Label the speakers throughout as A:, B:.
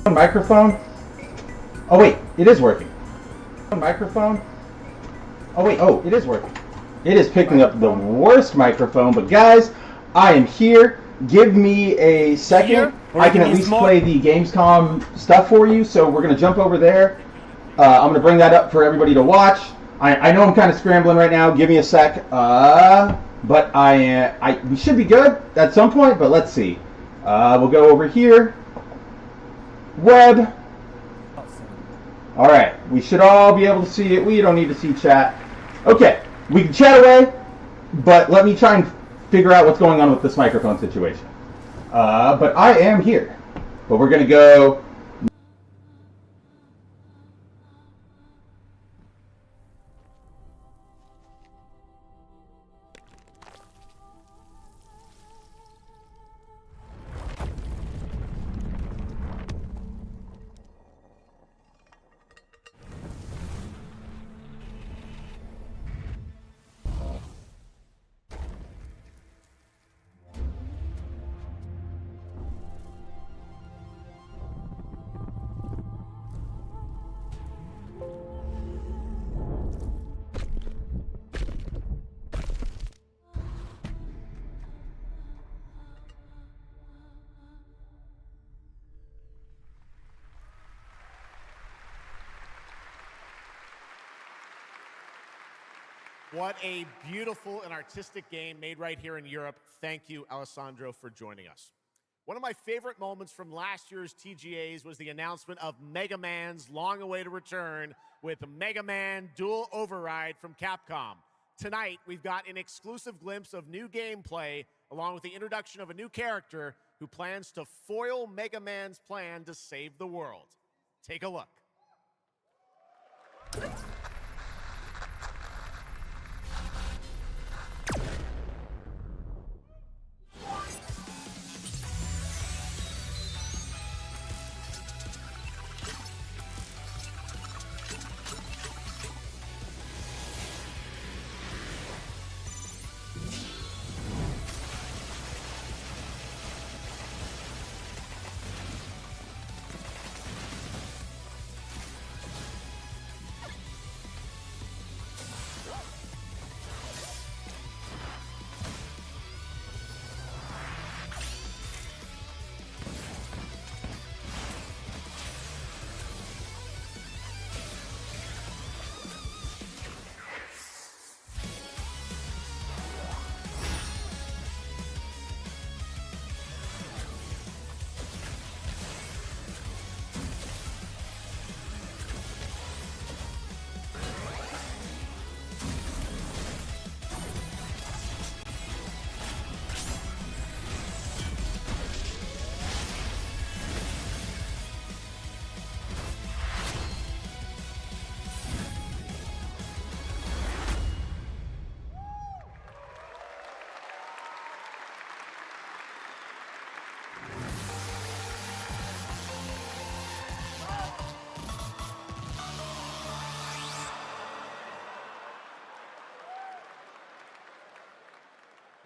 A: Microphone. Oh wait, it is working. Microphone. Oh wait, oh, it is working. It is picking up the worst microphone, but guys, I am here. Give me a second. I can at least play the Gamescom stuff for you, so we're going to jump over there. I'm going to bring that up for everybody to watch. I know I'm kind of scrambling right now. Give me a sec. But we should be good at some point, but let's see. We'll go over here. Web. Alright, we should all be able to see it. We don't need to see chat. Okay, we can chat away, but let me try and figure out what's going on with this microphone situation. But I am here. But we're going to go...
B: What a beautiful and artistic game made right here in Europe. Thank you, Alessandro, for joining us. One of my favorite moments from last year's TGAs was the announcement of Mega Man's long-awaited return with Mega Man Dual Override from Capcom. Tonight, we've got an exclusive glimpse of new gameplay, along with the introduction of a new character who plans to foil Mega Man's plan to save the world. Take a look.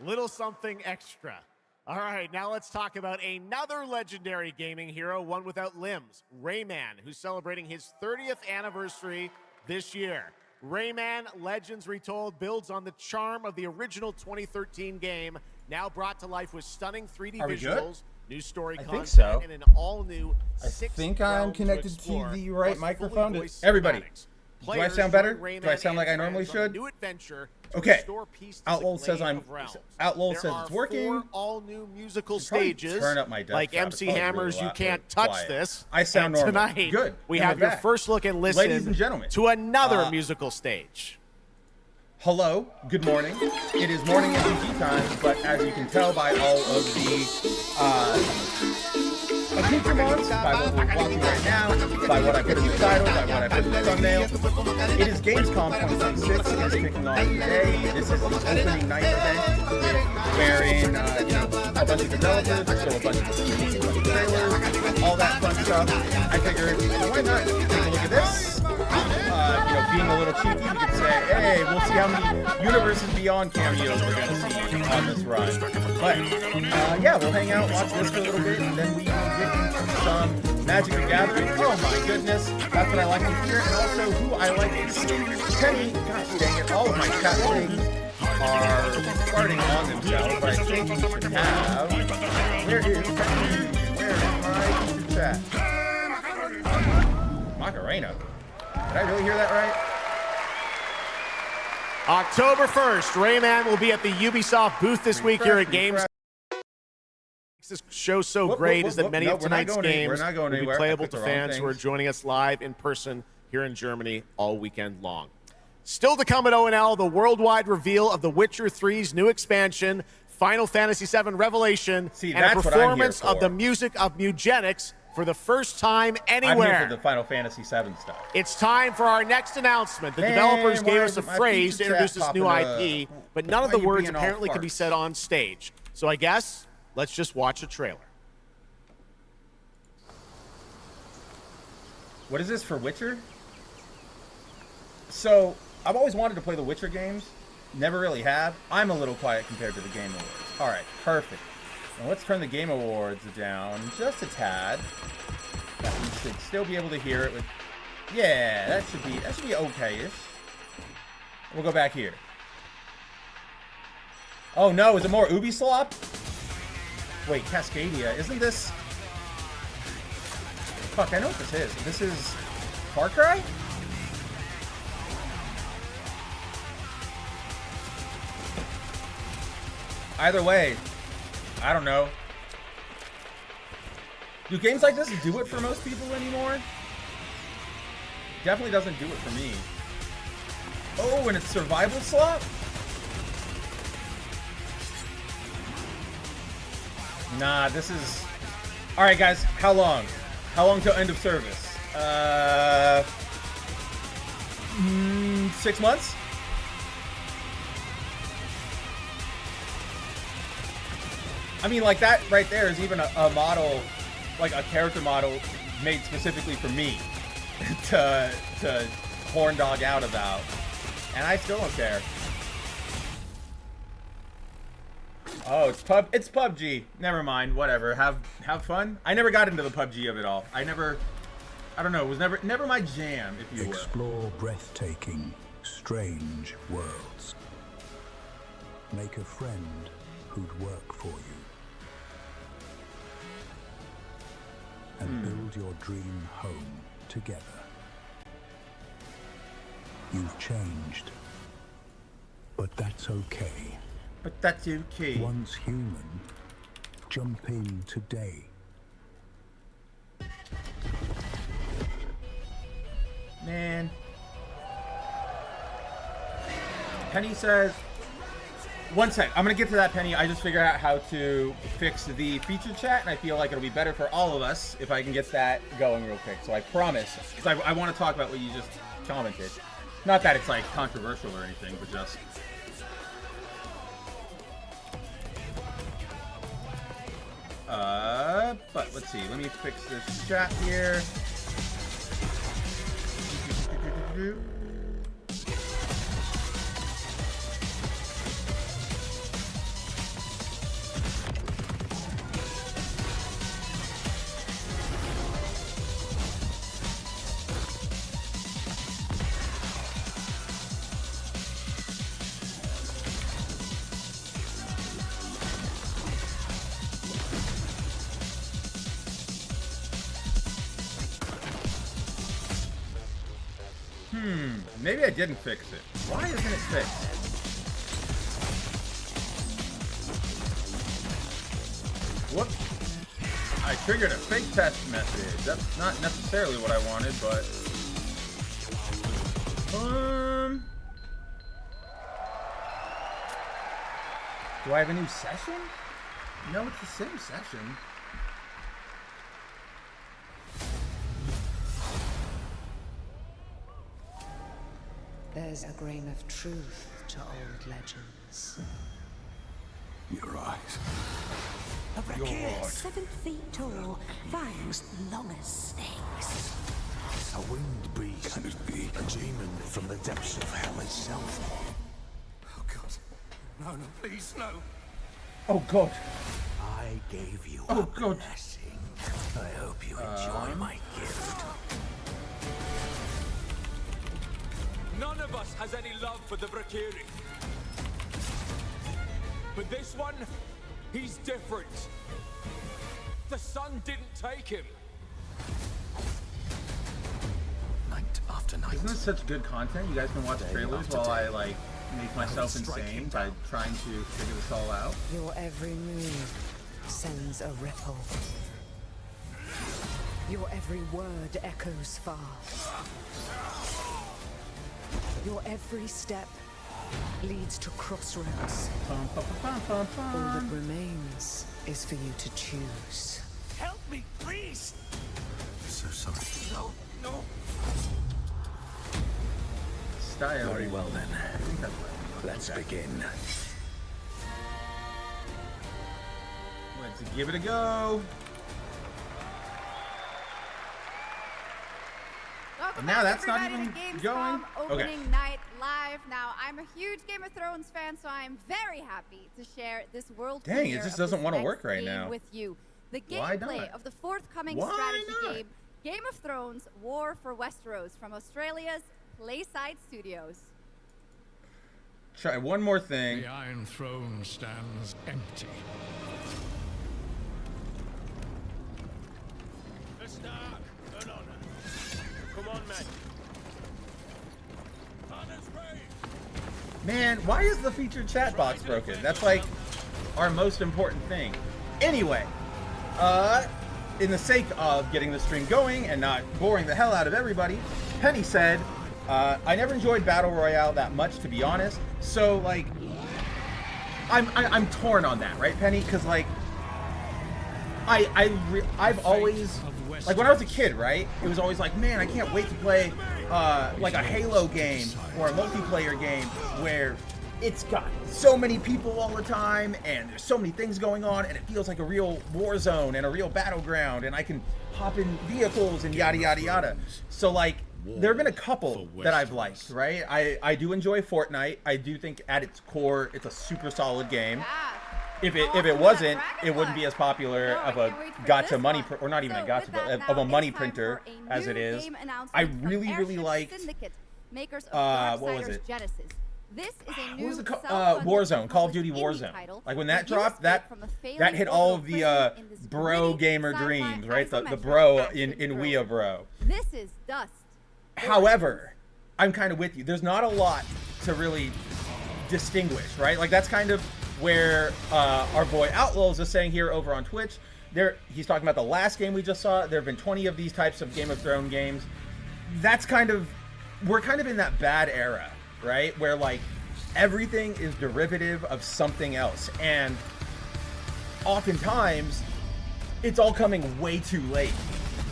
B: Little something extra. All right, now let's talk about another legendary gaming hero, one without limbs, Rayman, who's celebrating his 30th anniversary this year. Rayman Legends Retold builds on the charm of the original 2013 game, now brought to life with stunning 3D visuals, new story content, and an all-new
A: I think I'm connected to the right microphone. Everybody, do I sound better? Do I sound like I normally should? Okay. Outlaw says it's working.
B: All new musical stages.
A: Turn up my
B: like MC Hammer's
A: really
B: You Can't Touch This.
A: I sound normal.
B: Tonight,
A: good.
B: We have your first look and listen,
A: ladies and gentlemen,
B: to another musical stage.
A: Hello, good morning. It is morning MTG time, but as you can tell by all of the accoutrements, by what we're watching right now, by what I put in the title, by what I put in the thumbnail, it is GamesCom 2026. It is kicking off today. This is the opening night event, wherein a bunch of developers show a bunch of trailers, all that fun stuff. I figured, why not take a look at this? Being a little cheeky, we could say, hey, we'll see how many Universes Beyond cameos we're going to see on this run. But, yeah, we'll hang out, watch this for a little bit, and then we will get into some Magic the Gathering. Oh my goodness, that's what I like to hear, and also who I like to see. Penny, gosh dang it, all of my chat things are farting on themselves, but I think we should have... Where is Penny? Where is my chat? Macarena. Did I really hear that right?
B: October 1st, Rayman will be at the Ubisoft booth this week here at Gamescom. This show so great is that many of tonight's games will be playable to fans who are joining us live in person here in Germany all weekend long. Still to come at ONL, the worldwide reveal of The Witcher 3's new expansion, Final Fantasy VII Revelation, and a performance of the music of Mugenics for the first time anywhere.
A: I'm here for the Final Fantasy VII stuff.
B: It's time for our next announcement. The developers gave us a phrase to introduce this new IP, but none of the words apparently can be said on stage. So I guess let's just watch a trailer.
A: What is this for Witcher? So, I've always wanted to play the Witcher games. Never really have. I'm a little quiet compared to the Game Awards. Alright, perfect. Now let's turn the Game Awards down just a tad. That we should still be able to hear it with... Yeah, that should be okay-ish. We'll go back here. Oh no, is it more Ubislop? Wait, Cascadia, isn't this... Fuck, I know what this is. This is... Far Cry? Either way, I don't know. Do games like this do it for most people anymore? Definitely doesn't do it for me. Oh, and it's survival slot? Nah, this is... Alright guys, how long? How long till end of service? 6 months? I mean, like, that right there is even a model, like a character model made specifically for me to horn dog out about. And I still don't care. Oh, it's PUBG. Never mind, whatever. Have fun. I never got into the PUBG of it all. I don't know, it was never my jam, if you will.
C: Explore breathtaking, strange worlds. Make a friend who'd work for you. And build your dream home together. You've changed, but that's okay.
A: But that's okay.
C: Once human, jump in today.
A: Man. Penny says... One sec, I'm gonna get to that, Penny. I just figured out how to fix the feature chat, and I feel like it'll be better for all of us if I can get that going real quick. So I promise, because I want to talk about what you just commented. Not that it's like controversial or anything, but just... But let's see, let me fix this chat here.
D: Maybe I didn't fix it. Why isn't it fixed? Whoops. I triggered a fake test message. That's not necessarily what I wanted, but... Do I have a new session? No, it's the same session.
E: There's a grain of truth to old legends.
C: Your eyes.
F: A Rakir 7 feet tall, fangs long as snakes.
C: A winged beast. Can it be? A demon from the depths of hell itself.
G: Oh God. No, no, please, no.
D: Oh God.
C: I gave you
D: Oh,
C: a
D: God.
C: blessing. I hope you enjoy my gift.
G: None of us has any love for the Brakiri. But this one, he's different. The sun didn't take him.
C: Night after night.
D: Isn't this such good content? You guys can watch trailers while I, like, make myself insane by trying to figure this all out.
E: Your every move sends a ripple. Your every word echoes far. Your every step leads to crossroads. All that remains is for you to choose.
G: Help me, please.
C: So sorry.
G: No, no.
D: Style.
C: Very well then.
D: I think that's right.
C: Let's begin.
D: Let's give it a go.
H: Welcome
D: Now
H: back,
D: that's not
H: everybody,
D: even
H: to
D: going?
H: GamesCom opening night live. Now, I'm a huge Game of Thrones fan, so I'm very happy to share this world
D: Dang, it
H: premiere
D: just
H: of
D: doesn't
H: this
D: wanna
H: next
D: work right
H: game
D: now.
H: with you. The
D: Why
H: gameplay
D: not?
H: of the forthcoming
D: Why
H: strategy
D: not?
H: game, Game of Thrones: War for Westeros, from Australia's Playside Studios.
D: Try one more thing.
I: The Iron Throne stands empty.
G: A Stark, an honor. Come on, men. Honor's brave.
D: Man, why is the featured chat box broken? That's like our most important thing. Anyway, in the sake of getting the stream going and not boring the hell out of everybody, Penny said, I never enjoyed Battle Royale that much, to be honest. So, like, I'm torn on that, right, Penny? Because, like, I've always, like, when I was a kid, right, it was always like, man, I can't wait to play, like, a Halo game or a multiplayer game where it's got so many people all the time and there's so many things going on and it feels like a real war zone and a real battleground and I can hop in vehicles and yada yada yada. So, like, there have been a couple that I've liked, right? I do enjoy Fortnite. I do think at its core it's a super solid game.
H: Yeah.
D: If it wasn't, it wouldn't be as popular of a gacha money, or not even a gacha, but of a money printer as it is. I really liked,
H: makers of
D: what was
H: Darksiders
D: it?
H: Genesis. This is a
D: What
H: new
D: was it called?
H: self-funded
D: Warzone, Call of
H: published
D: Duty
H: indie
D: Warzone.
H: title
D: Like when that
H: that
D: dropped,
H: used to from a failing
D: that hit all of
H: orbital
D: the
H: prison in this
D: bro
H: gritty
D: gamer
H: sci-fi
D: dreams, right? The
H: isometric
D: bro
H: action
D: in
H: thriller.
D: Wea bro.
H: This is Dust.
D: However, I'm kind of with you. There's not a lot to really distinguish, right? Like that's kind of where our boy Outlaws is saying here over on Twitch. He's talking about the last game we just saw. There have been 20 of these types of Game of Thrones games. That's kind of, we're kind of in that bad era, right? Where like everything is derivative of something else. And oftentimes it's all coming way too late,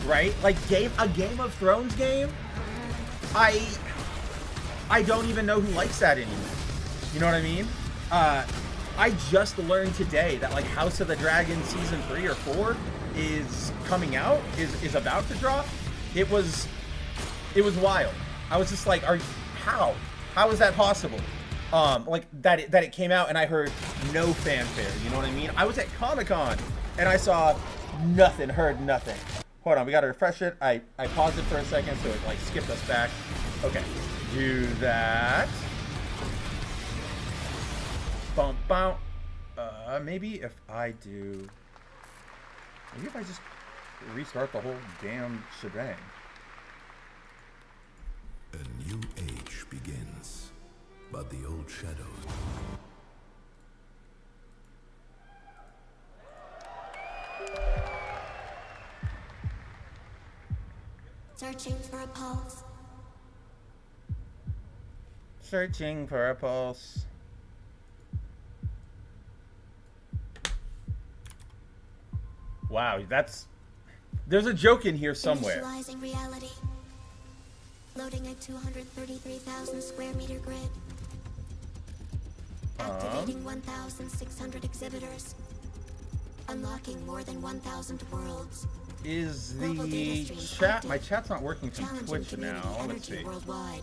D: right? Like a Game of Thrones game, I don't even know who likes that anymore. You know what I mean? I just learned today that like House of the Dragon season 3 or 4 is coming out, is about to drop. It was wild. I was just like, how is that possible? Like that it came out and I heard no fanfare. You know what I mean? I was at Comic-Con and I saw nothing, heard nothing. Hold on, we gotta refresh it. I paused it for a second so it like skipped us back. Okay, do that. Bump, bump. Maybe if I just restart the whole damn shebang.
C: A new age begins, but the old shadows...
F: Searching for a pulse.
D: Searching for a pulse. Wow, that's... There's a joke in here somewhere.
F: Initializing reality. Loading a 233,000 square meter grid. Activating 1,600 exhibitors. Unlocking more than 1,000 worlds.
D: Is the chat... My chat's not working from Twitch now. Let's see.
F: Worldwide.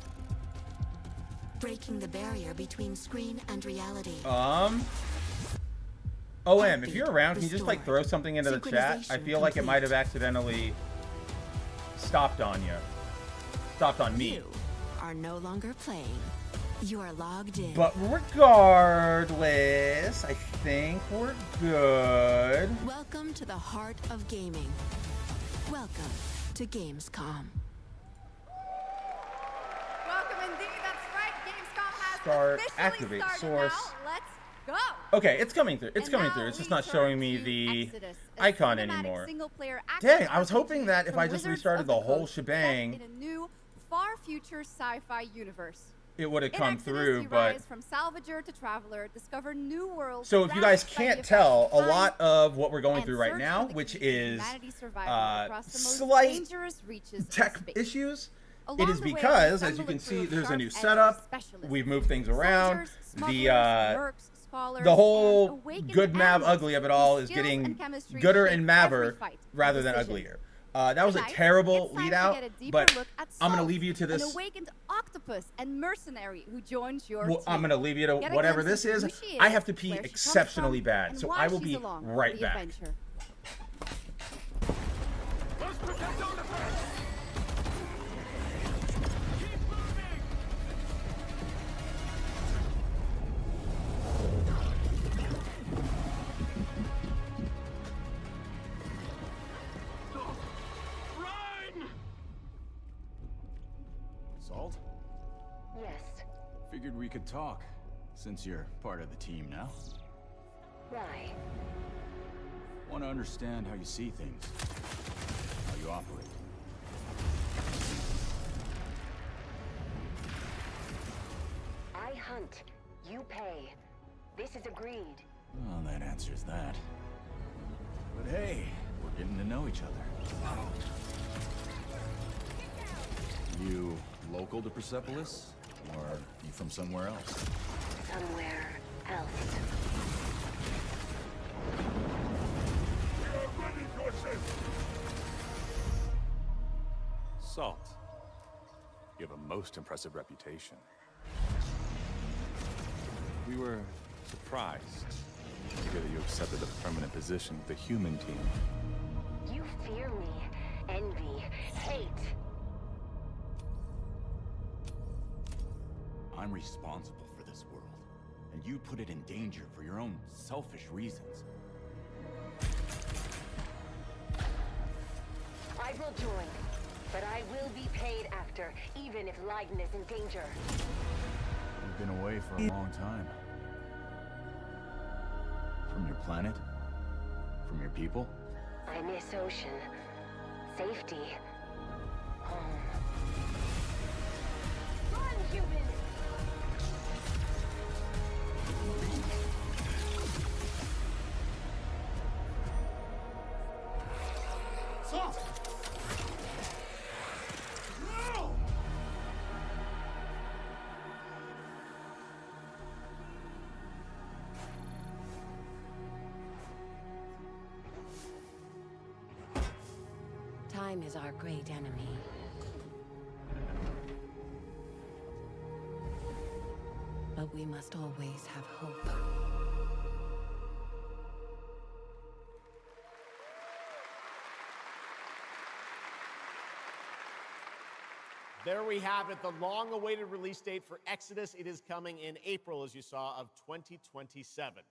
F: Breaking the barrier between screen and reality.
D: OM, if you're around, can you just like throw something into the chat? I feel like it might have accidentally stopped on you. Stopped on me.
F: You are no longer playing. You are logged in.
D: But regardless, I think we're good.
F: Welcome to the heart of gaming. Welcome to GamesCom.
H: Welcome indeed. That's right. GamesCom has
D: Start,
H: officially
D: activate
H: started
D: source.
H: now. Let's go.
D: Okay, it's coming through. It's coming through. It's just not showing me the icon anymore. Dang, I was hoping that if I just restarted the whole shebang,
H: in a new, far future sci-fi universe.
D: it would have
H: In
D: come
H: Exodus,
D: through,
H: you
D: but...
H: rise from salvager to traveler, discover new worlds.
D: So if you guys
H: ravaged by the
D: can't
H: effects
D: tell,
H: of
D: a
H: time,
D: lot of what we're going
H: and
D: through right
H: search
D: now,
H: for the
D: which
H: key to
D: is
H: humanity's survival across the most
D: slight
H: dangerous reaches of
D: tech
H: space.
D: issues,
H: Along
D: it is
H: the way,
D: because,
H: we
D: as you can
H: stumble
D: see,
H: into
D: there's a new
H: sharp-edged
D: setup.
H: specialists,
D: We've moved things around.
H: soldiers, smugglers,
D: The
H: mercs, scholars,
D: the
H: and
D: whole
H: awakened
D: good mav
H: animals
D: ugly of it all
H: whose
D: is
H: skills
D: getting
H: and chemistry
D: gooder
H: shape
D: and
H: every
D: maver
H: fight and
D: rather than
H: decision.
D: uglier. That was a
H: Tonight,
D: terrible
H: it's time
D: lead
H: to
D: out,
H: get a deeper
D: but
H: look at
D: I'm gonna
H: Salt,
D: leave you to
H: an
D: this.
H: awakened octopus and mercenary who joins your
D: Well,
H: team.
D: I'm gonna leave you to
H: Get a
D: whatever
H: glimpse
D: this
H: into
D: is.
H: who she
D: I have to pee
H: where she comes
D: exceptionally
H: from,
D: bad,
H: and
D: so
H: why
D: I will
H: she's
D: be
H: along for
D: right
H: the
D: back.
H: adventure.
G: Salt?
J: Yes.
G: Figured we could talk, since you're part of the team now.
J: Why?
G: Want to understand how you see things, how you operate.
J: I hunt. You pay. This is agreed.
G: Well, that answers that. But hey, we're getting to know each other. You local to Persepolis? Or you from somewhere else?
J: Somewhere else.
K: Salt. You have a most impressive reputation. We were surprised to hear that you accepted a permanent position with the human team.
J: You fear me, envy, hate.
G: I'm responsible for this world, and you put it in danger for your own selfish reasons.
J: I will join, but I will be paid after, even if Leiden is in danger.
G: You've been away for a long time. From your planet? From your people?
J: I miss ocean. Safety. Home. Run, human!
B: Salt! No!
F: Time is our great enemy. But we must always have hope.
B: There we have it, the long-awaited release date for Exodus. It is coming in April, as you saw, of 2027.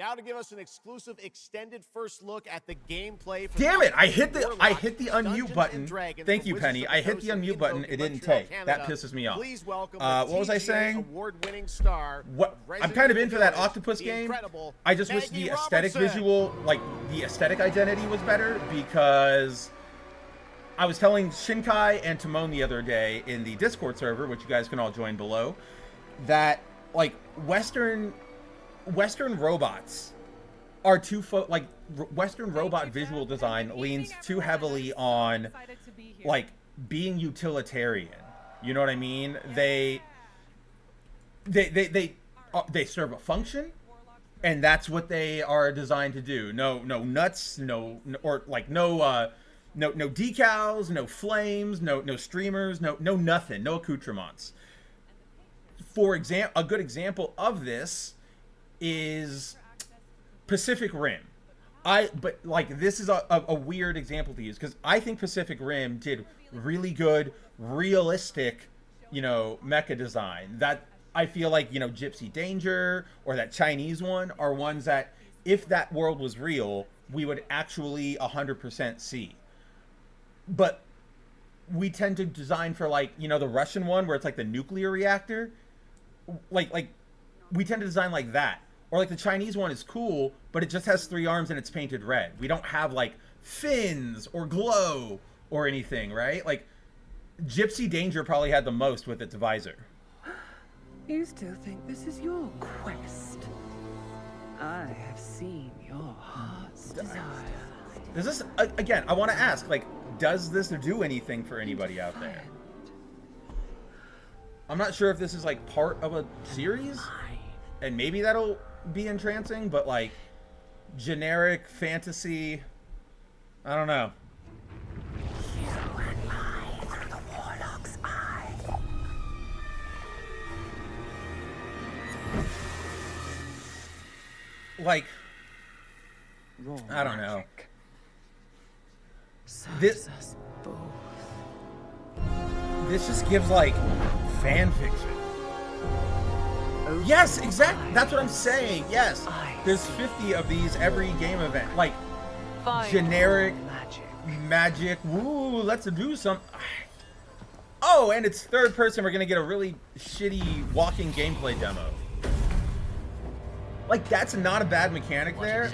B: Now to give us an exclusive extended first look at the gameplay.
D: Damn it! I hit the unmute button. Thank you, Penny. I hit the unmute button. It didn't take. That pisses me off. What was I saying?
B: Award-winning star.
D: What? I'm kind of in for that octopus game. I just wish the aesthetic visual, like the aesthetic identity, was better, because I was telling Shinkai and Timon the other day in the Discord server, which you guys can all join below, that like Western robots are Western robot visual design leans too heavily on like being utilitarian. You know what I mean? They serve a function, and that's what they are designed to do. No nuts, no decals, no flames, no streamers, no nothing, no accoutrements. For example, a good example of this is Pacific Rim. But this is a weird example to use, because I think Pacific Rim did really good, realistic, mecha design. That I feel like, Gypsy Danger or that Chinese one are ones that, if that world was real, we would actually 100% see. But we tend to design for the Russian one where it's like the nuclear reactor. Like we tend to design like that. Or like the Chinese one is cool, but it just has 3 arms and it's painted red. We don't have like fins or glow or anything, right? Like Gypsy Danger probably had the most with its visor.
E: You still think this is your quest? I have seen your heart's desire.
D: Does this, again, I want to ask, does this do anything for anybody out there? I'm not sure if this is part of a series, and maybe that'll be entrancing, but generic fantasy, I don't know.
F: You and I through the warlock's eye.
D: I don't know. This just gives fan fiction. Yes, exactly. That's what I'm saying. Yes, there's 50 of these every game event. Generic magic. Woo, let's do some. Oh, and it's third person. We're gonna get a really shitty walking gameplay demo. That's not a bad mechanic there.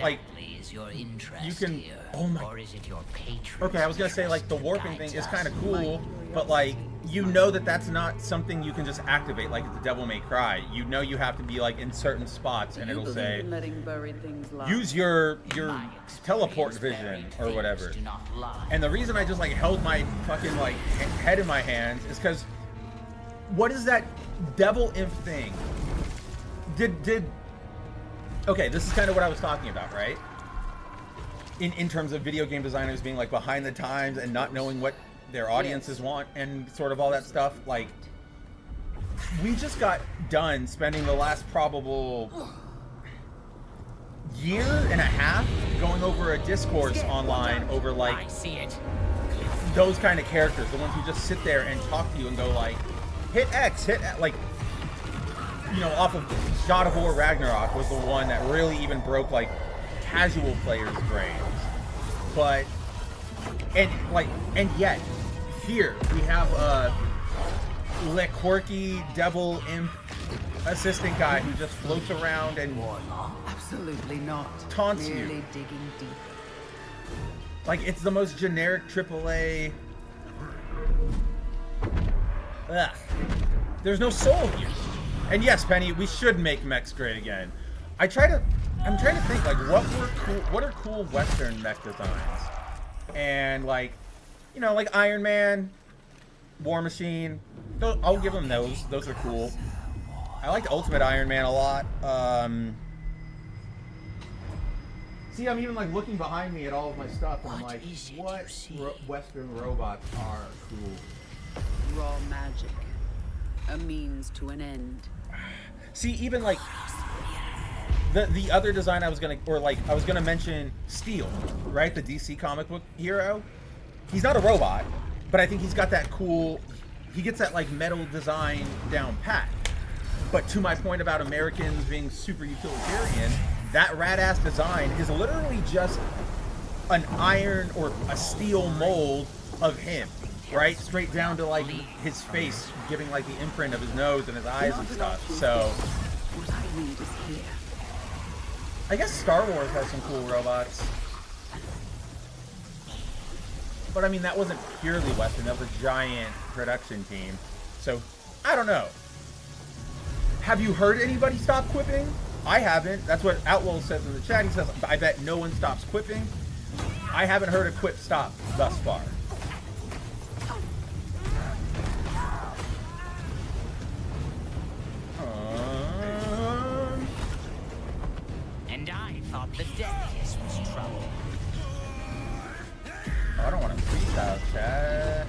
D: You can. Oh my.
L: Or is it your
D: okay, I was gonna say the warping thing is kind of cool, but that's not something you can just activate like the Devil May Cry. You have to be in certain spots, and it'll say use your teleport vision or whatever. And the reason I just held my fucking head in my hands is because what is that devil imp thing? Okay, this is kind of what I was talking about, right? In terms of video game designers being behind the times and not knowing what their audiences want and sort of all that stuff. We just got done spending the last probable year and a half going over a discourse online over those kind of characters, the ones who just sit there and talk to you and go hit X, off of God of War Ragnarok was the one that really even broke casual players' brains. But and yet here we have a quirky devil imp assistant guy who just floats around and
E: absolutely not
D: taunts
E: merely
D: you.
E: Digging deep.
D: It's the most generic AAA. Ugh. There's no soul here. And yes, Penny, we should make mechs great again. I'm trying to think what are cool Western mech designs, and Iron Man, War Machine. I'll give them those. Those are cool. I liked Ultimate Iron Man a lot. See, I'm even looking behind me at all of my stuff, and I'm what Western robots are cool?
E: Raw magic, a means to an end.
D: See, even the other design I was gonna mention Steel, right? The DC comic book hero. He's not a robot, but I think he's got that cool. He gets that metal design down pat. But to my point about Americans being super utilitarian, that rad-ass design is literally just an iron or a steel mold of him, right? Straight down to like his face, giving like the imprint of his nose and his eyes and stuff. So
E: What I need is here.
D: I guess Star Wars has some cool robots. But I mean, that wasn't purely Western, that was a giant production team. So, I don't know. Have you heard anybody stop quipping? I haven't. That's what Outlaw says in the chat. He says, I bet no one stops quipping. I haven't heard a quip stop thus far.
L: And I thought the death kiss was trouble.
D: Oh, I don't want to freestyle chat.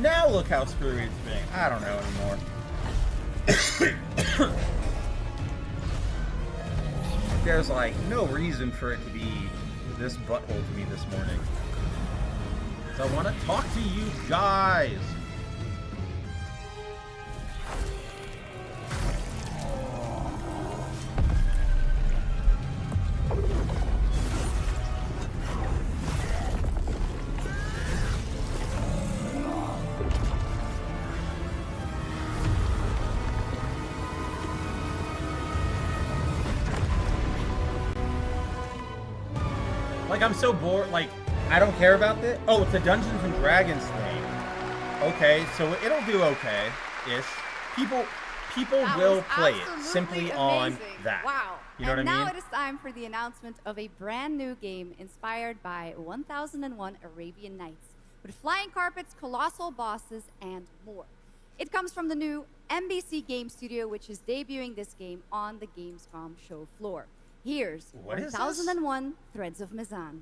D: Now look how screwy it's being. I don't know anymore. There's like no reason for it to be this butthole to me this morning. So I want to talk to you guys. Like, I'm so bored. Like, I don't care about this. Oh, it's a Dungeons and Dragons thing. Okay, so it'll do okay-ish. People will play it simply on that.
H: Wow.
D: You know what I mean?
H: And now it is time for the announcement of a brand new game inspired by 1001 Arabian Nights, with flying carpets, colossal bosses, and more. It comes from the new NBC Game Studio, which is debuting this game on the Gamescom show floor. Here's 1001 Threads of Mizan.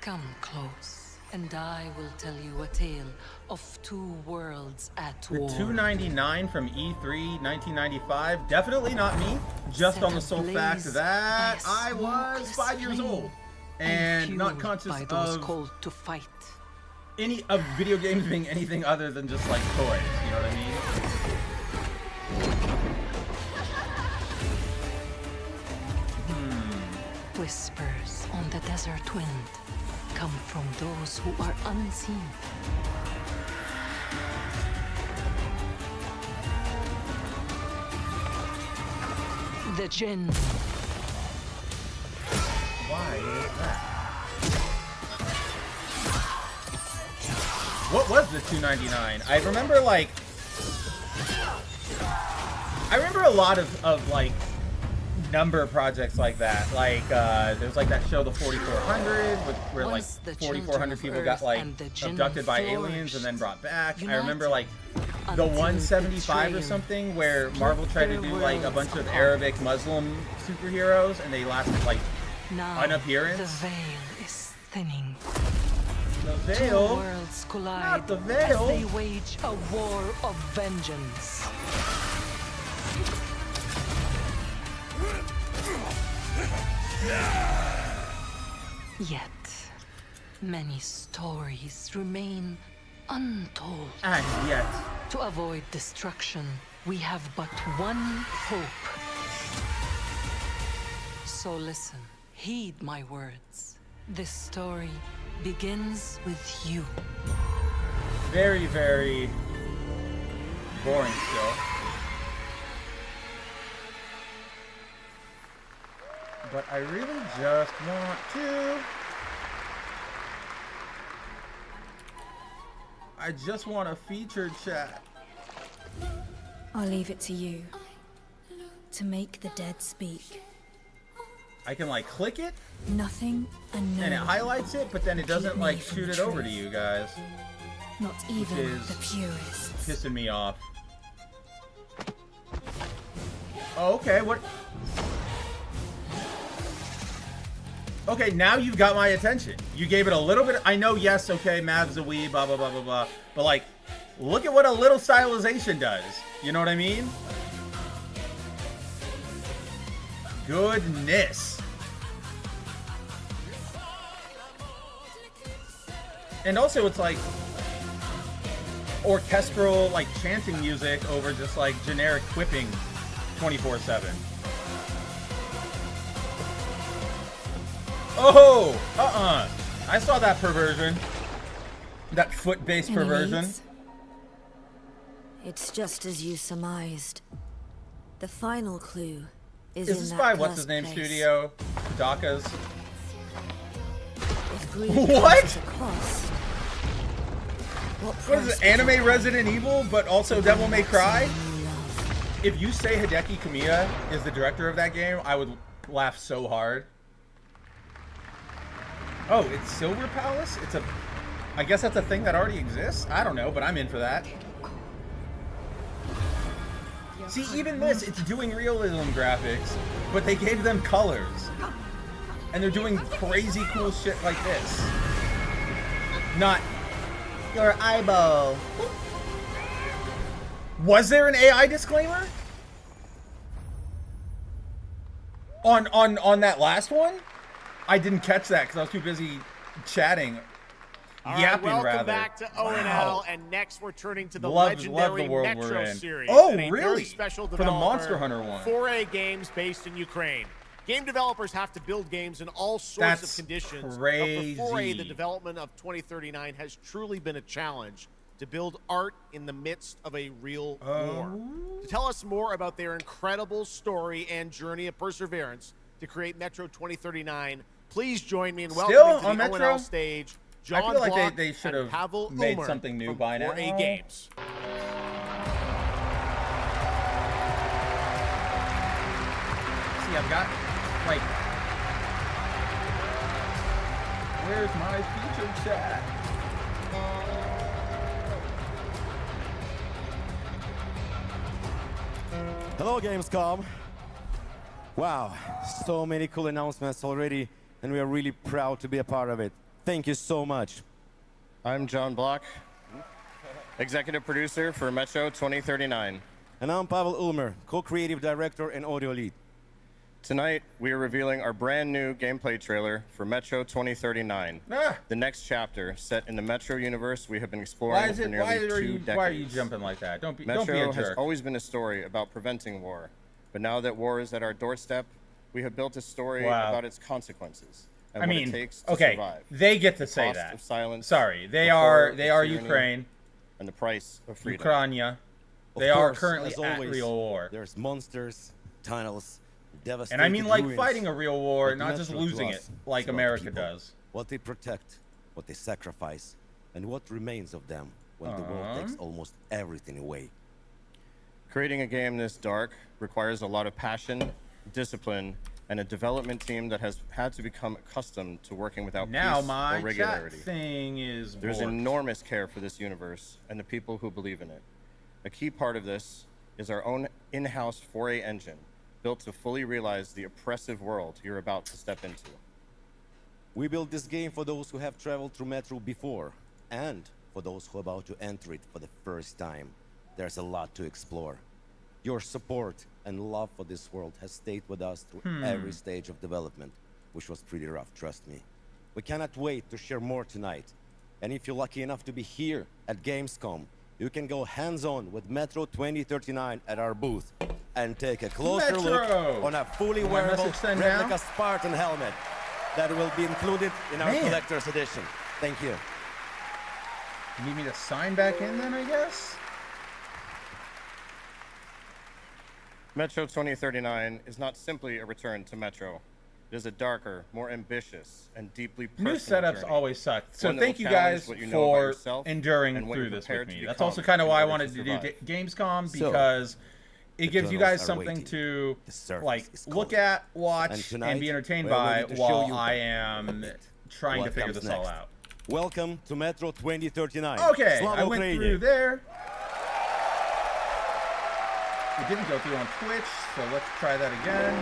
M: Come close, and I will tell you a tale of two worlds at war.
D: The 299 from E3 1995, definitely not me, just on the sole fact that I was 5 years old and not conscious
M: by those
D: of
M: called to fight.
D: Any of video games being anything other than just like toys, you know what I mean?
M: Whispers on the desert wind come from those who are unseen. The Jinn.
D: Why is that? What was the 299? I remember like a lot of like number projects like that. Like there's like that show, the 4400, where like 4,400 people got like abducted by aliens and then brought back. I remember like the 175 or something, where Marvel tried to do like a bunch of Arabic Muslim superheroes and they lasted like an appearance.
M: The veil is thinning.
D: The veil?
M: Two worlds collide
D: Not the veil.
M: as they wage a war of vengeance. Yet, many stories remain untold.
D: And yet,
M: to avoid destruction, we have but one hope. So listen, heed my words. This story begins with you.
D: very, very boring still. But I really just want to... I just want a featured chat.
N: I'll leave it to you. to make the dead speak.
D: I can like click it
N: Nothing and no
D: and it
N: one
D: highlights it, but then it doesn't
N: keep me
D: like
N: from
D: shoot
N: the
D: it over to
N: truth.
D: you guys.
N: Not
D: Which
N: even
D: is
N: the purists.
D: pissing me off. Oh, okay, what? Okay, now you've got my attention. You gave it a little bit. I know, yes, okay, Mav's a wee, blah, blah, blah, blah, blah. But, like, look at what a little stylization does. You know what I mean? Goodness. And also, it's like orchestral, like, chanting music over just, like, generic quipping 24/7. Oh! I saw that perversion. That foot-based
N: Any
D: perversion.
N: leads? It's just as you surmised. The final clue is
D: Is
N: in
D: this
N: that
D: by what's
N: cursed
D: his name
N: place.
D: studio? Daka's.
N: If greed
D: What?
N: comes at a cost,
D: What is it? Anime Resident Evil, but also Devil May Cry? If you say Hideki Kamiya is the director of that game, I would laugh so hard. Oh, it's Silver Palace? It's a... I guess that's a thing that already exists? I don't know, but I'm in for that. See, even this, it's doing realism graphics, but they gave them colors. And they're doing crazy cool shit like this. Not... Your eyeball. Was there an AI disclaimer? On that last one? I didn't catch that because I was too busy chatting.
B: All right,
D: Yapping,
B: welcome
D: rather.
B: back to ONL,
D: Wow.
B: and next we're turning to the
D: Love
B: legendary
D: the world
B: Metro
D: we're in.
B: series.
D: Oh,
B: and a
D: really?
B: very special
D: For the
B: developer,
D: Monster Hunter one.
B: 4A Games based in Ukraine. Game developers have to build games in all sorts
D: That's
B: of conditions.
D: crazy.
B: But for 4A, the development of 2039 has truly been a challenge to build art in the midst of a real war. To tell us more about their incredible story and journey of perseverance to create Metro 2039, please join me in
D: Still
B: welcoming to
D: on
B: the
D: Metro?
B: ONL stage
D: I
B: John
D: feel like
B: Block
D: they should
B: and
D: have
B: Pavel
D: made
B: Umer
D: something new
B: from
D: by now.
B: 4A Games.
D: See, I've got, like... Where's my feature chat?
O: Hello, Gamescom. Wow, so many cool announcements already, and we are really proud to be a part of it. Thank you so much.
P: I'm John Block, executive producer for Metro 2039.
O: And I'm Pavel Ulmer, co-creative director and audio lead.
P: Tonight, we are revealing our brand new gameplay trailer for Metro 2039, the next chapter set in the Metro universe we have been exploring for nearly 2 decades.
D: Why are you jumping like that? Don't be a
P: Metro has
D: jerk.
P: always been a story about preventing war, but now that war is at our doorstep, we have built a story
D: Wow.
P: about its consequences and
D: I
P: what
D: mean,
P: it takes to
D: okay,
P: survive.
D: they get to
P: The
D: say
P: cost
D: that.
P: of silence,
D: Sorry, they
P: the
D: are
P: horror
D: they
P: of
D: are
P: tyranny,
D: Ukraine.
P: and the price of freedom.
D: Ukraine. They
O: Of
D: are
O: course,
D: currently
O: as
D: at
O: always,
D: real war.
O: There's monsters, tunnels, devastated
D: And I mean like
O: ruins.
D: fighting a real war,
O: But
D: not just
O: Metro to
D: losing it
O: us
D: like
O: is about
D: America
O: people.
D: does.
O: What they protect, what they sacrifice, and what remains of them when the world takes almost everything away.
P: Creating a game this dark requires a lot of passion, discipline, and a development team that has had to become accustomed to working without
D: Now
P: peace
D: my
P: or
D: chat
P: regularity.
D: thing is
P: There's
D: borked.
P: enormous care for this universe and the people who believe in it. A key part of this is our own in-house 4A engine, built to fully realize the oppressive world you're about to step into.
O: We built this game for those who have traveled through Metro before, and for those who are about to enter it for the first time. There's a lot to explore. Your support and love for this world has stayed with us through every stage of development, which was pretty rough, trust me. We cannot wait to share more tonight. And if you're lucky enough to be here at Gamescom, you can go hands-on with Metro 2039 at our booth and take a closer look on a fully
D: My
O: wearable
D: message sent
O: replica
D: now?
O: Spartan helmet that will be included in our
D: Man.
O: collector's edition. Thank you.
D: You need me to sign back in then, I guess?
P: Metro 2039 is not simply a return to Metro. It is a darker, more ambitious, and deeply personal
D: New setups
P: journey.
D: always suck. So
P: One that
D: thank
P: will
D: you
P: challenge
D: guys
P: what you know about
D: for
P: yourself
D: enduring
P: and what
D: through
P: you're
D: this
P: prepared
D: with
P: to
D: me. That's
P: become
D: also kind of
P: in
D: why I
P: order
D: wanted to do
P: survive.
D: Gamescom,
O: So,
D: because it gives you guys something to like look at, watch, and be entertained by while I am trying to figure this all out.
O: Welcome to Metro 2039.
D: Okay, I went through there. It didn't go through on Twitch, so let's try that again.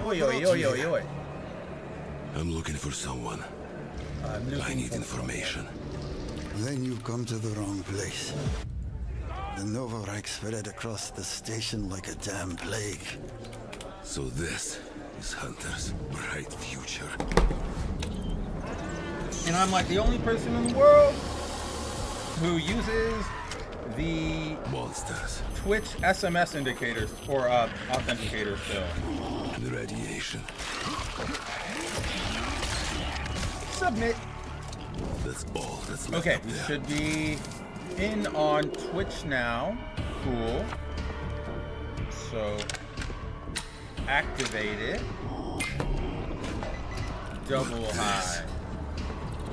D: Oi, oi, oi, oi, oi.
C: I'm looking for someone. I need information.
Q: Then you've come to the wrong place. The Novorite spread across the station like a damn plague.
C: So this is Hunter's bright future.
D: And I'm like the only person in the world who uses the
C: monsters
D: Twitch SMS indicators or authenticators still.
C: And the radiation.
D: Submit.
C: That's all that's left.
D: Okay, we should be in on Twitch now. Cool. So activate it. Double high.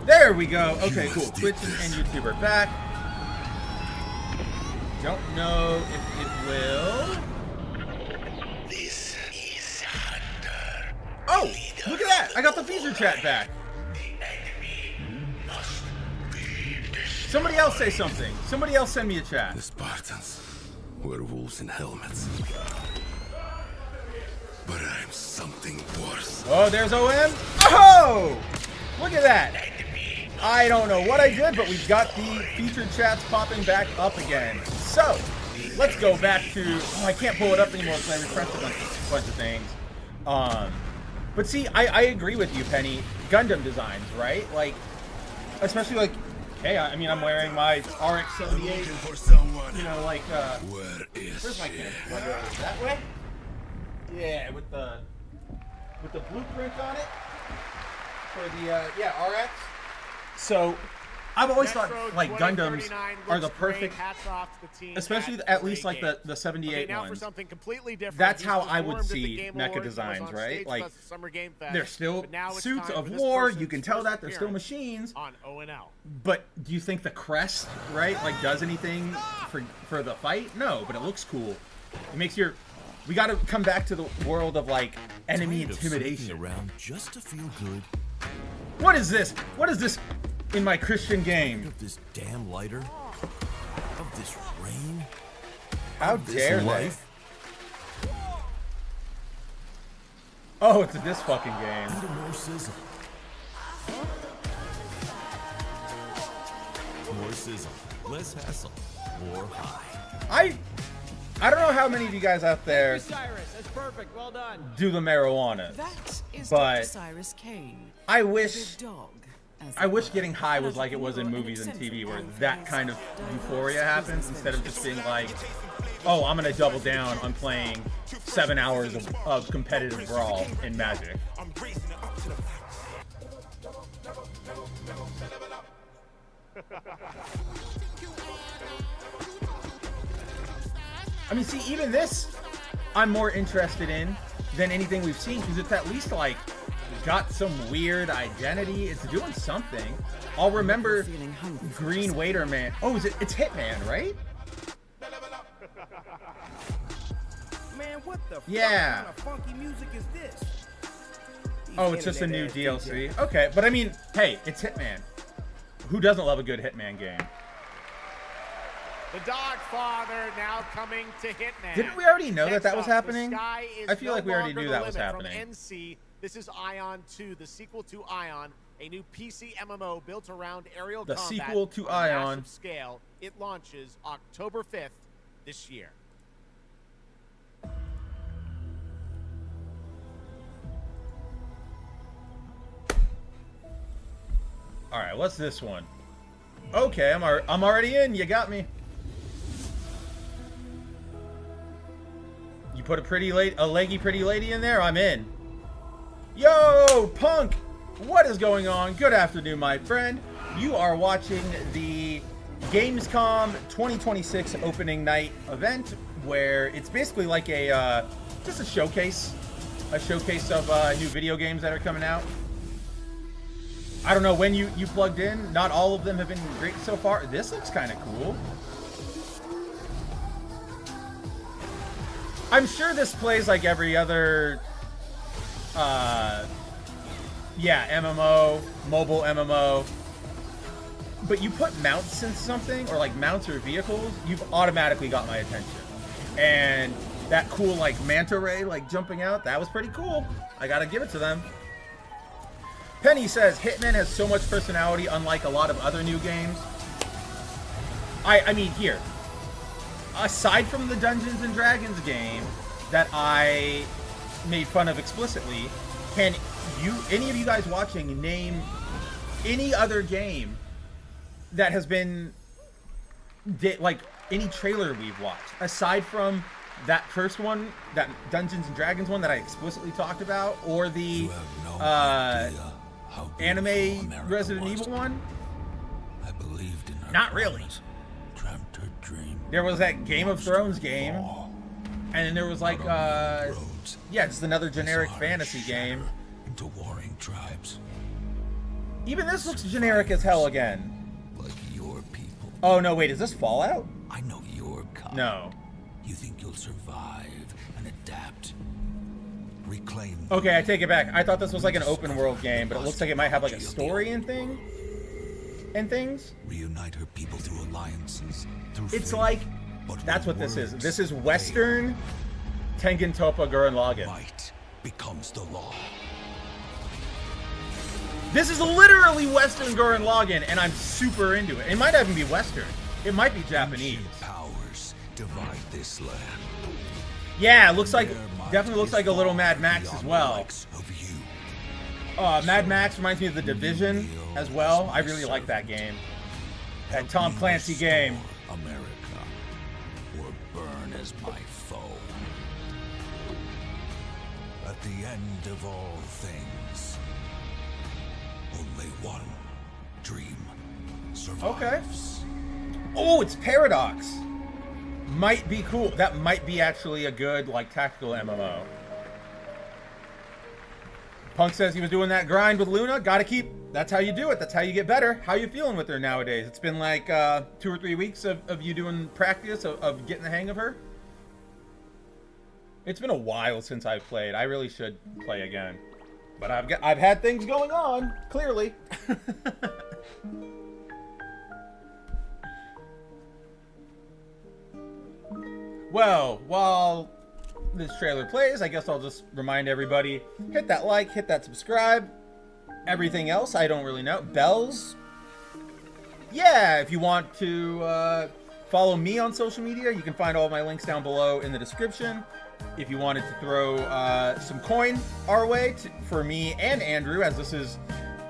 D: There we go. Okay, cool. Twitch and YouTube are back. Don't know if it will.
C: This is Hunter.
D: Oh, look at that! I got the feature chat back. Somebody else say something. Somebody else send me a chat.
C: The Spartans were wolves in helmets. But I'm something worse.
D: Oh, there's OM. Oh! Look at that. I don't know what I did, but we've got the featured chats popping back up again. So, let's go back to... Oh, I can't pull it up anymore because I refreshed a bunch of things. But see, I agree with you, Penny. Gundam designs, right? Like, especially like... Hey, I mean, I'm wearing my RX-78.
C: For someone.
D: You know, like,
C: where's
D: my camera? That way? Yeah, with the blueprint on it. For the, RX. So, I've always thought, like, Gundams are the perfect, especially at least, like, the 78
B: now
D: ones.
B: For something completely different.
D: That's how I would see mecha designs, right? Like, they're still suits of war. You can tell that. They're still machines.
B: On ONL.
D: But do you think the crest, right, like, does anything for the fight? No, but it looks cool. It makes your... We got to come back to the world of, like, enemy intimidation.
C: Around just to feel good.
D: What is this? What is this in my Christian game?
C: Of this damn lighter? Of this rain?
D: How dare they? Oh, it's this fucking game.
C: More sizzle. More sizzle. Less hassle. More high.
D: I don't know how many of you guys out there
R: That's perfect. Well done.
D: do the marijuana,
E: That is
D: but
E: Cyrus Kane.
D: I wish getting high was like it was in movies and TV, where that kind of euphoria happens instead of just being like, oh, I'm gonna double down on playing 7 hours of competitive brawl in Magic. I mean, see, even this, I'm more interested in than anything we've seen, because it's at least, like, got some weird identity. It's doing something. I'll remember Green Waiter Man. Oh, it's Hitman, right?
R: Man, what the
D: yeah.
R: fuck kind of funky music is this?
D: Oh, it's just a new DLC. Okay, but I mean, hey, it's Hitman. Who doesn't love a good Hitman game?
B: The Dogfather now coming to Hitman.
D: Didn't we already know
B: Next
D: that was
B: up,
D: happening?
B: I
D: feel like we already knew that was happening.
B: From NC, this is Ion 2, the sequel to Ion, a new PC MMO built around aerial combat.
D: The sequel to
B: on a
D: Ion.
B: massive scale. It launches October 5th this year.
D: All right, what's this one? Okay, I'm already in. You got me. You put a leggy pretty lady in there, I'm in. Yo, Punk! What is going on? Good afternoon, my friend. You are watching the GamesCom 2026 opening night event, where it's basically like a just a showcase of new video games that are coming out. I don't know when you plugged in. Not all of them have been great so far. This looks kind of cool. I'm sure this plays like every other, yeah, MMO, mobile MMO. But you put mounts in something, or like mounts or vehicles, you've automatically got my attention. And that cool like manta ray like jumping out, that was pretty cool. I gotta give it to them. Penny says, Hitman has so much personality unlike a lot of other new games. I mean, here. Aside from the Dungeons and Dragons game that I made fun of explicitly, can any of you guys watching name any other game that has been, like, any trailer we've watched? Aside from that first one, that Dungeons and Dragons one that I explicitly talked about, or the anime Resident Evil one?
C: I believed in her.
D: Not really.
C: Dreamt her dream.
D: There was that Game of Thrones game, and then there was like, yeah, just another generic fantasy game.
C: Into warring tribes.
D: Even this looks generic as hell again.
C: Like your people.
D: Oh no, wait, is this Fallout?
C: I know your kind.
D: No.
C: You think you'll survive and adapt. Reclaim.
D: Okay, I take it back. I thought this was like an open world game, but it looks like it might have like a story and things.
C: Reunite her people through alliances.
D: It's like, that's what this is. This is Western Tengen Toppa Gurren Lagann.
C: Might becomes the law.
D: This is literally Western Gurren Lagann, and I'm super into it. It might even be Western. It might be Japanese.
C: Powers divide this land.
D: Yeah, it looks like, definitely looks like a little Mad Max as well. Mad Max reminds me of The Division as well. I really like that game. That Tom Clancy game.
C: America, or burn as my foe. At the end of all things, only one dream survives.
D: Okay. Oh, it's Paradox. Might be cool. That might be actually a good, like, tactical MMO. Punk says he was doing that grind with Luna. Gotta keep... That's how you do it. That's how you get better. How you feeling with her nowadays? It's been like 2 or 3 weeks of you doing practice, of getting the hang of her. It's been a while since I've played. I really should play again. But I've had things going on, clearly. Well, while this trailer plays, I guess I'll just remind everybody, hit that like, hit that subscribe. Everything else, I don't really know. Bells? Yeah, if you want to follow me on social media, you can find all of my links down below in the description. If you wanted to throw some coin our way for me and Andrew, as this is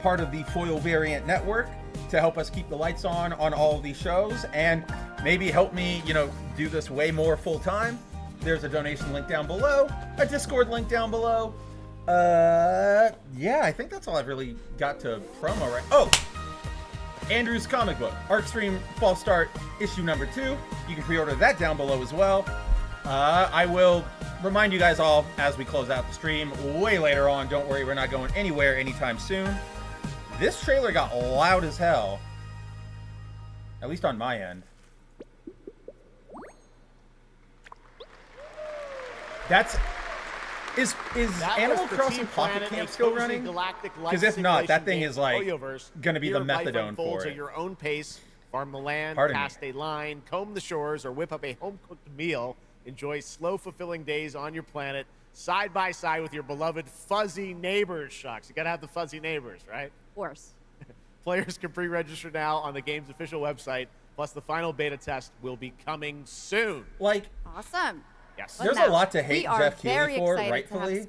D: part of the Foil Variant Network, to help us keep the lights on all of these shows, and maybe help me, you know, do this way more full time. There's a donation link down below, a Discord link down below. Yeah, I think that's all I've really got to promo right. Oh, Andrew's comic book, Arcstream Fall Start issue number 2. You can pre-order that down below as well. I will remind you guys all as we close out the stream way later on. Don't worry, we're not going anywhere anytime soon. This trailer got loud as hell. At least on my end. Is Animal Crossing Pocket Camp still running? Because if not, that thing is like gonna be the methadone for it.
B: At your own pace, farm the land, cast a line, comb the shores, or whip up a home-cooked meal. Enjoy slow, fulfilling days on your planet, side by side with your beloved fuzzy neighbors. Shucks, you gotta have the fuzzy neighbors, right?
H: Of course.
B: Players can pre-register now on the game's official website. Plus, the final beta test will be coming soon.
D: Like,
H: awesome.
B: Yes.
D: There's a lot to hate Jeff Keighley for, rightfully.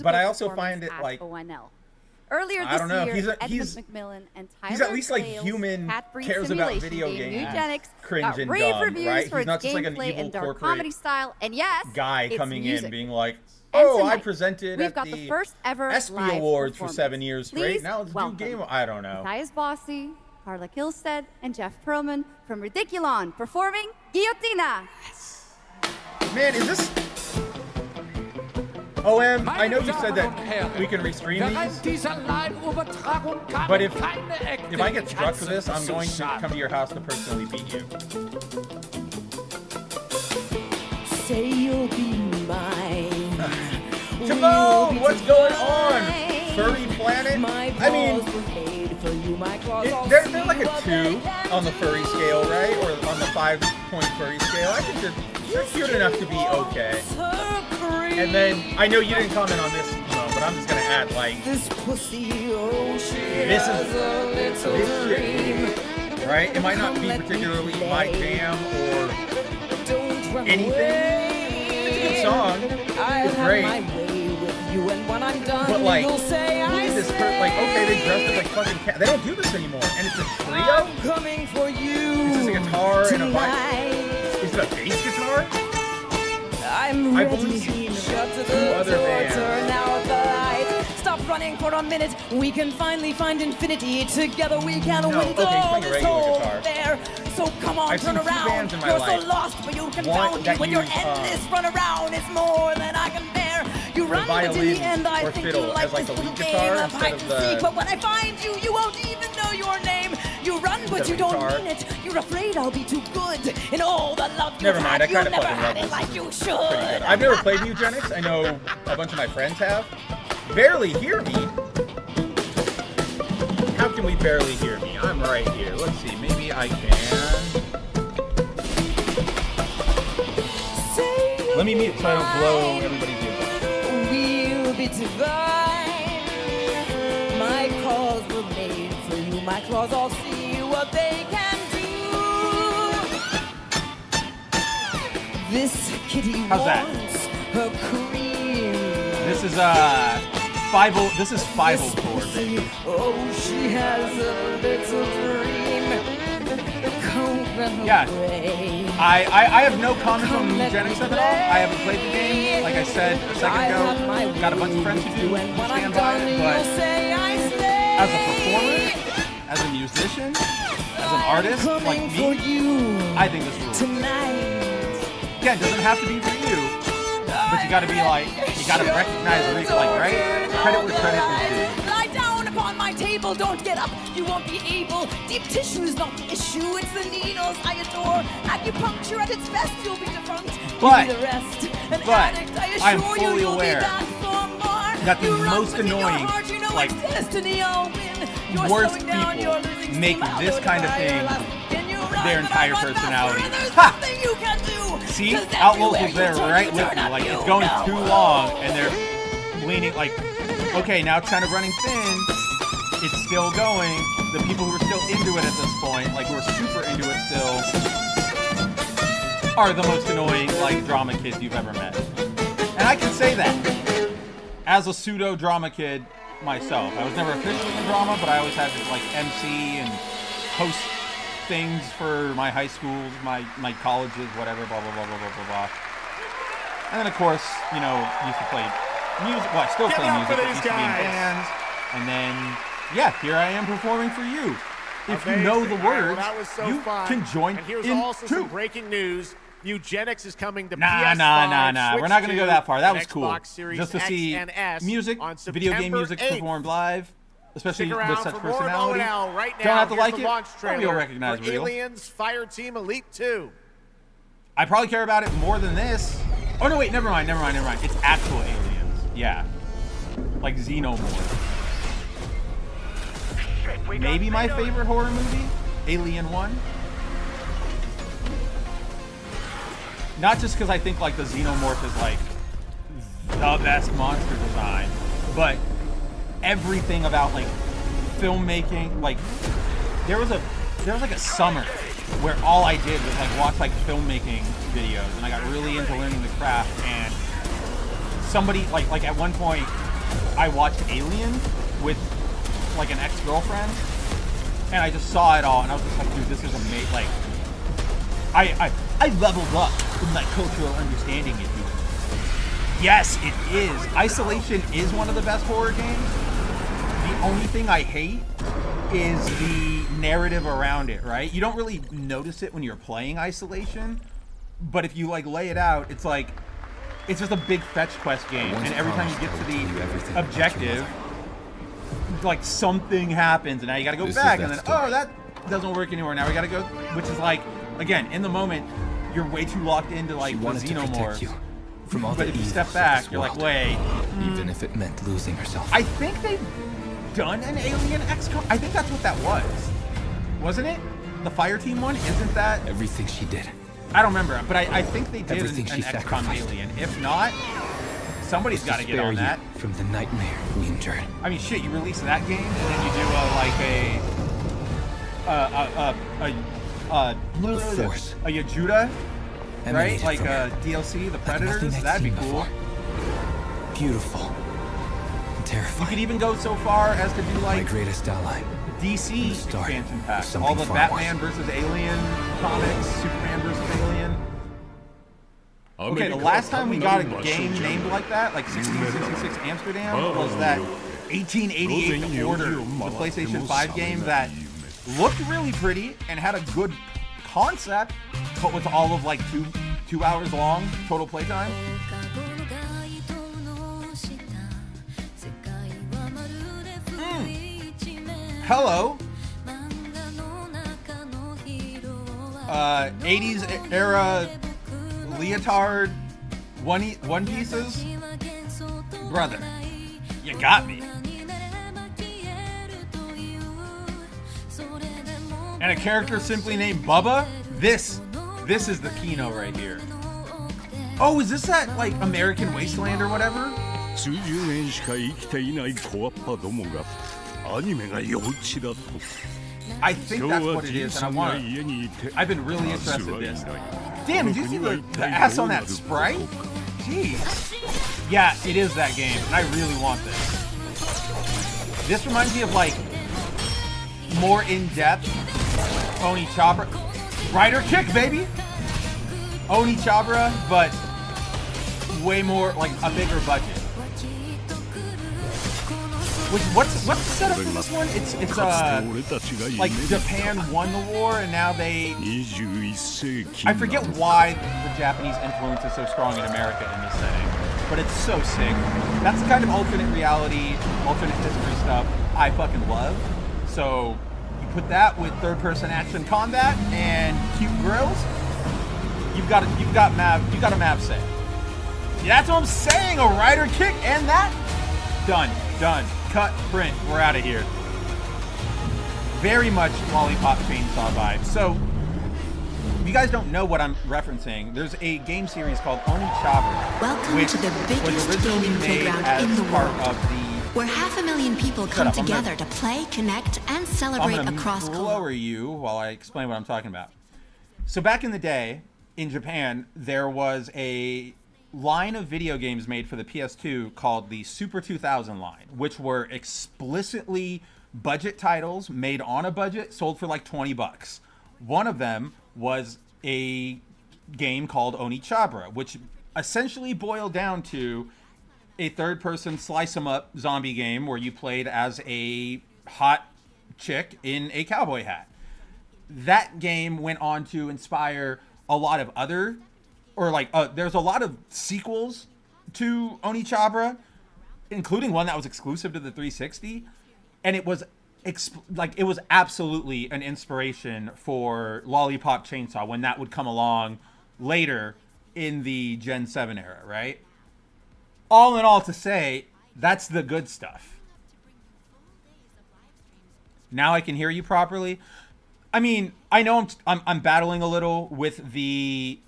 D: But I also find it like,
H: earlier this year, Edmund McMillan and Tyler
D: he's at least like
H: Sales'
D: human,
H: cat-free
D: cares about
H: simulation
D: video
H: game,
D: games,
H: Eugenics,
D: cringe
H: got
D: and
H: rave
D: dumb,
H: reviews
D: right?
H: for
D: He's not
H: its
D: just like an
H: gameplay
D: evil
H: and dark
D: corporate
H: comedy style, and yes,
D: guy
H: it's
D: coming
H: music.
D: in being like,
H: And
D: oh, I
H: tonight,
D: presented
H: we've
D: at
H: got the first ever
D: ESPY
H: live
D: Awards for
H: performance.
D: 7 years straight.
H: Please
D: Now let's
H: welcome
D: do game. I don't know.
H: Matthias Bossi, Carla Kilstead, and Jeff Perlman from Ridiculon performing Guillotina.
D: Man, is this... OM, I know you said that we can restream these, but if I get struck for this, I'm going to come to your house to personally beat you.
F: Say you'll be mine.
D: Timon, what's going on? Furry Planet? I mean, they're like a 2 on the furry scale, right? Or on the 5-point furry scale. I think they're cute enough to be okay. And then, I know you didn't comment on this, but I'm just gonna add, like, this is shit, right? It might not be particularly my jam or anything. It's a good song. It's great. But like, look at this like, okay, they dressed up like fucking cat. They don't do this anymore. And it's a trio? It's just a guitar and a vibe. Is it a bass guitar? I've only seen 2 other bands.
F: Stop running for a minute. We can finally find infinity. Together we can win this whole there. So come on, turn around. You're so lost, but you can found me. When you're endless, run around. It's more than I can bear. You run, but in the end, I think you like this little game of hide and seek. But when I find you, you won't even know your name. You run, but you don't mean it. You're afraid I'll be too good. In all the love you've had, you never had it like you should.
D: I've never played Eugenics. I know a bunch of my friends have. Barely hear me. How can we barely hear me? I'm right here. Let's see. Maybe I can. Let me mute so I don't blow everybody's ears out.
F: We'll be divine. My claws were made for you. My claws all see what they can do. This kitty wants her cream.
D: This is 504, baby.
F: Oh, she has a little dream.
D: Yeah, I have no comments on Eugenics at all. I haven't played the game. Like I said a second ago, got a bunch of friends who do stand by it, but as a performer, as a musician, as an artist like me, I think this rules. Yeah, it doesn't have to be for you, but you gotta be like, you gotta recognize, like, right? Credit where credit is due.
F: Lie down upon my table, don't get up, you won't be able. Deep tissue is not the issue, it's the needles I adore. Acupuncture at its best, you'll be defunct.
D: But
F: I'm
D: fully aware that the most annoying, like, worst people make this kind of thing their entire personality. Ha! See? Outlaws was there right with me. Like, it's going too long, and they're leaning, like, okay, now it's kind of running thin. It's still going. The people who are still into it at this point, like, who are super into it still, are the most annoying, like, drama kids you've ever met. And I can say that as a pseudo drama kid myself. I was never officially in drama, but I always had to, like, MC and host things for my high schools, my colleges, whatever, blah, blah, blah, blah, blah, blah, blah. And then, of course, you know, used to play music. Well, I still play music, but used to be in bands. And then, yeah, here I am performing for you. If you know the words, you can join
B: and here's
D: in
B: also
D: too.
B: some breaking news. Eugenics is coming to
D: Nah.
B: PS5,
D: We're not going to go that far. That was cool.
B: Xbox Series
D: Just to see
B: X and S
D: music,
B: on
D: video game music
B: 8th.
D: performed live, especially
B: Stick
D: with
B: around
D: such
B: for more
D: personality.
B: ONL right now.
D: Don't have to
B: Here's
D: like
B: the
D: it,
B: launch
D: but you'll
B: trailer
D: recognize
B: for
D: real.
B: Aliens Fireteam Elite 2.
D: I probably care about it more than this. Oh no, wait, never mind. It's actual aliens. Yeah. Like Xenomorph. Maybe my favorite horror movie, Alien 1. Not just because I think like the Xenomorph is like the best monster design, but everything about like filmmaking. Like there was like a summer where all I did was like watch like filmmaking videos, and I got really into learning the craft. And somebody like at one point I watched Alien with like an ex-girlfriend, and I just saw it all, and I was just like, dude, this is amazing. Like I leveled up in my cultural understanding, if you will. Yes, it is. Isolation is one of the best horror games. The only thing I hate is the narrative around it, right? You don't really notice it when you're playing Isolation, but if you like lay it out, it's like it's just a big fetch quest game, and every time you get to the objective, like something happens, and now you got to go back, and then oh, that doesn't work anymore. Now we got to go, which is like, again, in the moment, you're way too locked into like the xenomorphs. But if you step back, you're like, wait.
S: Even if it meant losing herself.
D: I think they've done an Alien XCOM. I think that's what that was. Wasn't it? The Fire Team one? Isn't that?
S: Everything she did.
D: I don't remember, but I think they did an XCOM
S: sacrificed.
D: Alien. If not, somebody's got to get on that.
S: From the nightmare we endured.
D: I mean, shit, you release that game, and then you do
S: Force.
D: a Yajuda, right? Like a DLC, the Predators. That'd be cool.
S: Beautiful. And terrifying.
D: You could even go so far as to do like
S: my greatest ally.
D: DC expansion packs. All the Batman versus Alien comics, Superman versus Alien. Okay, the last time we got a game named like that, like 1666 Amsterdam, was that 1888 Order, the PlayStation 5 game that looked really pretty and had a good concept, but was all of like two hours long total playtime. Hello. 80s era leotard one pieces. Brother, you got me. And a character simply named Bubba? This is the Kino right here. Oh, is this that like American Wasteland or whatever?
C: 数十年しか生きていない小っぱどもがアニメが幼稚だと
D: I think that's what it is, and I've been really interested in this. Damn, did you see the ass on that sprite? Jeez. Yeah, it is that game, and I really want this. This reminds me of like more in-depth Oni Chabra. Rider kick, baby! Oni Chabra, but way more, like a bigger budget. What's the setup for this one? It's like Japan won the war and now they... I forget why the Japanese influence is so strong in America in this setting, but it's so sick. That's the kind of alternate reality, alternate history stuff I fucking love. So you put that with third-person action combat and cute grills, you've got a map set. Yeah, that's what I'm saying. A rider kick and that. Done. Cut, print, we're out of here. Very much Lollipop Chainsaw vibe. So, if you guys don't know what I'm referencing, there's a game series called Oni Chabra.
T: Welcome to the biggest gaming playground in the world, where 500,000 people come together to play, connect, and celebrate across cultures.
D: I'm gonna lower you while I explain what I'm talking about. So back in the day, in Japan, there was a line of video games made for the PS2 called the Super 2000 line, which were explicitly budget titles made on a budget, sold for like $20. One of them was a game called Oni Chabra, which essentially boiled down to a third-person slice-em-up zombie game where you played as a hot chick in a cowboy hat. That game went on to inspire a lot of other there's a lot of sequels to Oni Chabra, including one that was exclusive to the 360, and it was it was absolutely an inspiration for Lollipop Chainsaw when that would come along later in the Gen 7 era, right? All in all, to say, that's the good stuff. Now I can hear you properly. I mean, I know I'm battling a little with the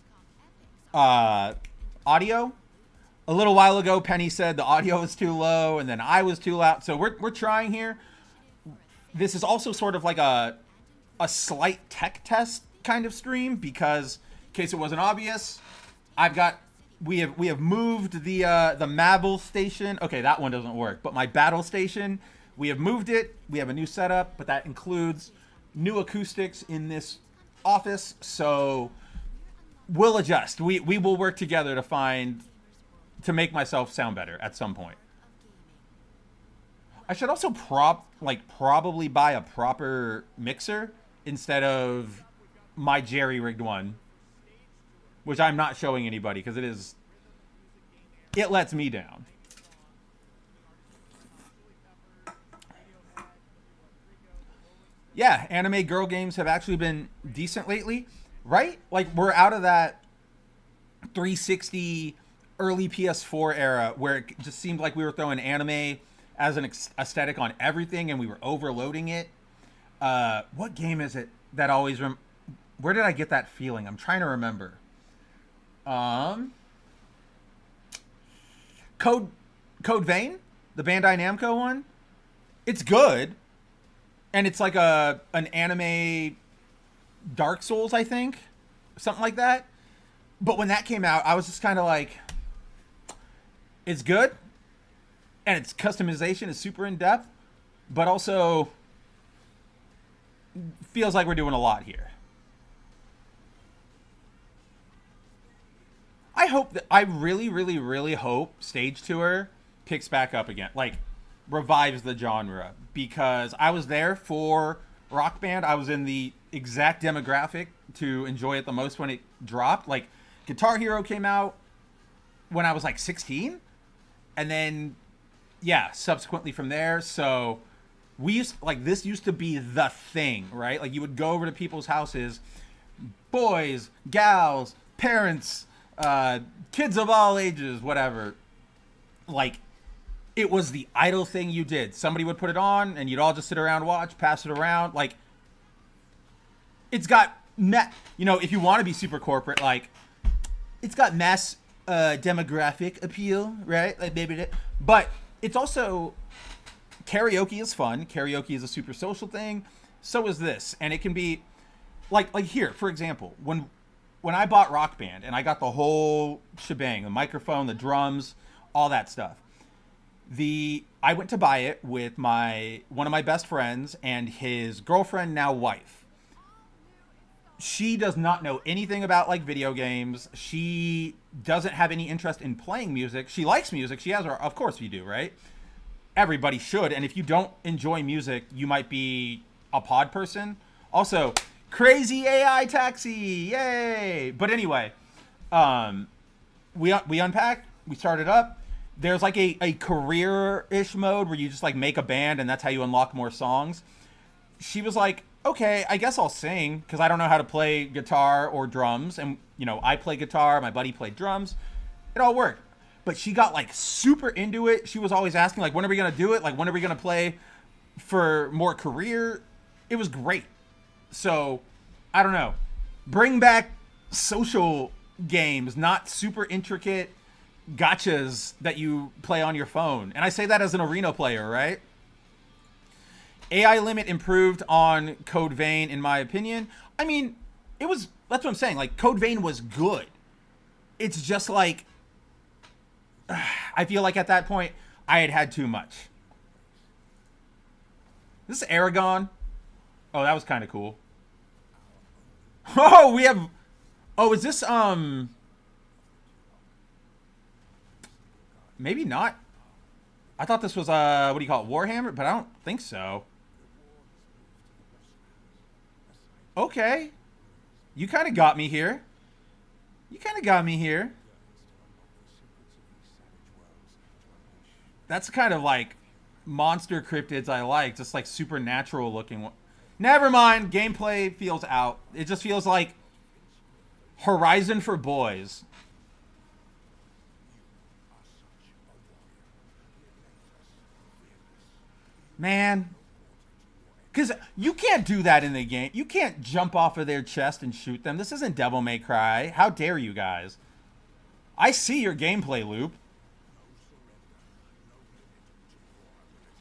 D: audio. A little while ago, Penny said the audio was too low, and then I was too loud. So we're trying here. This is also sort of like a slight tech test kind of stream because, in case it wasn't obvious, we have moved the Mabel station. Okay, that one doesn't work, but my battle station, we have moved it. We have a new setup, but that includes new acoustics in this office. So we'll adjust. We will work together to make myself sound better at some point. I should also probably buy a proper mixer instead of my jerry-rigged one, which I'm not showing anybody because it is it lets me down. Yeah, anime girl games have actually been decent lately, right? Like, we're out of that 360 early PS4 era where it just seemed like we were throwing anime as an aesthetic on everything and we were overloading it. What game is it that always where did I get that feeling? I'm trying to remember. Code Vein, the Bandai Namco one. It's good. And it's like an anime Dark Souls, I think. Something like that. But when that came out, I was just kind of like, it's good. And its customization is super in-depth. But also feels like we're doing a lot here. I really, really, really hope Stage Tour picks back up again. Like, revives the genre. Because I was there for Rock Band. I was in the exact demographic to enjoy it the most when it dropped. Like, Guitar Hero came out when I was like 16. And then, yeah, subsequently from there. So this used to be the thing, right? Like, you would go over to people's houses, boys, gals, parents, kids of all ages, whatever. Like, it was the idle thing you did. Somebody would put it on, and you'd all just sit around, watch, pass it around. Like, it's got, if you want to be super corporate, like, it's got mass demographic appeal, right? Like, maybe, but it's also, karaoke is fun. Karaoke is a super social thing. So is this, and it can be, like here, for example, when I bought Rock Band and I got the whole shebang, the microphone, the drums, all that stuff. I went to buy it with one of my best friends and his girlfriend, now wife. She does not know anything about like video games. She doesn't have any interest in playing music. She likes music. She has of course you do, right? Everybody should. And if you don't enjoy music, you might be a pod person. Also, crazy AI taxi, yay! But anyway, we unpacked, we started up. There's like a career-ish mode where you just like make a band and that's how you unlock more songs. She was like, okay, I guess I'll sing because I don't know how to play guitar or drums. And, I play guitar, my buddy played drums. It all worked. But she got like super into it. She was always asking like, when are we going to do it? Like, when are we going to play for more career? It was great. So, I don't know. Bring back social games, not super intricate gotchas that you play on your phone. And I say that as an arena player, right? AI limit improved on Code Vein, in my opinion. I mean, that's what I'm saying. Like, Code Vein was good. It's just like, I feel like at that point, I had too much. This is Aragon. Oh, that was kind of cool. Oh, is this, maybe not. I thought this was, what do you call it, Warhammer? But I don't think so. Okay. You kind of got me here. That's kind of like monster cryptids I like. Just like supernatural looking one. Never mind. Gameplay feels out. It just feels like Horizon for boys. Man. Because you can't do that in the game. You can't jump off of their chest and shoot them. This isn't Devil May Cry. How dare you guys? I see your gameplay loop.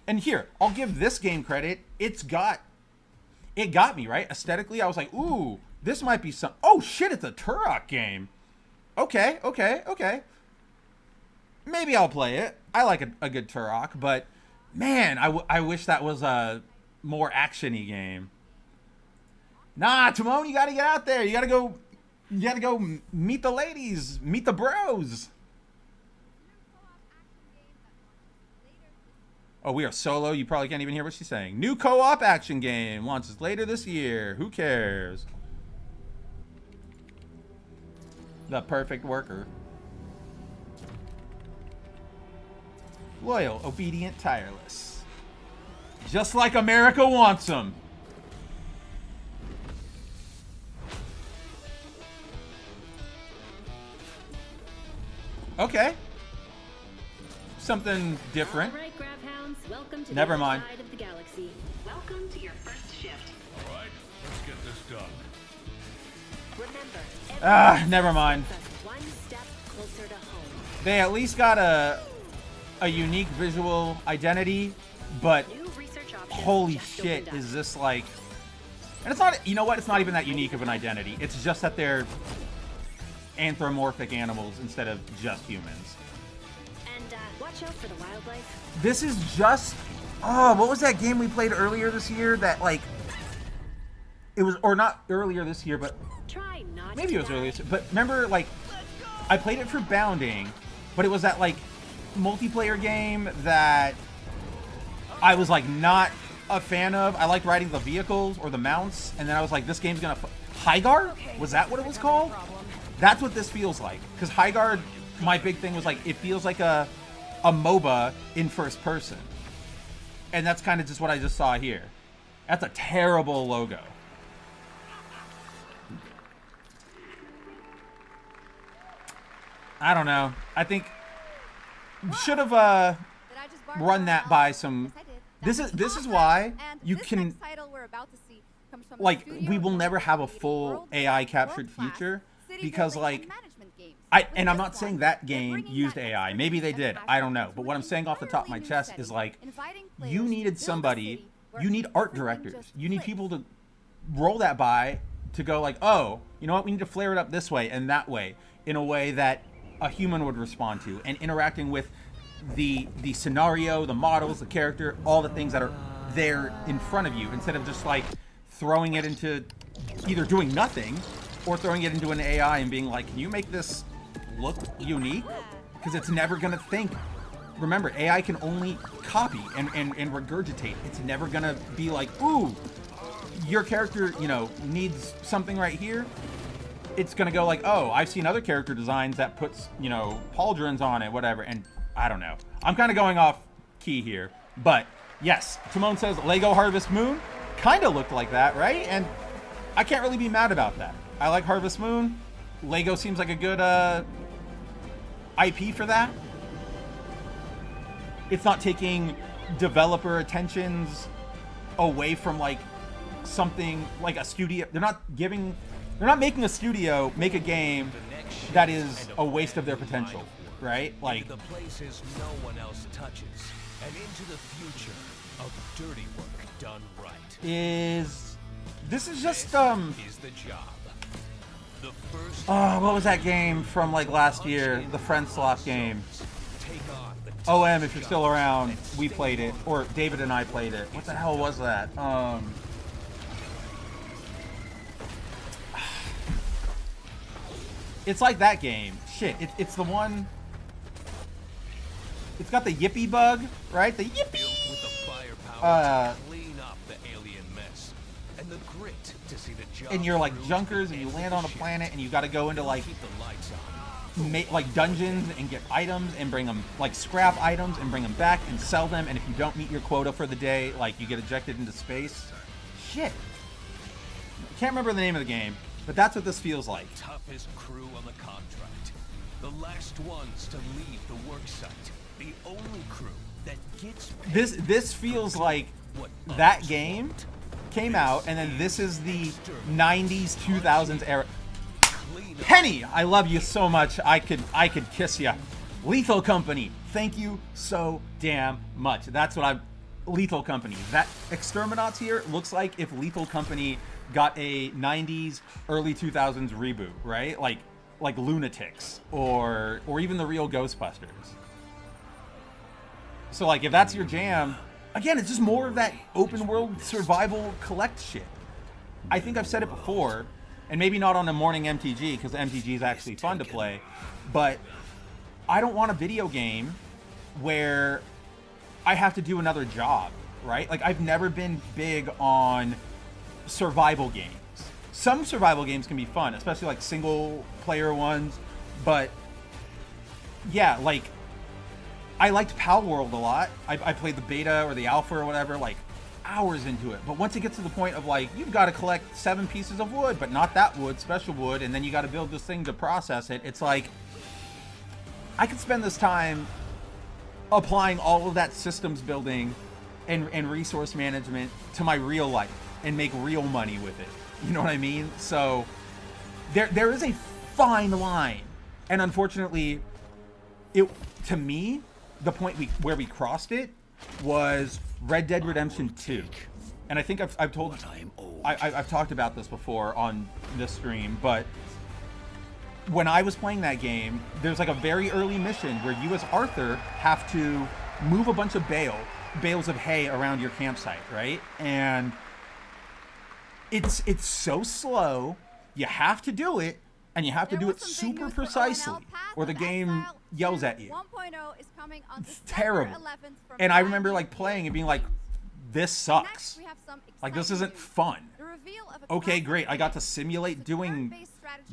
D: And here, I'll give this game credit. It got me, right? Aesthetically, I was like, ooh, this might be some... Oh, shit, it's a Turok game. Okay. Maybe I'll play it. I like a good Turok, but... Man, I wish that was a more action-y game. Nah, Timon, you gotta get out there. You gotta go meet the ladies, meet the bros. Oh, we are solo. You probably can't even hear what she's saying. New co-op action game launches later this year. Who cares? The Perfect Worker.
U: Loyal, obedient, tireless. Just like America wants them. Okay. Something different.
V: All right, Grabhounds, welcome to
U: Never
V: the
U: mind.
V: other side of the galaxy. Welcome to your first shift.
I: All right, let's get this done.
V: Remember,
U: Never mind.
V: one step closer to home.
U: They at least got a unique visual identity, but holy shit, is this like... And it's not, you know what, it's not even that unique of an identity. It's just that they're anthropomorphic animals instead of just humans.
V: And watch out for the wildlife.
U: This is just... Oh, what was that game we played earlier this year that, like... It was, or not earlier this year, but...
V: Try not
U: Maybe
V: to
U: it was
V: die.
U: earlier, but remember, like... I played it for Bounding, but it was that, like, multiplayer game that I was, like, not a fan of. I liked riding the vehicles or the mounts, and then I was like, this game's gonna... Highguard? Was that what it was called? That's what this feels like. Because Highguard, my big thing was, like, it feels like a MOBA in first person. And that's kind of just what I just saw here. That's a terrible logo. I don't know. I think should have run that by some. This is why you can, like, we will never have a full AI captured future because, like, I'm not saying that game used AI. Maybe they did. I don't know. But what I'm saying off the top of my chest is, like, you needed somebody. You need art directors. You need people to roll that by to go like, oh, you know what? We need to flare it up this way and that way in a way that a human would respond to, and interacting with the scenario, the models, the character, all the things that are there in front of you, instead of just like throwing it into either doing nothing or throwing it into an AI and being like, can you make this look unique? Because it's never gonna think. Remember, AI can only copy and regurgitate. It's never gonna be like, ooh, your character, you know, needs something right here. It's gonna go like, oh, I've seen other character designs that puts, you know, pauldrons on it, whatever, and I don't know. I'm kind of going off key here, but yes, Timon says Lego Harvest Moon kind of looked like that, right? And I can't really be mad about that. I like Harvest Moon. Lego seems like a good IP for that. It's not taking developer attentions away from like something like a studio. They're not making a studio make a game that is a waste of their potential, right? Like
C: the places no one else touches, and into the future of dirty work done right.
U: This is just
C: is the job. The first
U: what was that game from like last year? The Friend Slot game. OM, if you're still around, we played it, or David and I played it. What the hell was that? It's like that game. Shit, it's the one. It's got the yippee bug, right? The yippee.
C: With the firepower to clean up the alien mess, and the grit to see the job.
U: And you're like junkers, and you land on a planet, and you got to go into like like dungeons and get items and bring them, like scrap items and bring them back and sell them. And if you don't meet your quota for the day, like you get ejected into space. Shit. Can't remember the name of the game, but that's what this feels like.
C: Toughest crew on the contract. The last ones to leave the work site. The only crew that gets paid.
U: This feels like that game came out, and then this is the 90s, 2000s era. Penny, I love you so much. I could kiss you. Lethal Company, thank you so damn much. That's what I'm. Lethal Company. That Exterminats here looks like if Lethal Company got a 90s, early 2000s reboot, right? Like Lunatics or even the real Ghostbusters. So like if that's your jam, again, it's just more of that open world survival collect shit. I think I've said it before, and maybe not on a morning MTG because MTG is actually fun to play, but I don't want a video game where I have to do another job, right? Like I've never been big on survival games. Some survival games can be fun, especially like single player ones, but yeah, like I liked Pal World a lot. I played the beta or the alpha or whatever, like hours into it. But once it gets to the point of like, you've got to collect 7 pieces of wood, but not that wood, special wood, and then you got to build this thing to process it. It's like, I could spend this time applying all of that systems building and resource management to my real life and make real money with it. You know what I mean? So there is a fine line. And unfortunately, to me, the point where we crossed it was Red Dead Redemption 2. And I think I've talked about this before on this stream, but when I was playing that game, there's like a very early mission where you as Arthur have to move a bunch of bales of hay around your campsite, right? And it's so slow. You have to do it, and you have to do it super precisely, or the game yells at you.
H: 1.0 is coming on
U: It's terrible. And I remember like playing and being like, this sucks. Like, this isn't fun. Okay, great. I got to simulate doing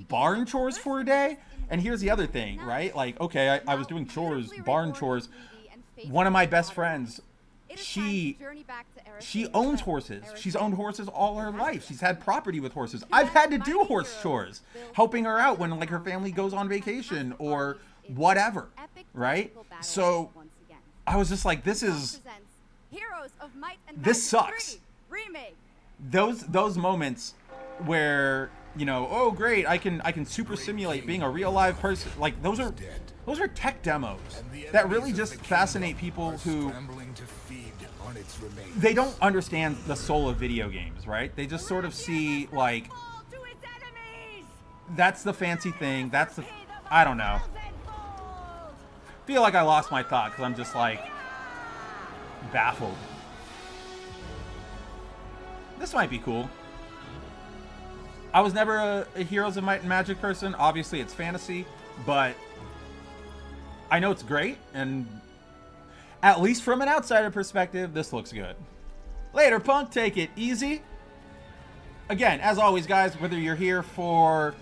U: barn chores for a day. And here's the other thing, right? Like, okay, I was doing chores, barn chores. One of my best friends, she owns horses. She's owned horses all her life. She's had property with horses. I've had to do horse chores, helping her out when like her family goes on vacation or whatever, right? So I was just like, this sucks. Those moments where, you know, oh great, I can super simulate being a real live person. Like those are tech demos that really just fascinate people who they don't understand the soul of video games, right? They just sort of see like that's the fancy thing. I don't know. Feel like I lost my thought because I'm just like baffled. This might be cool. I was never a Heroes of Might and Magic person. Obviously, it's fantasy, but I know it's great, and at least from an outsider perspective, this looks good. Later, punk. Take it easy. Again, as always, guys, whether you're here for,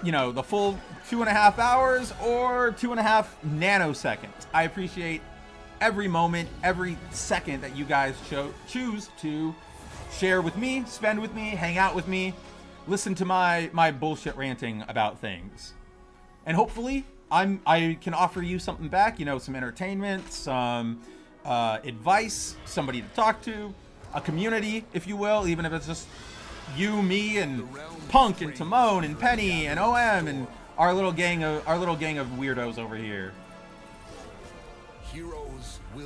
U: you know, the full 2.5 hours or 2.5 nanoseconds, I appreciate every moment, every second that you guys choose to share with me, spend with me, hang out with me, listen to my bullshit ranting about things. And hopefully I can offer you something back, you know, some entertainment, some advice, somebody to talk to, a community, if you will, even if it's just you, me, and Punk, and Timon, and Penny, and OM, and our little gang of weirdos over here.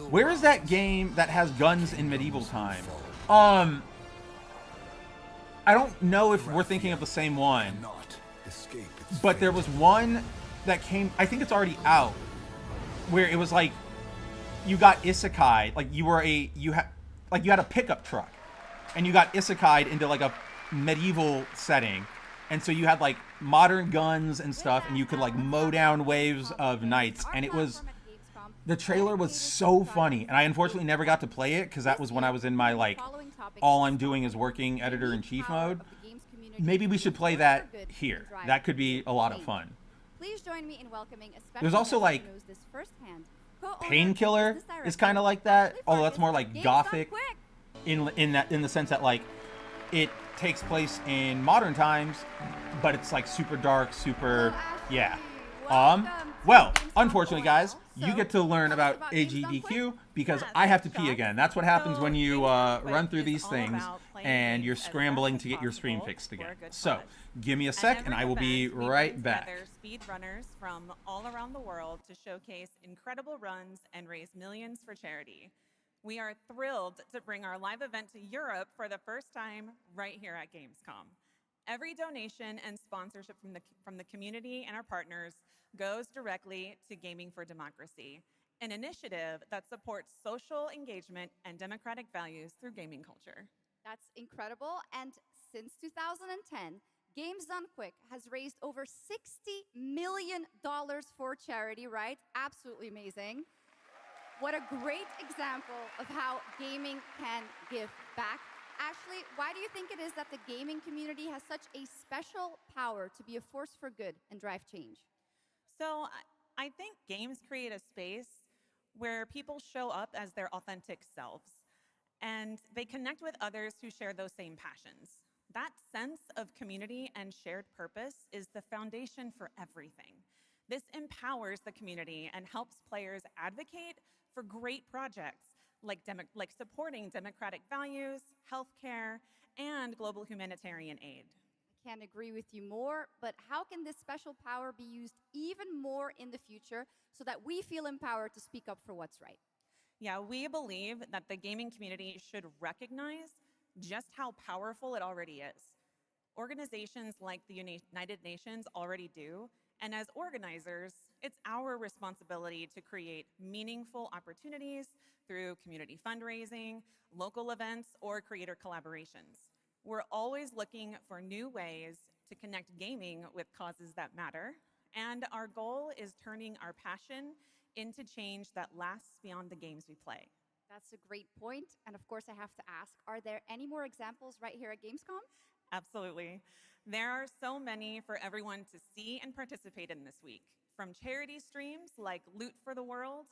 U: Where is that game that has guns in medieval time? I don't know if we're thinking of the same one, but there was one that came, I think it's already out, where it was like you got isekai, like you had a pickup truck and you got isekai'd into like a medieval setting, and so you had like modern guns and stuff, and you could like mow down waves of knights, and the trailer was so funny, and I unfortunately never got to play it because that was when I was in my like all I'm doing is working editor-in-chief mode. Maybe we should play that here. That could be a lot of fun.
H: Please join me in welcoming a special
U: There's also like Painkiller is kind of like that, although that's more like gothic in the sense that like it takes place in modern times, but it's like super dark, super yeah. Well, unfortunately, guys, you get to learn about AGDQ because I have to pee again. That's what happens when you run through these things and you're scrambling to get your stream fixed again. So, give me a sec and I will be right back.
A: Speed runners from all around the world to showcase incredible runs and raise millions for charity. We are thrilled to bring our live event to Europe for the first time right here at Gamescom. Every donation and sponsorship from the community and our partners goes directly to Gaming for Democracy, an initiative that supports social engagement and democratic values through gaming culture.
H: That's incredible. And since 2010, Games Done Quick has raised over $60 million for charity, right? Absolutely amazing. What a great example of how gaming can give back. Ashley, why do you think it is that the gaming community has such a special power to be a force for good and drive change?
A: So I think games create a space where people show up as their authentic selves and they connect with others who share those same passions. That sense of community and shared purpose is the foundation for everything. This empowers the community and helps players advocate for great projects like supporting democratic values, healthcare, and global humanitarian aid.
H: I can't agree with you more, but how can this special power be used even more in the future so that we feel empowered to speak up for what's right?
A: Yeah, we believe that the gaming community should recognize just how powerful it already is. Organizations like the United Nations already do, and as organizers, it's our responsibility to create meaningful opportunities through community fundraising, local events, or creator collaborations. We're always looking for new ways to connect gaming with causes that matter, and our goal is turning our passion into change that lasts beyond the games we play.
H: That's a great point. And of course, I have to ask, are there any more examples right here at GamesCom?
A: Absolutely. There are so many for everyone to see and participate in this week, from charity streams like Loot for the World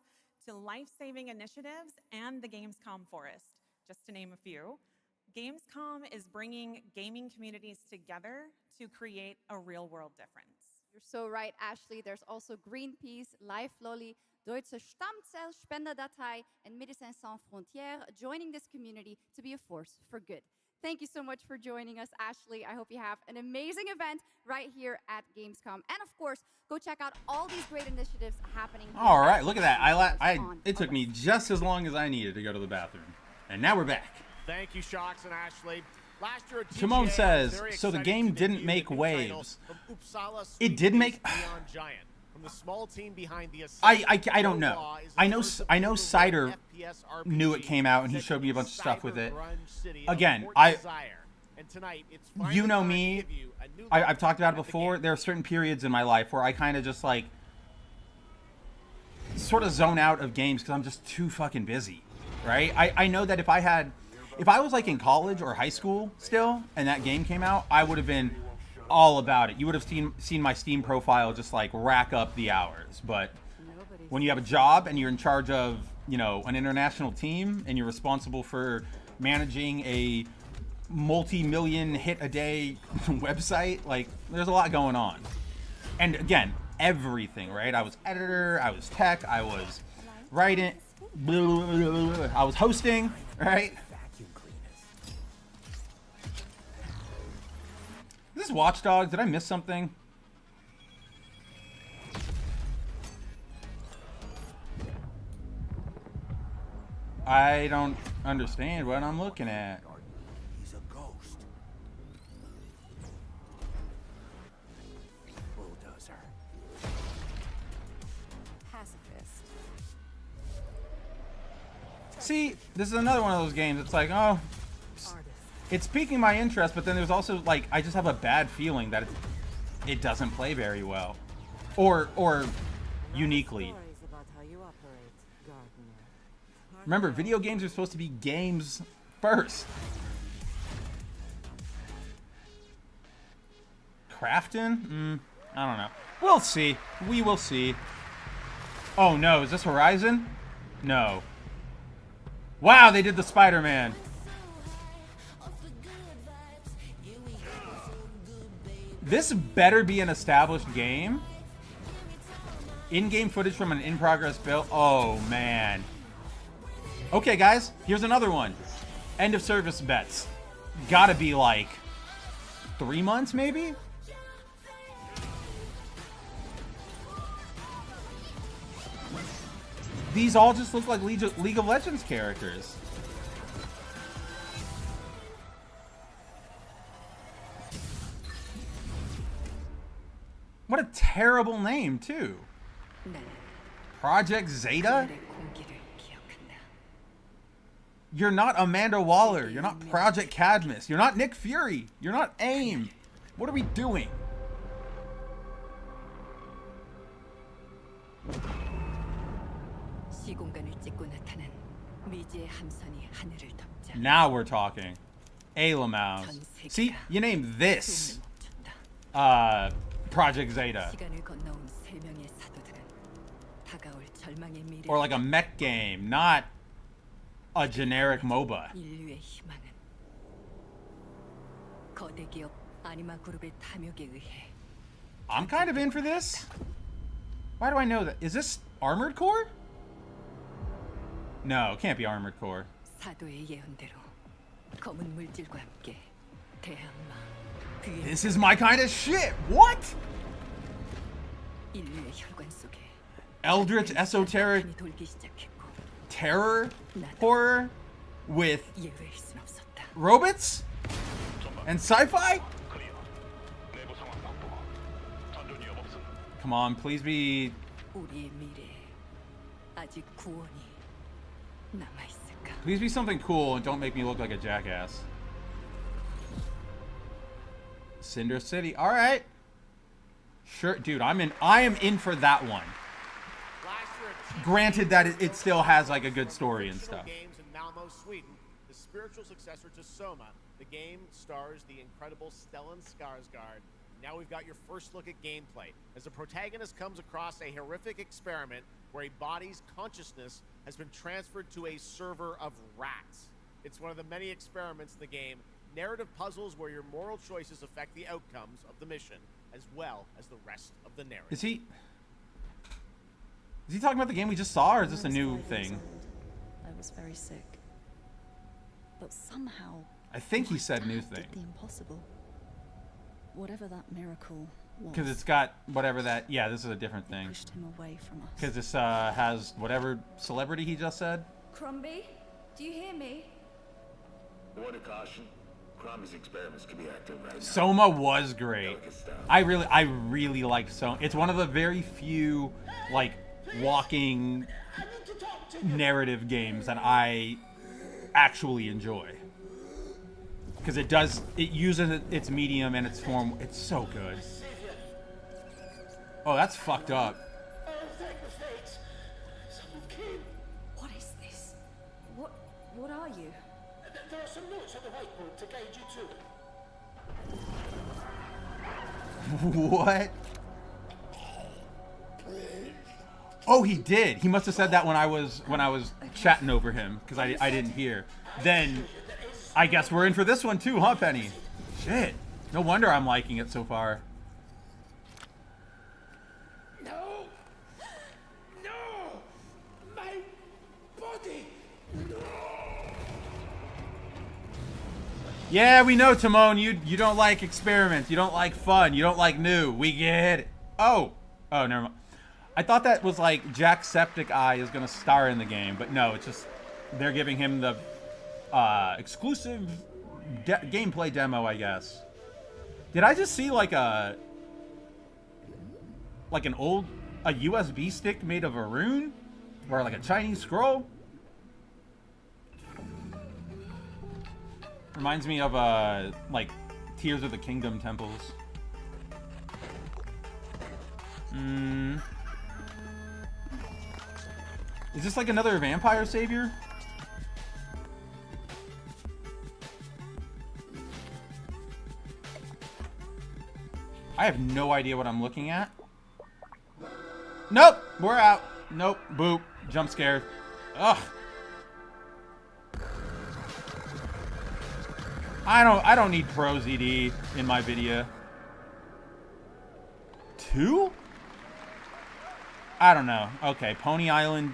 A: to life-saving initiatives and the Gamescom Forest, just to name a few. Gamescom is bringing gaming communities together to create a real-world difference.
H: You're so right, Ashley. There's also Greenpeace, Life Lolly, Deutsche Stammzellspenderdatei, and Médecins Sans Frontières joining this community to be a force for good. Thank you so much for joining us, Ashley. I hope you have an amazing event right here at Gamescom. And of course, go check out all these great initiatives happening.
U: All right, look at that. It took me just as long as I needed to go to the bathroom. And now we're back.
B: Thank you, Shocks and Ashley. Last year,
U: Timon says, so the game didn't make waves. It did make...
B: From the small team behind the
U: I don't know. I know Cider knew it came out and he showed me a bunch of stuff with it. Again, you know me. I've talked about it before. There are certain periods in my life where I kind of just like sort of zone out of games because I'm just too fucking busy, right? I know that if I was like in college or high school still and that game came out, I would have been all about it. You would have seen my Steam profile just like rack up the hours. But when you have a job and you're in charge of, you know, an international team and you're responsible for managing a multi-million hit a day website, like there's a lot going on. And again, everything, right? I was editor, I was tech, I was writing, I was hosting, right? Is this Watch Dogs? Did I miss something? I don't understand what I'm looking at.
R: He's a ghost. Bulldozer.
H: Pacifist.
U: See, this is another one of those games. It's like, oh, it's piquing my interest, but then there's also like, I just have a bad feeling that it doesn't play very well, or uniquely. Remember, video games are supposed to be games first. Crafton? I don't know. We'll see. We will see. Oh no, is this Horizon? No. Wow, they did the Spider-Man. This better be an established game. In-game footage from an in-progress build. Oh, man. Okay, guys. Here's another one. End of service bets. Gotta be like 3 months, maybe? These all just look like League of Legends characters. What a terrible name, too. Project Zeta? You're not Amanda Waller. You're not Project Cadmus. You're not Nick Fury. You're not AIM. What are we doing? Now we're talking. Ayla Mouse. See, you named this Project Zeta. Or like a mech game, not a generic MOBA.
M: 인류의 희망은 거대 기업 아니마 그룹의 탐욕에 의해
U: I'm kind of in for this. Why do I know that? Is this Armored Core? No, it can't be Armored Core.
M: 사도의 예언대로 검은 물질과 함께 대항마
U: This is my kind of shit. What?
M: 인류의 혈관 속에
U: Eldritch esoteric
M: 돌기 시작했고
U: terror horror with
M: 예외일 순 없었다.
U: robots and sci-fi? Come on, please be.
M: 우리의 미래에 아직 구원이 남아 있을까?
U: Please be something cool and don't make me look like a jackass. Cinder City. All right. Sure, dude. I am in for that one. Granted that it still has like a good story and stuff.
B: Games in Malmo, Sweden, the spiritual successor to Soma. The game stars the incredible Stellan Skarsgård. Now we've got your first look at gameplay as the protagonist comes across a horrific experiment where a body's consciousness has been transferred to a server of rats. It's one of the many experiments in the game, narrative puzzles where your moral choices affect the outcomes of the mission as well as the rest of the narrative.
U: Is he talking about the game we just saw, or is this a new thing?
G: I was very sick. But somehow
U: I think he said new thing.
G: did the impossible. Whatever that miracle was.
U: Because it's got whatever that. Yeah, this is a different thing.
G: Pushed him away from us.
U: Because this has whatever celebrity he just said.
K: Crumby, do you hear me?
I: Word of caution. Crumb's experiments can be active right now.
U: Soma was great. I really liked Soma. It's one of the very few like walking narrative games that I actually enjoy. Because it uses its medium and its form. It's so good. Oh, that's fucked up.
K: What is this? What are you?
R: There are some notes on the whiteboard to guide you to it.
U: What? Oh, he did. He must have said that when I was chatting over him because I didn't hear. Then I guess we're in for this one too, huh, Penny? Shit. No wonder I'm liking it so far.
R: No! No! My body! No!
U: Yeah, we know, Timon. You don't like experiments. You don't like fun. You don't like new. We get it. Oh, never mind. I thought that was like Jacksepticeye is gonna star in the game, but no, it's just they're giving him the exclusive gameplay demo, I guess. Did I just see like a USB stick made of a rune or like a Chinese scroll? Reminds me of like Tears of the Kingdom temples. Is this like another vampire savior? I have no idea what I'm looking at. Nope, we're out. Nope, boop, jump scare. Ugh. I don't need Pro ZD in my video. 2? I don't know. Okay, Pony Island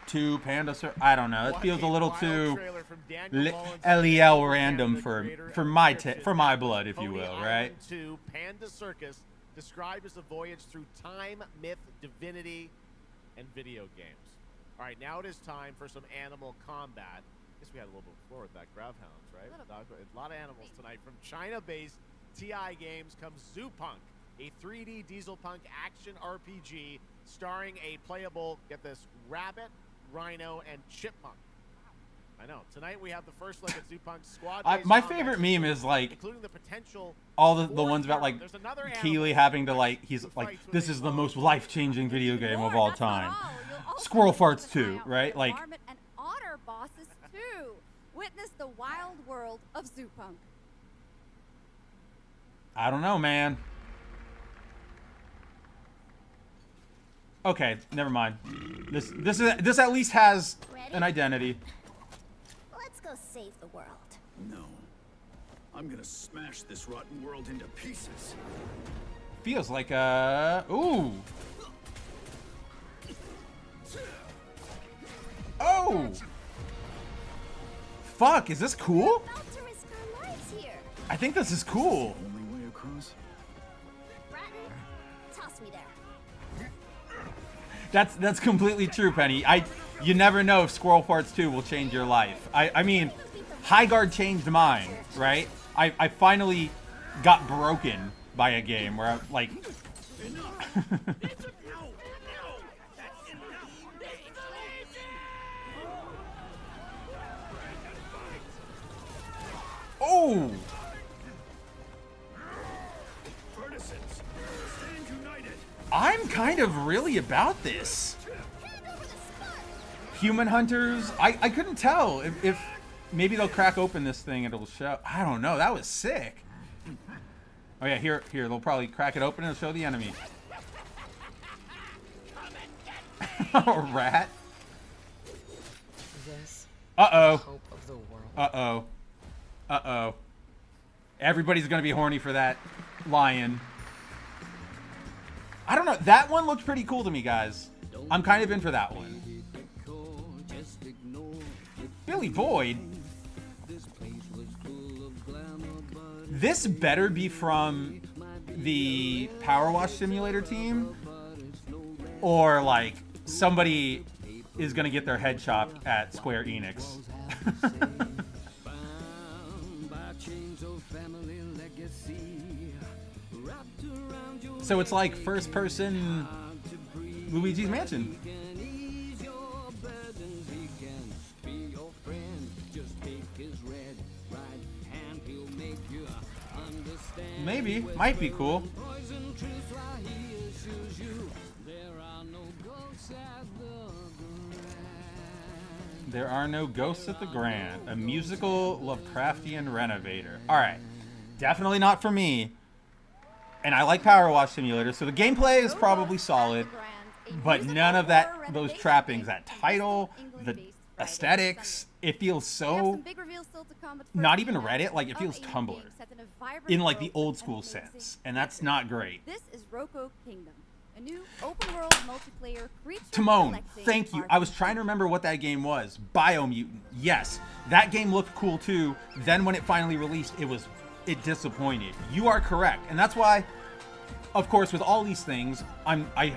U: 2, Panda Sir. I don't know. It feels a little too LEL random for my blood, if you will, right?
B: 2, Panda Circus, described as a voyage through time, myth, divinity, and video games. All right, now it is time for some animal combat. I guess we had a little bit before with that Gravhounds, right? A lot of animals tonight. From China-based TI Games comes Zoopunk, a 3D diesel punk action RPG starring a playable, get this, rabbit, rhino, and chipmunk. I know. Tonight we have the first look at Zoopunk's squad.
U: My favorite meme is like
B: including the potential
U: all the ones about like Keeley having to like he's like this is the most life-changing video game of all time. Squirrel farts too, right? Like
H: and otter bosses too. Witness the wild world of Zoopunk.
U: I don't know, man. Okay, never mind. This at least has an identity.
J: Let's go save the world.
L: No. I'm gonna smash this rotten world into pieces.
U: Feels like a... Ooh. Oh. Fuck, is this cool? I think this is cool.
L: Only way across.
J: Toss me there.
U: That's completely true, Penny. You never know if Squirrel Farts 2 will change your life. I mean, High Guard changed mine, right? I finally got broken by a game where I'm like... Oh! I'm kind of really about this. Human hunters, I couldn't tell if maybe they'll crack open this thing and it'll show. I don't know. That was sick. Oh yeah, here they'll probably crack it open and it'll show the enemy. A rat.
M: This
U: Uh-oh.
M: hope of the world.
U: Uh-oh. Uh-oh. Everybody's gonna be horny for that lion. I don't know. That one looked pretty cool to me, guys. I'm kind of in for that one. Billy Boyd. This better be from the Power Wash Simulator team, or like somebody is gonna get their head chopped at Square Enix. So it's like first person Luigi's Mansion. Maybe. Might be cool. There are no ghosts at the Grand. A musical Lovecraftian renovator. Alright. Definitely not for me. And I like Power Wash Simulator, so the gameplay is probably solid. But none of those trappings, that title, the aesthetics, it feels so... Not even Reddit, like it feels Tumblr. In like the old school sense. And that's not great.
H: This is Roko Kingdom, a new open world multiplayer creature.
U: Timon, thank you. I was trying to remember what that game was. Biomutant. Yes. That game looked cool too. Then when it finally released, it disappointed. You are correct. And that's why, of course, with all these things, I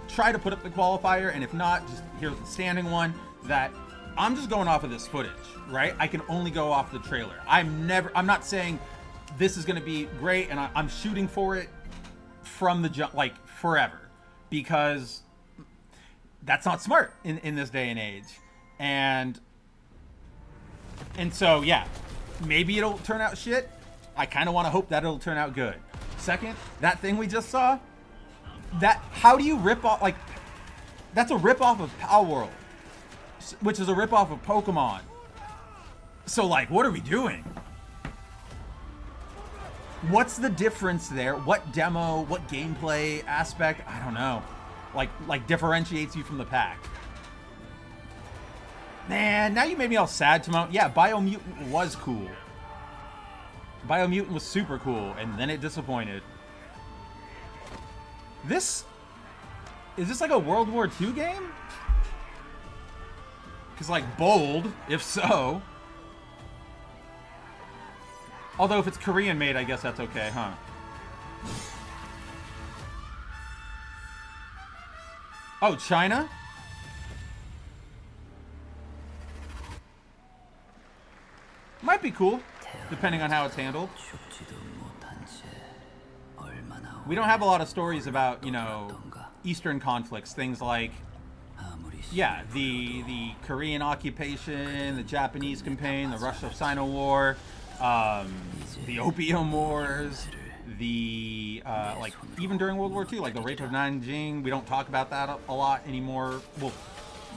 U: try to put up the qualifier, and if not, just here's the standing one, that I'm just going off of this footage, right? I can only go off the trailer. I'm not saying this is going to be great, and I'm shooting for it from the jump, like forever, because that's not smart in this day and age. And so, yeah, maybe it'll turn out shit. I kind of want to hope that it'll turn out good. Second, that thing we just saw, how do you rip off, like, that's a rip off of Power World, which is a rip off of Pokemon. So, like, what are we doing? What's the difference there? What demo, what gameplay aspect? I don't know. Like differentiates you from the pack. Man, now you made me all sad, Timon. Yeah, Biomutant was cool. Biomutant was super cool, and then it disappointed. Is this like a World War II game? Because, like, bold, if so. Although if it's Korean made, I guess that's okay, huh? Oh, China? Might be cool, depending on how it's handled. We don't have a lot of stories about, you know, Eastern conflicts, things like, yeah, the Korean occupation, the Japanese campaign, the Russo-Sino War, the Opium Wars, like, even during World War II, like the Rape of Nanjing. We don't talk about that a lot anymore. Well,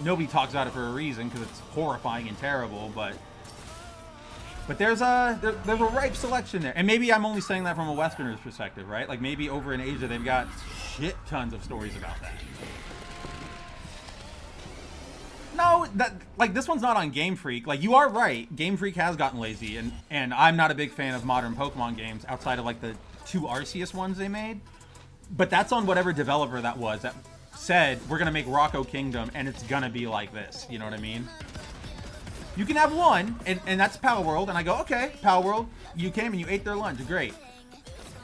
U: nobody talks about it for a reason, because it's horrifying and terrible, but there's a ripe selection there. And maybe I'm only saying that from a Westerner's perspective, right? Like, maybe over in Asia, they've got shit tons of stories about that. No, that like this one's not on Game Freak. Like you are right, Game Freak has gotten lazy, and I'm not a big fan of modern Pokemon games outside of like the 2 Arceus ones they made. But that's on whatever developer that was that said we're gonna make Rocco Kingdom and it's gonna be like this. You know what I mean? You can have one, and that's Power World, and I go, okay, Power World, you came and you ate their lunch, great.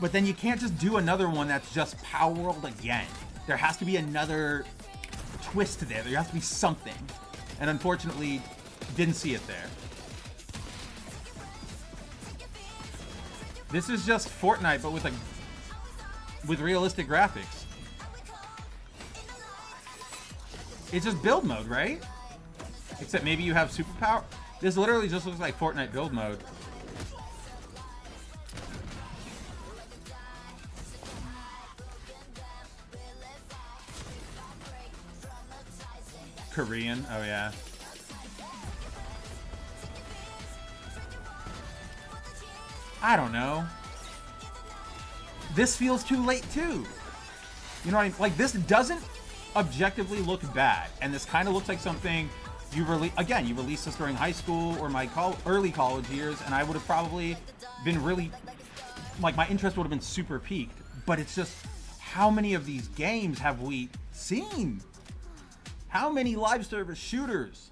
U: But then you can't just do another one that's just Power World again. There has to be another twist there. There has to be something. And unfortunately, didn't see it there. This is just Fortnite, but with realistic graphics. It's just build mode, right? Except maybe you have superpower. This literally just looks like Fortnite build mode. Korean, oh yeah. I don't know. This feels too late too. You know what I mean? Like this doesn't objectively look bad, and this kind of looks like something you released this during high school or my early college years, and I would have probably been really, like my interest would have been super peaked. But it's just, how many of these games have we seen? How many live service shooters?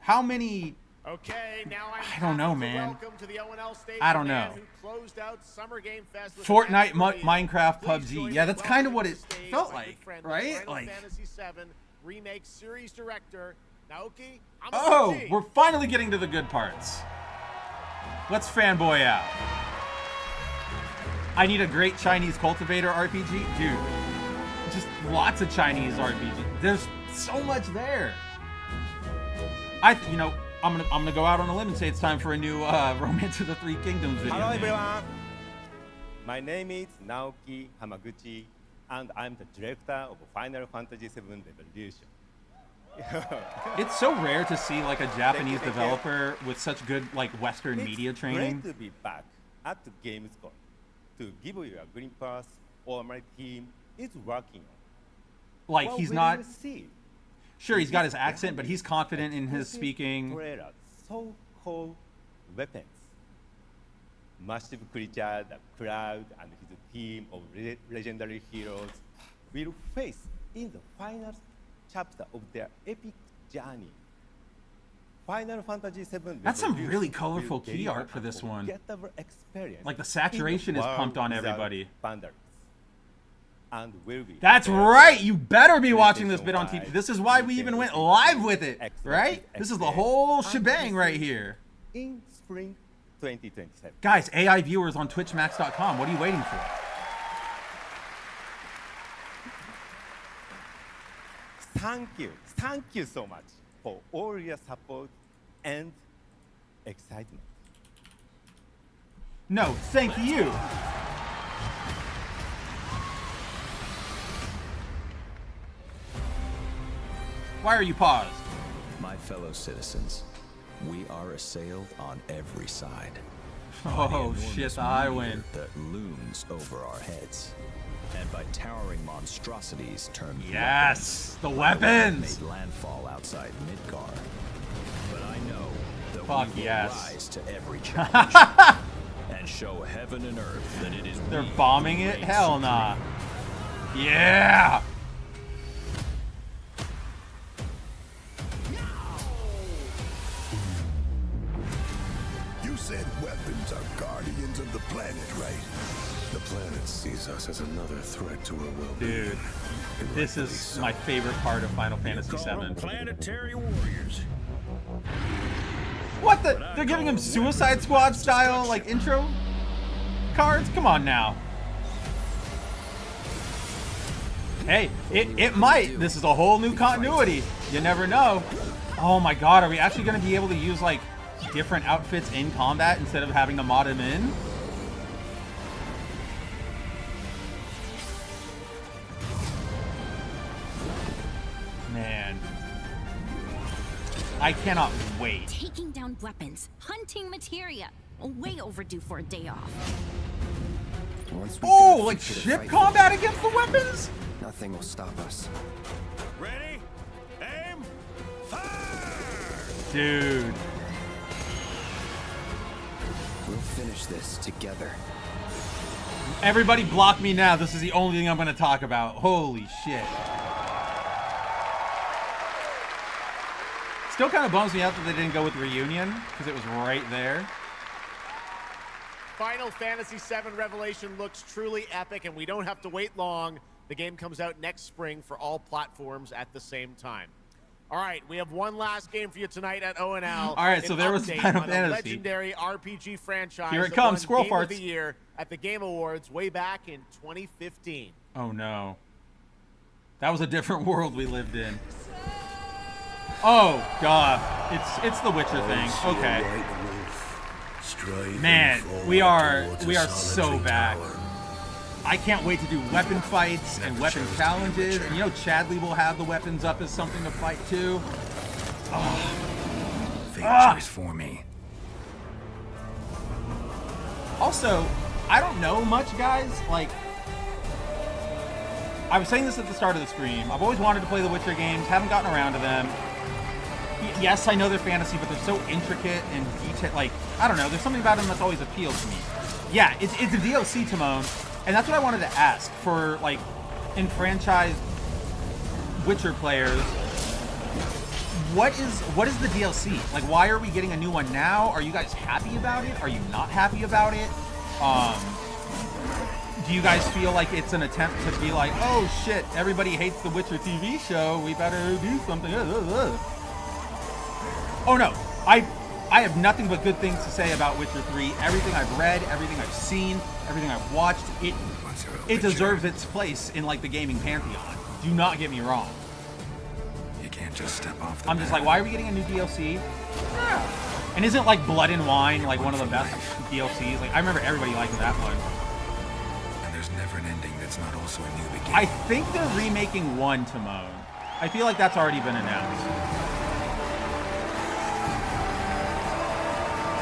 U: How many?
B: Okay, now
U: I don't know, man.
B: To the O&L stage,
U: I don't know.
B: Who closed out Summer Game Fest with
U: Minecraft, PUBG. Yeah, that's kind of what it felt like, right?
B: Final
U: Like,
B: Fantasy VII Remake Series Director Naoki.
U: oh, we're finally getting to the good parts. Let's fanboy out. I need a great Chinese cultivator RPG, dude. Just lots of Chinese RPG. There's so much there. You know, I'm gonna go out on a limb and say it's time for a new Romance of the Three Kingdoms video.
O: Hello everyone. My name is Naoki Hamaguchi, and I'm the director of Final Fantasy VII Revolution.
U: It's so rare to see like a Japanese developer with such good like Western media training.
O: It's great to be back at the GamesCom to give you a green pass or my team is working on.
U: Like
O: What
U: he's
O: will
U: not.
O: you see?
U: Sure, he's got his accent, but he's confident in his speaking.
O: So-called weapons. Massive creature, the Cloud, and his team of legendary heroes will face in the final chapter of their epic journey. Final Fantasy VII.
U: That's some really colorful key art for this one. Like the saturation is pumped on everybody.
O: And will be
U: That's right. You better be watching this bit on TV. This is why we even went live with it, right? This is the whole shebang right here.
O: In spring 2027.
U: Guys, AI viewers on twitchmax.com. What are you waiting for?
O: Thank you so much for all your support and excitement.
U: No, thank you. Why are you paused?
N: My fellow citizens, we are assailed on every side.
U: Oh shit, I win.
N: That looms over our heads. And by towering monstrosities termed
U: yes,
N: weapons,
U: the weapons
N: made landfall outside Midgar. But I know that
U: fuck
N: we will
U: yes.
N: rise to every challenge and show heaven and earth that it is.
U: They're bombing it? Hell nah. Yeah.
P: You said weapons are guardians of the planet, right? The planet sees us as another threat to our well-being.
U: Dude, this is my favorite part of Final Fantasy VII.
L: Planetary warriors.
U: What the? They're giving him Suicide Squad style like intro cards? Come on now. Hey, it might. This is a whole new continuity. You never know. Oh my god, are we actually going to be able to use like different outfits in combat instead of having to mod them in? Man. I cannot wait.
W: Taking down weapons, hunting materia. Way overdue for a day off.
U: Oh, like ship combat against the weapons?
S: Nothing will stop us.
L: Ready? Aim!
U: Dude.
S: We'll finish this together.
U: Everybody block me now. This is the only thing I'm going to talk about. Holy shit. Still kind of bums me out that they didn't go with Reunion, because it was right there.
B: Final Fantasy VII Revelation looks truly epic, and we don't have to wait long. The game comes out next spring for all platforms at the same time. All right, we have one last game for you tonight at ONL.
U: All right, so there was Final Fantasy.
B: Legendary RPG franchise.
U: Here it comes, Squirrel
B: Game
U: Farts.
B: Of the Year at the Game Awards way back in 2015.
U: Oh no. That was a different world we lived in. Oh god. It's the Witcher thing. Okay. Man, we are so back. I can't wait to do weapon fights and weapon challenges. And you know Chadley will have the weapons up as something to fight too.
S: Choice for me.
U: Also, I don't know much, guys. Like, I was saying this at the start of the stream. I've always wanted to play the Witcher games. Haven't gotten around to them. Yes, I know they're fantasy, but they're so intricate and detailed. Like, I don't know. There's something about them that's always appealed to me. Yeah, it's a DLC, Timon. And that's what I wanted to ask for, like, enfranchised Witcher players. What is the DLC? Like, why are we getting a new one now? Are you guys happy about it? Are you not happy about it? Do you guys feel like it's an attempt to be like, oh shit, everybody hates the Witcher TV show, we better do something? Oh no, I have nothing but good things to say about Witcher 3. Everything I've read, everything I've seen, everything I've watched, it deserves its place in like the gaming pantheon. Do not get me wrong.
S: You can't just step off the
U: I'm just like, why are we getting a new DLC? Yeah. And isn't like Blood and Wine like one of the best DLCs? Like I remember everybody liking that one.
S: And there's never an ending that's not also a new beginning.
U: I think they're remaking 1, Timon. I feel like that's already been announced.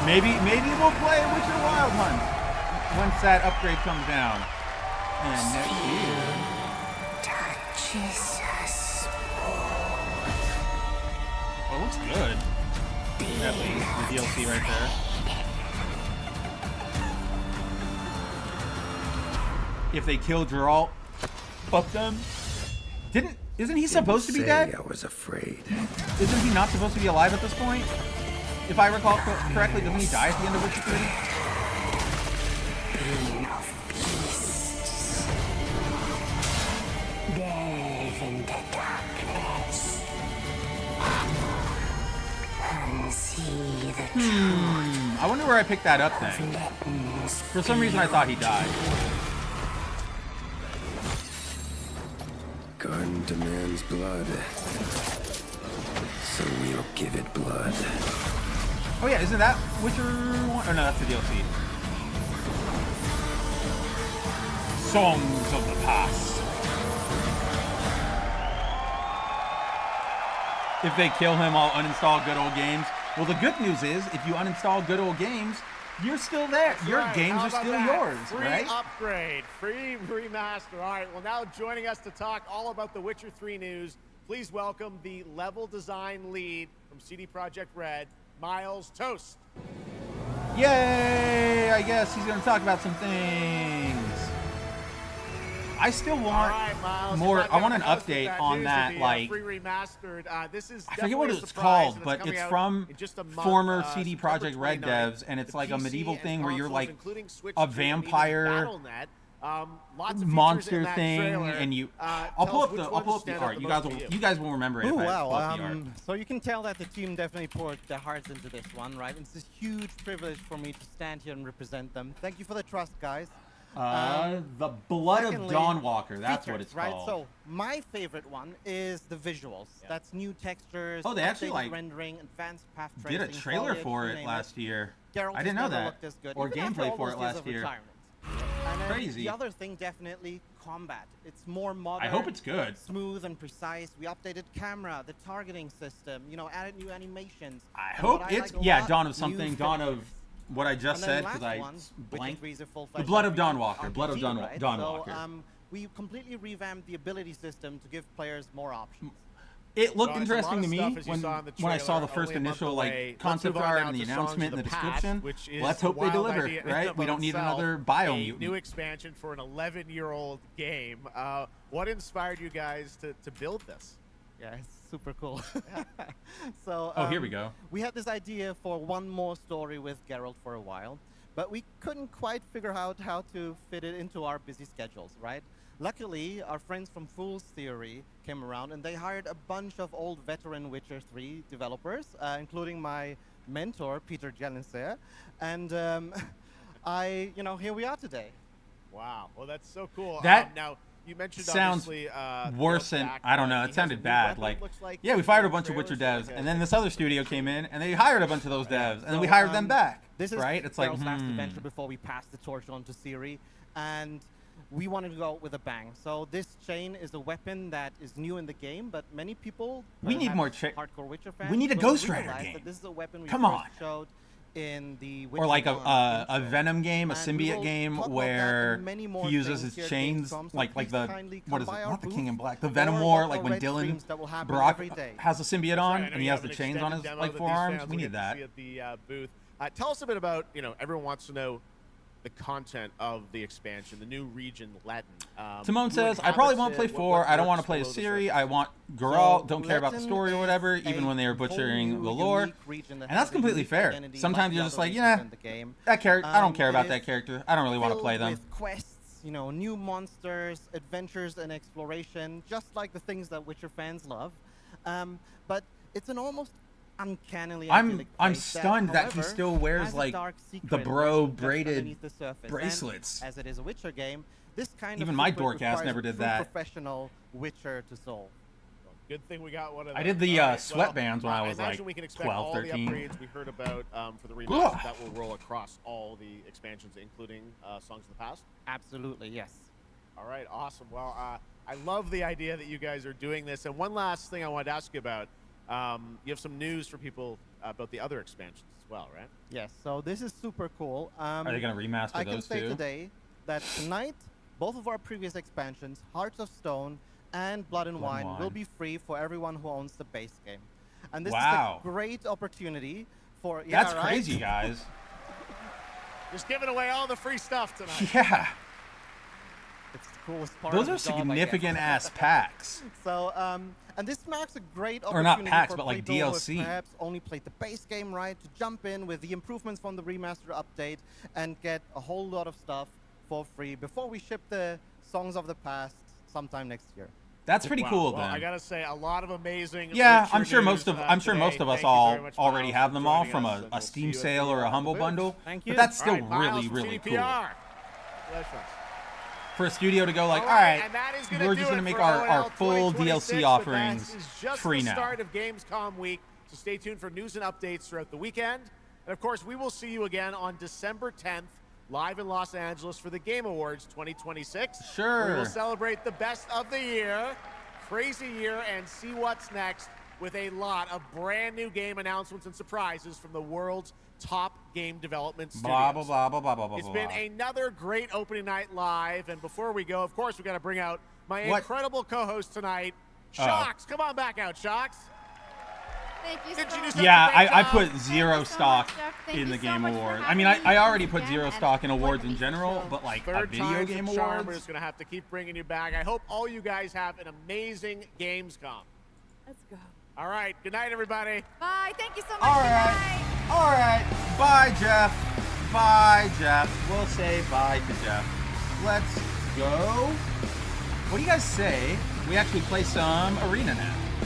U: Maybe we'll play Witcher Wild Hunt once that upgrade comes down. And next year. Oh, it looks good. At least the DLC right there. If they kill Geralt, fuck them. Isn't he supposed to be dead?
P: I was afraid.
U: Isn't he not supposed to be alive at this point? If I recall correctly, doesn't he die at the end of Witcher 3?
J: Delve into darkness and see the truth.
U: I wonder where I picked that up then. For some reason I thought he died.
P: Garden demands blood, so we'll give it blood.
U: Oh yeah, isn't that Witcher 1? Oh no, that's the DLC. Songs of the Past. If they kill him, I'll uninstall Good Old Games. Well, the good news is, if you uninstall Good Old Games, you're still there.
B: That's
U: Your
B: right.
U: games
B: How
U: are
B: about
U: still
B: that?
U: yours,
B: Free
U: right?
B: upgrade, free remaster. All right, well now joining us to talk all about the Witcher 3 news, please welcome the level design lead from CD Projekt Red, Miles Toast.
U: Yay! I guess he's going to talk about some things. I still want more. I want an update on that, like,
B: free remastered. This is
U: I forget what it's called, but it's from former CD Projekt Red devs, and it's like a medieval thing where you're like a vampire monster thing, and you. I'll pull up the art. You guys will remember it.
E: Oh
U: if I
E: wow!
U: pull up the art.
E: So you can tell that the team definitely poured their hearts into this one, right? It's a huge privilege for me to stand here and represent them. Thank you for the trust, guys.
U: The Blood of Dawnwalker, that's what it's
E: right?
U: called.
E: So my favorite one is the visuals. That's new textures.
U: Oh, they actually like
E: rendering, advanced path tracing.
U: did a trailer for it last year.
E: Geralt
U: I didn't know
E: never
U: that.
E: looked as good,
U: Or
E: even after
U: gameplay
E: all
U: for
E: those
U: it
E: years
U: last
E: of
U: year.
E: retirement. And then
U: Crazy.
E: the other thing, definitely combat. It's more modern.
U: I hope it's good.
E: Smooth and precise. We updated camera, the targeting system. You know, added new animations.
U: I hope it's Dawn of something. Dawn of what I just said because I blanked. The Blood of Dawnwalker. Blood of Dawnwalker.
E: So, we completely revamped the ability system to give players more options.
U: It looked
B: Well, it's a lot
U: interesting
B: of
U: to me
B: stuff, as you
U: when,
B: saw in the
U: when I saw the
B: trailer,
U: first
B: only a month
U: initial
B: away.
U: like concept
B: Let's move on
U: art
B: now
U: and the
B: to Songs
U: announcement
B: of
U: and the
B: the Past,
U: description.
B: which is
U: Let's
B: a
U: hope they
B: wild
U: deliver,
B: idea in
U: right?
B: and
U: We
B: of
U: don't need
B: itself.
U: another bio
B: A
U: mutant.
B: new expansion for an 11-year-old game. What inspired you guys to build this?
E: Yeah, it's super cool. So
U: Oh, here we go.
E: We had this idea for one more story with Geralt for a while, but we couldn't quite figure out how to fit it into our busy schedules, right? Luckily, our friends from Fool's Theory came around and they hired a bunch of old veteran Witcher 3 developers, including my mentor, Peter Jelenser. And here we are today.
B: Wow. Well, that's so cool.
U: That
B: now, you mentioned
U: sounds
B: obviously
U: worse than, I don't know, it sounded bad. Like, yeah, we fired a bunch of Witcher devs, and then this other studio came in, and they hired a bunch of those devs, and then we hired them back,
E: This is
U: right? It's like,
E: Geralt's last adventure before we pass the torch on to Ciri, and we wanted to go out with a bang. So this chain is a weapon that is new in the game, but many people
U: We need more
E: hardcore Witcher fans.
U: we need a
E: will
U: Ghost Rider
E: realize
U: game.
E: that this is a weapon we
U: Come
E: first
U: on.
E: showed in the Witcher
U: or like
E: 1
U: a
E: intro.
U: Venom game, a
E: And we
U: symbiote
E: will
U: game
E: talk about that
U: where
E: and many more
U: he uses
E: things
U: his
E: here at
U: chains,
E: Gamescom, so
U: like
E: please
U: the
E: kindly
U: what
E: come
U: is it?
E: by our
U: Not the King in
E: booth
U: Black, the
E: or
U: Venom
E: look
U: War,
E: at
U: like
E: our
U: when
E: red
U: Dylan
E: streams that will happen
U: Brock
E: every day.
U: has a symbiote
B: That's
U: on
B: right. I know
U: and he
B: you
U: has
B: have
U: the
B: an
U: chains on
B: extended
U: his
B: demo
U: like
B: that these
U: forearms.
B: fans
U: We
B: will
U: need
B: get to
U: that.
B: see at the booth. Tell us a bit about, everyone wants to know the content of the expansion, the new region, Latin.
U: Timon
B: who
U: says, I
B: inhabits
U: probably won't
B: it,
U: play
B: what
U: 4. I don't want to
B: works
U: play a
B: below the
U: Ciri.
B: surface.
U: I want Geralt.
E: So
U: Don't care about the
E: Latin
U: story or
E: is
U: whatever, even
E: a
U: when they are
E: whole
U: butchering
E: new
U: the lore.
E: unique region that
U: And that's
E: has a
U: completely
E: unique
U: fair.
E: identity
U: Sometimes
E: like
U: you're
E: the
U: just
E: other
U: like,
E: regions
U: yeah,
E: in the game.
U: that character, I don't care
E: It
U: about
E: is
U: that character. I don't really want to play them.
E: With quests, new monsters, adventures, and exploration, just like the things that Witcher fans love. But it's an almost uncannily idyllic
U: I'm
E: place
U: stunned that he
E: however,
U: still wears
E: has a
U: like
E: dark
U: the
E: secret
U: bro
E: lurking just
U: braided
E: underneath the surface. And
U: bracelets.
E: as it is a Witcher game, this kind
U: Even
E: of
U: my
E: secret
U: dork ass
E: requires
U: never
E: a
U: did
E: true
U: that.
E: professional Witcher to solve.
B: Good thing we got one of those.
U: I did the
B: All right,
U: sweatbands when I was
B: imagine
U: like
B: we can expect
U: 12,
B: all
U: 13.
B: the upgrades we heard about for the remaster that will roll across all the expansions, including Songs of the Past.
E: Absolutely, yes.
B: All right, awesome. Well, I love the idea that you guys are doing this. And one last thing I wanted to ask you about. You have some news for people about the other expansions as well, right?
E: Yes, so this is super cool.
U: Are they going to remaster
E: I can
U: those
E: say
U: too?
E: today that tonight, both of our previous expansions, Hearts of Stone and Blood and Wine, will be free for everyone who owns the base game. And this is a great opportunity for... Yeah,
U: That's crazy, guys.
B: Just giving away all the free stuff tonight.
U: Yeah.
E: It's the coolest part
U: Those
E: of
U: are
E: the job, I
U: significant
E: guess.
U: ass packs.
E: So, and this marks a great
U: Or
E: opportunity
U: not packs,
E: for
U: but like
E: people who
U: DLC.
E: have perhaps only played the base game, right, to jump in with the improvements from the remaster update and get a whole lot of stuff for free before we ship the Songs of the Past sometime next year.
U: That's pretty cool,
B: well,
U: then.
B: I gotta say, a lot of amazing.
U: Yeah,
B: Witcher
U: I'm sure
B: news,
U: most of us
B: today. Thank you
U: all
B: very much,
U: already
B: Miles,
U: have
B: for
U: them all
B: joining
U: from
B: us, and
U: a
B: we'll see
U: Steam
B: you at
U: sale
B: the,
U: or a humble
B: booth.
U: bundle.
E: Thank you.
U: But that's still
B: All right, Miles
U: really,
B: from
U: really cool.
B: CDPR. Congratulations.
U: For a studio to go like,
B: All
U: all right,
B: and that is gonna
U: we're
B: do
U: just going to
B: it
U: make
B: for
U: our
B: OL
U: full
B: 2026,
U: DLC
B: but
U: offerings
B: that is just
U: free
B: the
U: now.
B: start of Gamescom week, so stay tuned for news and updates throughout the weekend. And of course, we will see you again on December 10th, live in Los Angeles for the Game Awards 2026.
U: Sure.
B: We will celebrate the best of the year, crazy year, and see what's next with a lot of brand new game announcements and surprises from the world's top game development studios.
U: Blah, blah, blah, blah, blah, blah, blah.
B: It's been another great opening night live, and before we go, of course, we got to bring out my incredible co-host tonight, Shocks. Come on back out, Shocks.
H: Thank you so much.
U: Yeah, I put zero stock in the Game Awards. I mean, I already put zero stock in awards in general, but like a
B: Third
U: video
B: time's
U: game
B: a charm.
U: awards.
B: We're just going to have to keep bringing you back. I hope all you guys have an amazing Gamescom.
H: Let's go.
B: All right. Good night, everybody.
H: Bye. Thank you so much.
U: All
H: Good
U: right.
H: night.
U: All right. Bye, Jeff. Bye, Jeff. We'll say bye to Jeff. Let's go. What do you guys say we actually play some Arena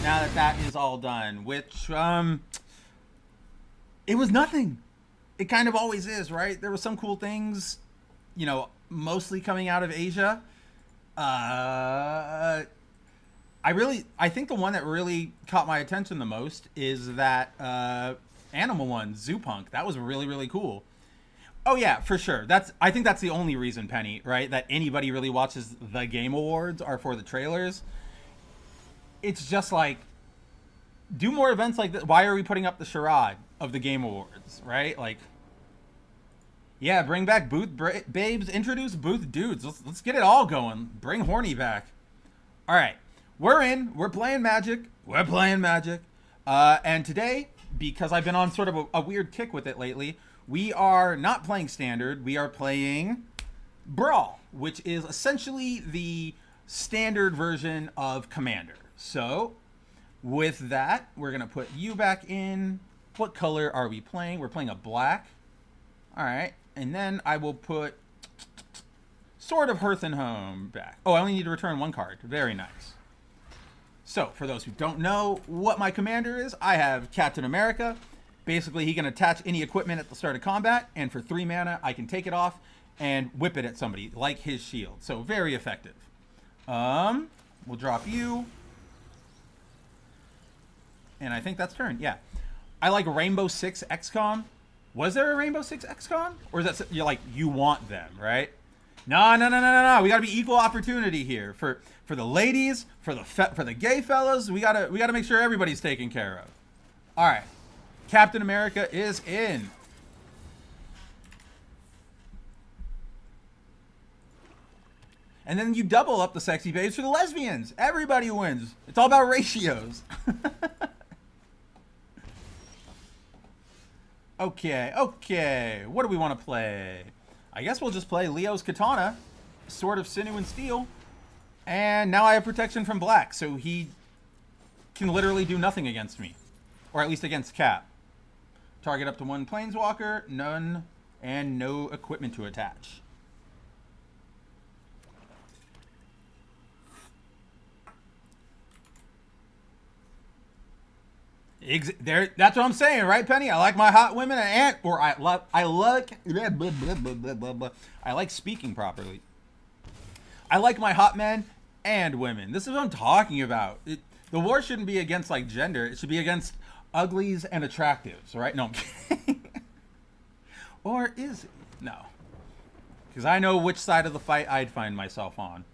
U: now that that is all done, which, it was nothing. It kind of always is, right? There were some cool things, mostly coming out of Asia. I think the one that really caught my attention the most is that Animal one, Zoopunk. That was really, really cool. Oh yeah, for sure. I think that's the only reason, Penny, right? That anybody really watches the Game Awards are for the trailers. It's just like, do more events like this. Why are we putting up the charade of the Game Awards, right? Like, yeah, bring back booth babes, introduce booth dudes. Let's get it all going. Bring Horny back. All right, we're in. We're playing Magic. We're playing Magic. And today, because I've been on sort of a weird kick with it lately, we are not playing Standard. We are playing Brawl, which is essentially the standard version of Commander. So, with that, we're going to put you back in. What color are we playing? We're playing a black. All right. And then I will put Sword of Hearth and Home back. Oh, I only need to return one card. Very nice. So, for those who don't know what my commander is, I have Captain America. Basically, he can attach any equipment at the start of combat, and for 3 mana, I can take it off and whip it at somebody, like his shield. So, very effective. We'll drop you. And I think that's turn, yeah. I like Rainbow Six XCOM. Was there a Rainbow Six XCOM? Or is that, you're like, you want them, right? No. We gotta be equal opportunity here. For the ladies, for the gay fellas, we gotta make sure everybody's taken care of. All right. Captain America is in. And then you double up the sexy babes for the lesbians. Everybody wins. It's all about ratios. Okay. What do we want to play? I guess we'll just play Leo's Katana, Sword of Sinew and Steel. And now I have protection from black, so he can literally do nothing against me. Or at least against Cap. Target up to 1 Planeswalker, none, and no equipment to attach. That's what I'm saying, right, Penny? I like my hot women and I like speaking properly. I like my hot men and women. This is what I'm talking about. The war shouldn't be against like gender. It should be against uglies and attractives, right? No, I'm kidding. Or is it? No. Because I know which side of the fight I'd find myself on.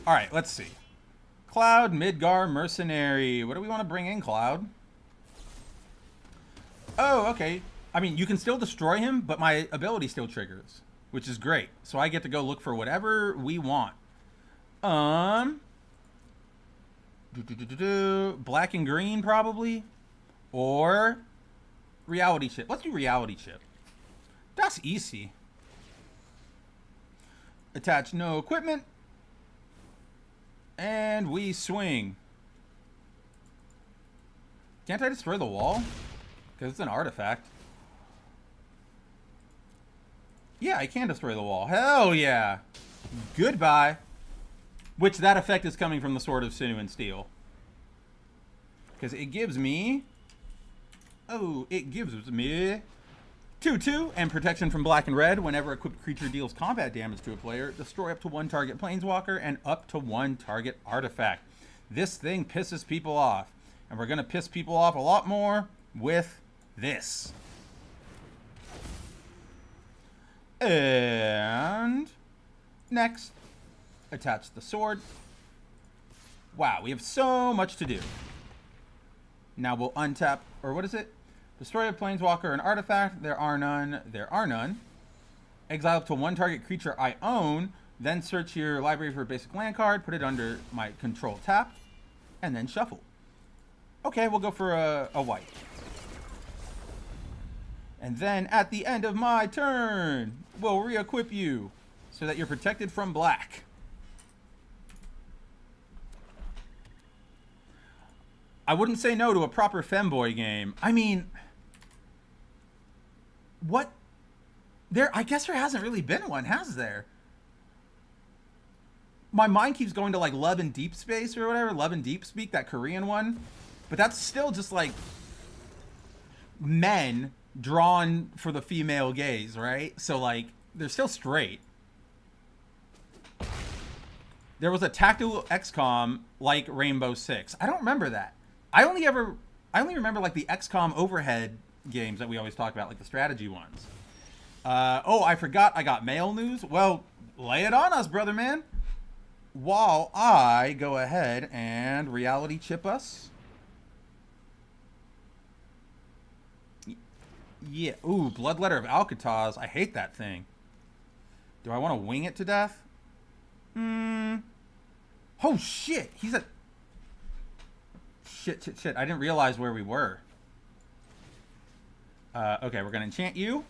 U: All right, let's see. Cloud, Midgar, Mercenary. What do we want to bring in, Cloud? Oh, okay. I mean, you can still destroy him, but my ability still triggers, which is great. So I get to go look for whatever we want. Black and green, probably. Or Reality Chip. Let's do Reality Chip. That's easy. Attach no equipment. And we swing. Can't I destroy the wall? Because it's an artifact. Yeah, I can destroy the wall. Hell yeah. Goodbye. Which that effect is coming from the Sword of Sinew and Steel. Because it gives me... Oh, it gives me... 2/2 and protection from black and red. Whenever equipped creature deals combat damage to a player, destroy up to 1 target planeswalker and up to 1 target artifact. This thing pisses people off. And we're going to piss people off a lot more with this. And next, attach the sword. Wow, we have so much to do. Now we'll untap, or what is it? Destroy a planeswalker and artifact. There are none. There are none. Exile up to 1 target creature I own. Then search your library for a basic land card. Put it under my control tap. And then shuffle. Okay, we'll go for a white. And then at the end of my turn, we'll re-equip you so that you're protected from black. I wouldn't say no to a proper femboy game. I mean... What? I guess there hasn't really been one, has there? My mind keeps going to like Love and Deep Space or whatever. Love and Deep Speak, that Korean one. But that's still just like men drawn for the female gaze, right? So like, they're still straight. There was a tactical XCOM like Rainbow Six. I don't remember that. I only remember like the XCOM overhead games that we always talk about, like the strategy ones. Oh, I forgot I got mail news. Well, lay it on us, brother man. While I go ahead and reality chip us. Yeah. Ooh, Bloodletter of Alcatraz. I hate that thing. Do I want to wing it to death? Oh, shit. Shit. I didn't realize where we were. Okay, we're gonna enchant you.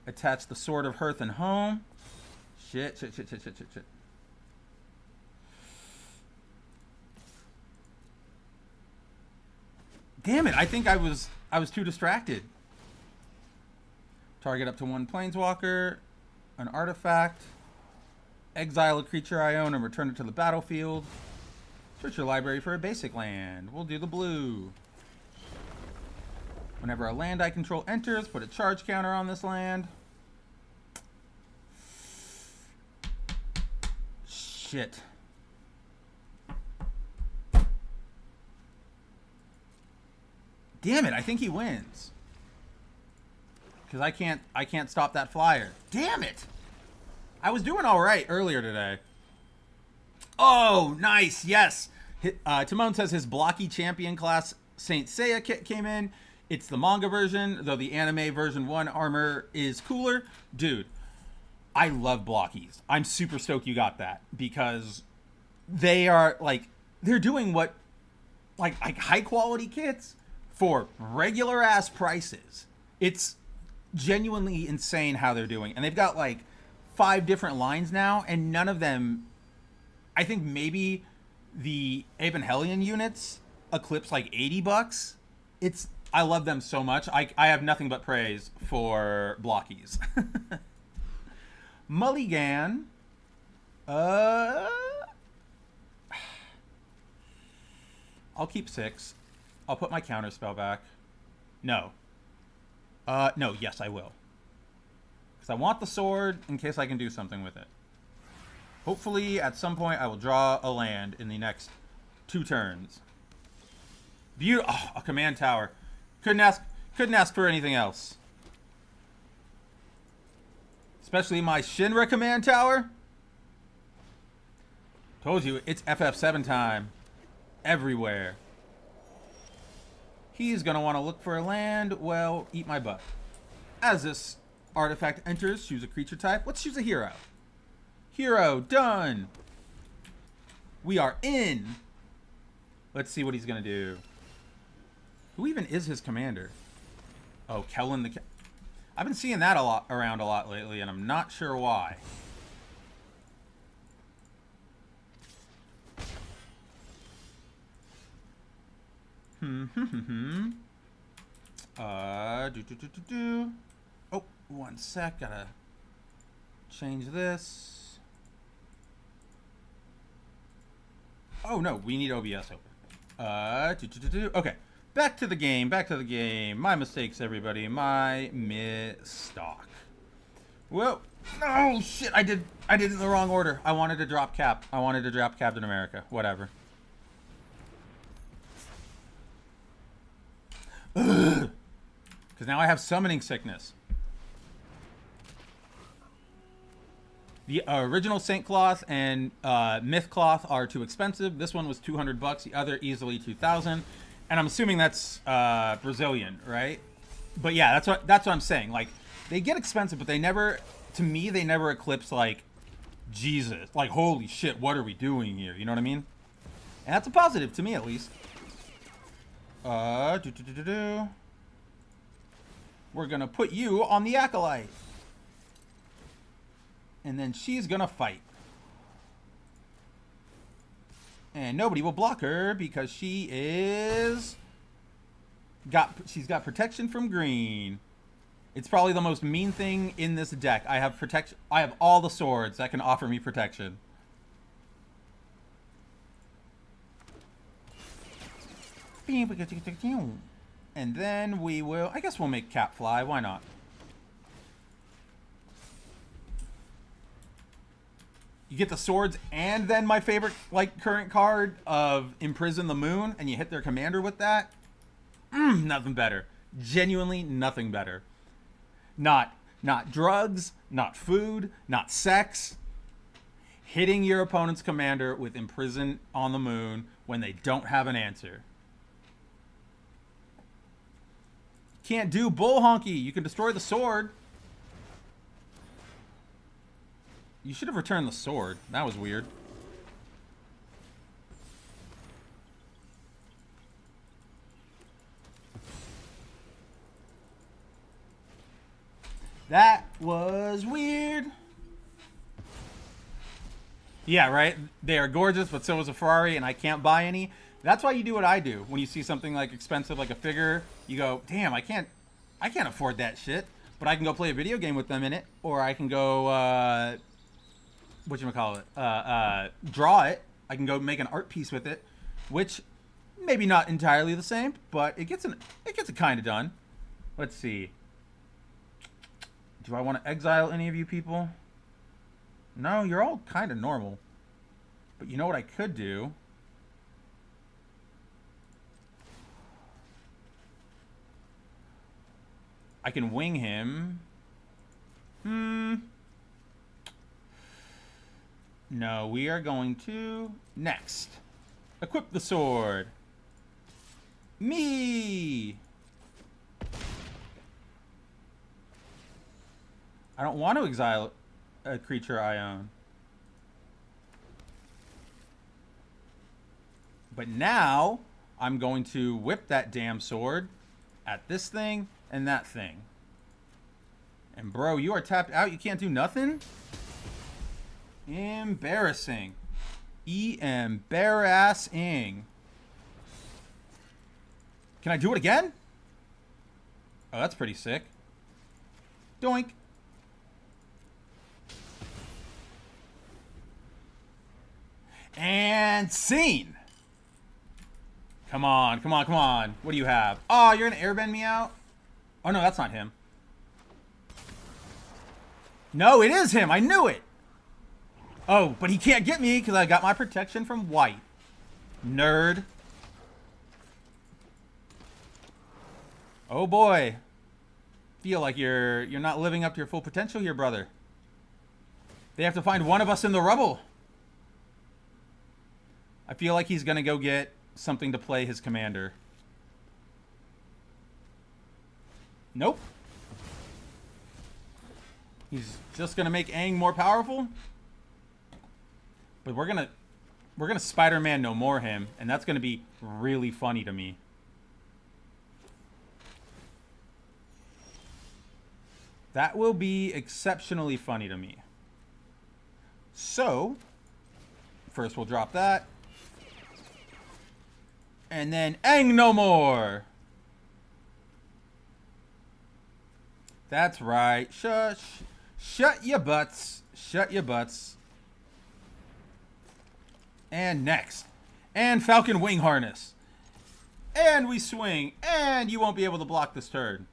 U: Attach the Sword of Hearth and Home. Shit. Damn it, I think I was too distracted. Target up to one planeswalker, an artifact, exile a creature I own and return it to the battlefield. Search your library for a basic land. We'll do the blue. Whenever a land I control enters, put a charge counter on this land. Shit. Damn it, I think he wins. Because I can't stop that flyer. Damn it! I was doing alright earlier today. Oh, nice, yes! Timon says his blocky champion class Saint Seiya kit came in. It's the manga version, though the anime version 1 armor is cooler. Dude, I love blockies. I'm super stoked you got that. Because they are, like, they're doing what, like high quality kits for regular ass prices. It's genuinely insane how they're doing. And they've got like 5 different lines now, and none of them, I think maybe the Evangelion units eclipse like $80. I love them so much. I have nothing but praise for blockies. Mulligan. I'll keep 6. I'll put my counter spell back. No. No, yes, I will. Because I want the sword in case I can do something with it. Hopefully, at some point, I will draw a land in the next 2 turns. Oh, a command tower. Couldn't ask for anything else. Especially my Shinra command tower. Told you, it's FF7 time. Everywhere. He's going to want to look for a land. Well, eat my butt. As this artifact enters, choose a creature type. Let's choose a hero. Hero, done. We are in. Let's see what he's going to do. Who even is his commander? Oh, Kellen the... I've been seeing that around a lot lately, and I'm not sure why. Oh, one sec. Gotta change this. Oh, no. We need OBS open. Okay. Back to the game. My mistakes, everybody. My misstock. Whoa. Oh, shit. I did it in the wrong order. I wanted to drop Cap. I wanted to drop Captain America. Whatever. Because now I have summoning sickness. The original Saint Cloth and Myth Cloth are too expensive. This one was $200. The other easily $2,000. And I'm assuming that's Brazilian, right? But yeah, that's what I'm saying. Like, they get expensive, but they never, to me, they never eclipse like Jesus. Like, holy shit, what are we doing here? You know what I mean? And that's a positive to me, at least. We're gonna put you on the Acolyte. And then she's gonna fight. And nobody will block her because she's got protection from green. It's probably the most mean thing in this deck. I have protection. I have all the swords that can offer me protection. And then we will, I guess we'll make Cap fly. Why not? You get the swords and then my favorite, like, current card of Imprison the Moon, and you hit their commander with that. Nothing better. Genuinely nothing better. Not drugs, not food, not sex. Hitting your opponent's commander with Imprison on the Moon when they don't have an answer. Can't do Bull Honky. You can destroy the sword. You should have returned the sword. That was weird. That was weird. Yeah, right? They are gorgeous, but so is a Ferrari, and I can't buy any. That's why you do what I do. When you see something like expensive, like a figure, you go, damn, I can't afford that shit. But I can go play a video game with them in it, or I can go, whatchamacallit, draw it. I can go make an art piece with it, which maybe not entirely the same, but it gets it kind of done. Let's see. Do I want to exile any of you people? No, you're all kind of normal. But you know what I could do? I can wing him. No, we are going to... Next. Equip the sword. Me! I don't want to exile a creature I own. But now, I'm going to whip that damn sword at this thing and that thing. And bro, you are tapped out. You can't do nothing? Embarrassing. Embarrassing. Can I do it again? Oh, that's pretty sick. Doink. And scene. Come on, come on, come on. What do you have? Oh, you're gonna airbend me out? Oh no, that's not him. No, it is him. I knew it. Oh, but he can't get me because I got my protection from white. Nerd. Oh boy. Feel like you're not living up to your full potential here, brother. They have to find one of us in the rubble. I feel like he's going to go get something to play his commander. Nope. He's just going to make Aang more powerful. But we're going to Spider-Man no more him, and that's going to be really funny to me. That will be exceptionally funny to me. So, first we'll drop that. And then Aang no more. That's right. Shush. Shut your butts. Shut your butts. And next. And Falcon Wing Harness. And we swing. And you won't be able to block this turn.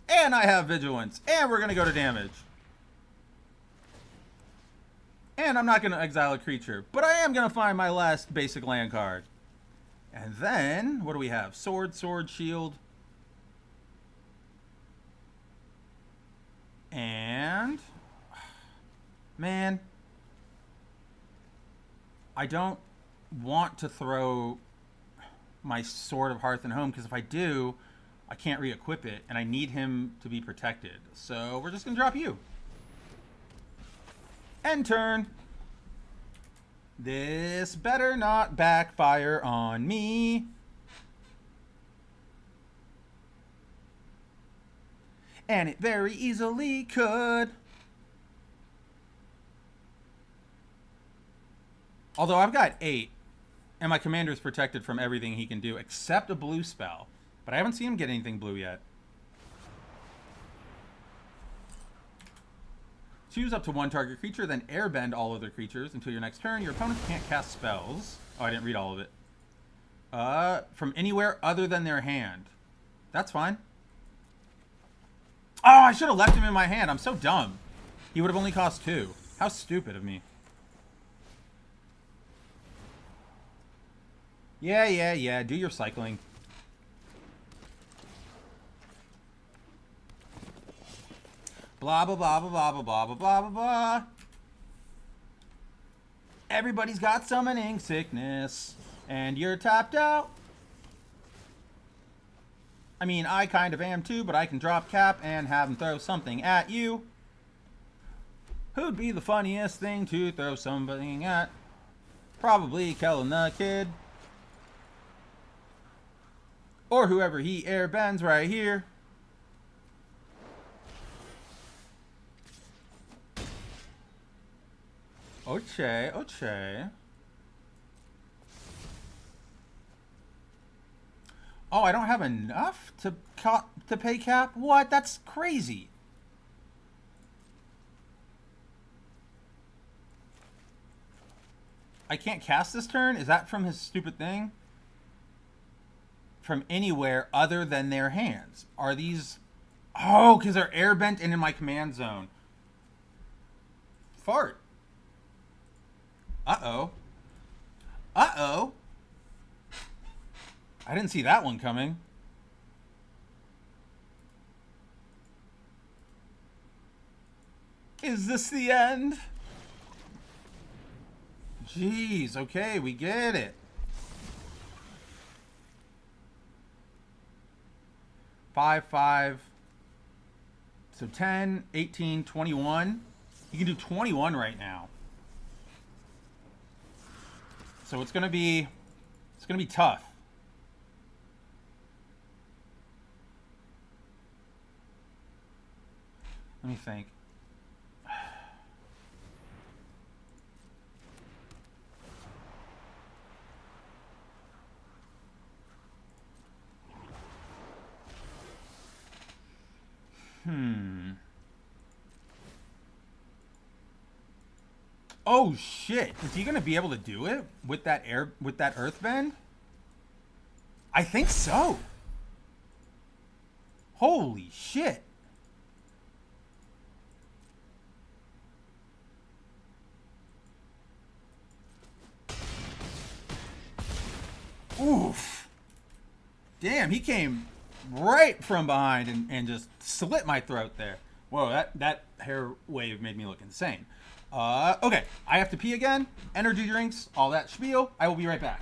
U: And I have Vigilance. And we're going to go to damage. And I'm not going to exile a creature. But I am going to find my last basic land card. And then, what do we have? Sword, sword, shield. And, man, I don't want to throw my Sword of Hearth and Home, because if I do, I can't re-equip it, and I need him to be protected. So we're just going to drop you. End turn. This better not backfire on me. And it very easily could. Although I've got 8, and my commander's protected from everything he can do, except a blue spell. But I haven't seen him get anything blue yet. Choose up to one target creature, then airbend all other creatures until your next turn. Your opponent can't cast spells. Oh, I didn't read all of it. From anywhere other than their hand. That's fine. Oh, I should have left him in my hand. I'm so dumb. He would have only cost 2. How stupid of me. Yeah. Do your cycling. Blah, blah, blah, blah, blah, blah, blah, blah, blah, blah. Everybody's got summoning sickness, and you're tapped out. I mean, I kind of am too, but I can drop cap and have him throw something at you. Who'd be the funniest thing to throw something at? Probably Kellen the Kid. Or whoever he airbends right here. Oche, oche. Oh, I don't have enough to pay cap? What? That's crazy. I can't cast this turn? Is that from his stupid thing? From anywhere other than their hands. Are these... Oh, because they're airbent and in my command zone. Fart. Uh-oh. Uh-oh. I didn't see that one coming. Is this the end? Jeez, okay, we get it. 5, 5. So 10, 18, 21. You can do 21 right now. So it's gonna be tough. Let me think. Oh shit! Is he gonna be able to do it with that earth bend? I think so. Holy shit! Oof! Damn, he came right from behind and just slit my throat there. Whoa, that hair wave made me look insane. Okay, I have to pee again. Energy drinks, all that spiel. I will be right back.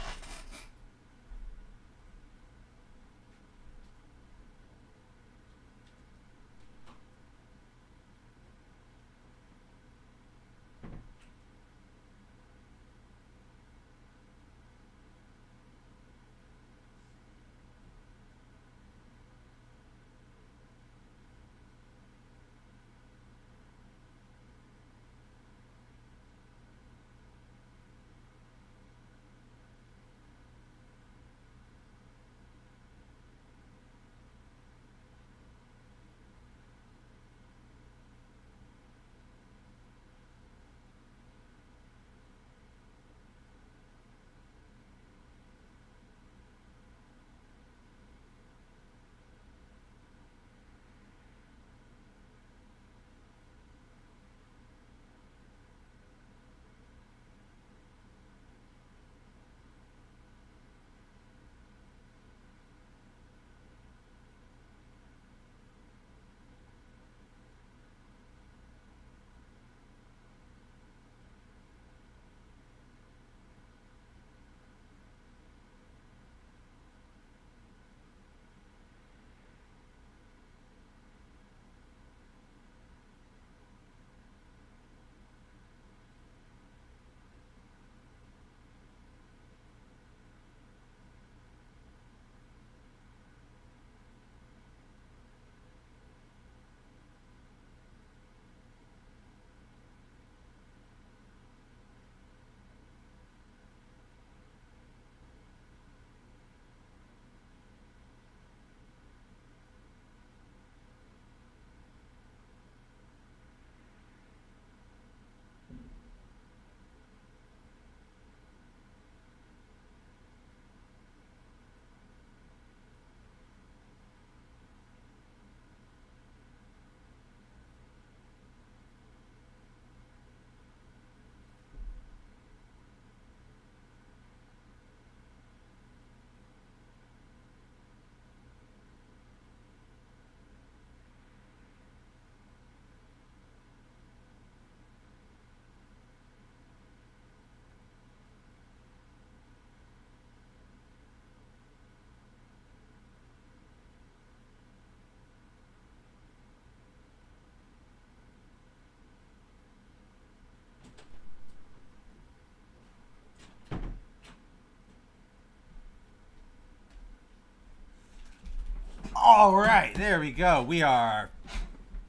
U: All right, there we go. We are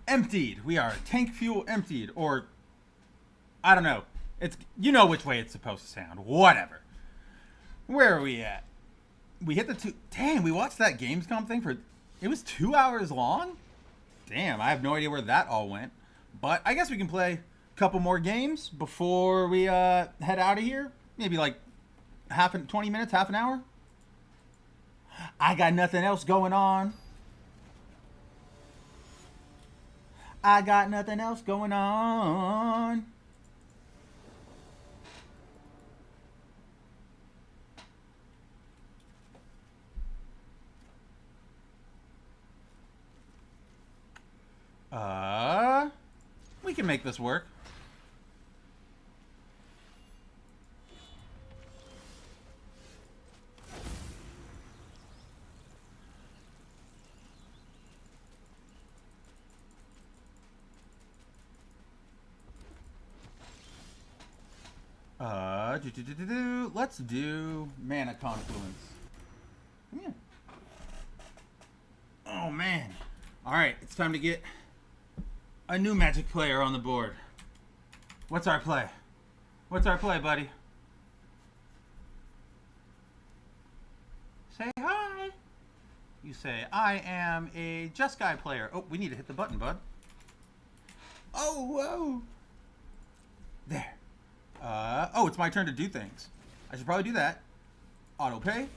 U: emptied. We are tank fuel emptied, or I don't know. It's, you know which way it's supposed to sound. Whatever. Where are we at? We hit the 2. Damn, we watched that Gamescom thing for, it was 2 hours long? Damn, I have no idea where that all went. But I guess we can play a couple more games before we head out of here. Maybe like 20 minutes, half an hour. I got nothing else going on. I got nothing else going on. We can make this work. Let's do Mana Confluence. Come here. Oh, man. All right, it's time to get a new Magic player on the board. What's our play? What's our play, buddy? Say hi. You say, I am a Just Guy player. Oh, we need to hit the button, bud. Oh, whoa. There. Oh, it's my turn to do things. I should probably do that. Auto pay.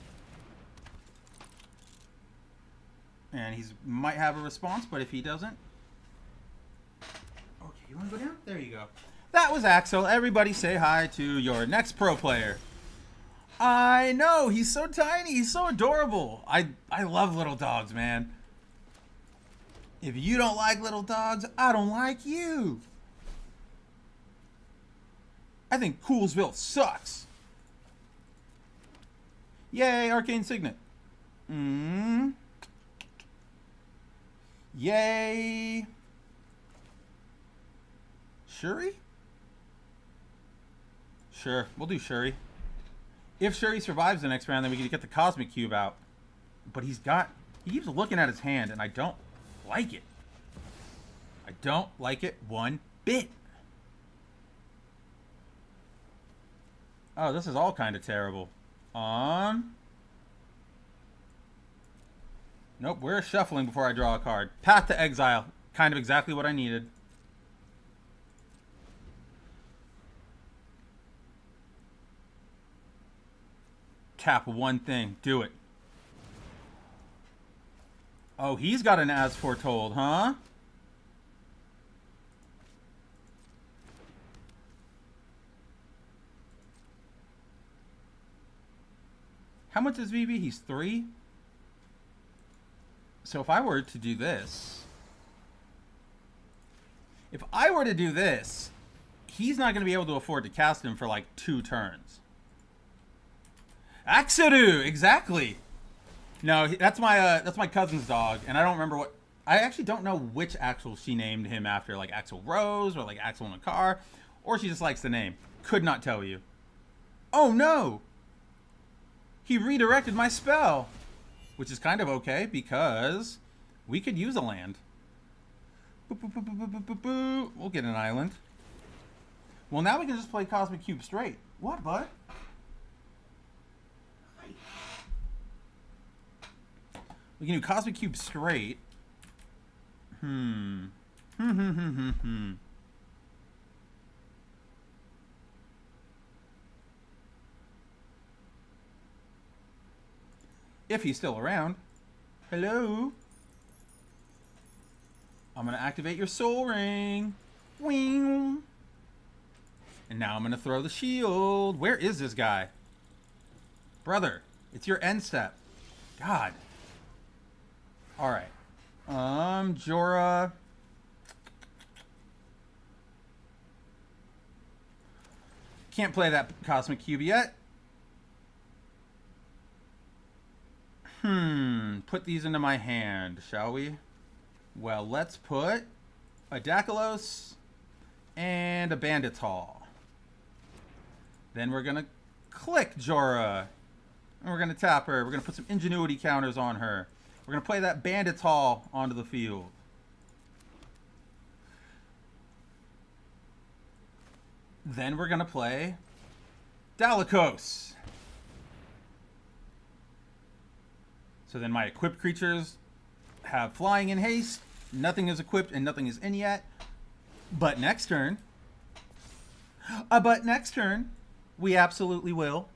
U: And he's might have a response, but if he doesn't... Okay, you want to go down? There you go. That was Axel. Everybody say hi to your next pro player. I know, he's so tiny. He's so adorable. I love little dogs, man. If you don't like little dogs, I don't like you. I think Coolsville sucks. Yay, Arcane Signet. Yay. Shuri? Sure, we'll do Shuri. If Shuri survives the next round, then we can get the Cosmic Cube out. But he keeps looking at his hand, and I don't like it. I don't like it one bit. Oh, this is all kind of terrible. Nope, we're shuffling before I draw a card. Path to Exile. Kind of exactly what I needed. Tap one thing. Do it. Oh, he's got an As Foretold, huh? How much is VB? He's 3. So if I were to do this... If I were to do this, he's not going to be able to afford to cast him for like 2 turns. Axeru! Exactly! No, that's my cousin's dog, and I don't remember what... I actually don't know which Axel she named him after, like Axel Rose, or like Axel in a car, or she just likes the name. Could not tell you. Oh no! He redirected my spell! Which is kind of okay, because we could use a land. We'll get an island. Well, now we can just play Cosmic Cube straight. What, bud? We can do Cosmic Cube straight. If he's still around. Hello? I'm going to activate your Soul Ring. Wing. And now I'm going to throw the shield. Where is this guy? Brother, it's your end step. God. Alright. Jorah. Can't play that Cosmic Cube yet. Put these into my hand, shall we? Well, let's put a Dactylos and a Bandit's Hall. Then we're going to click Jorah. And we're going to tap her. We're going to put some Ingenuity counters on her. We're going to play that Bandits Hall onto the field. Then we're going to play Dalichos. So then my equipped creatures have flying and haste. Nothing is equipped and nothing is in yet. But next turn, we absolutely will.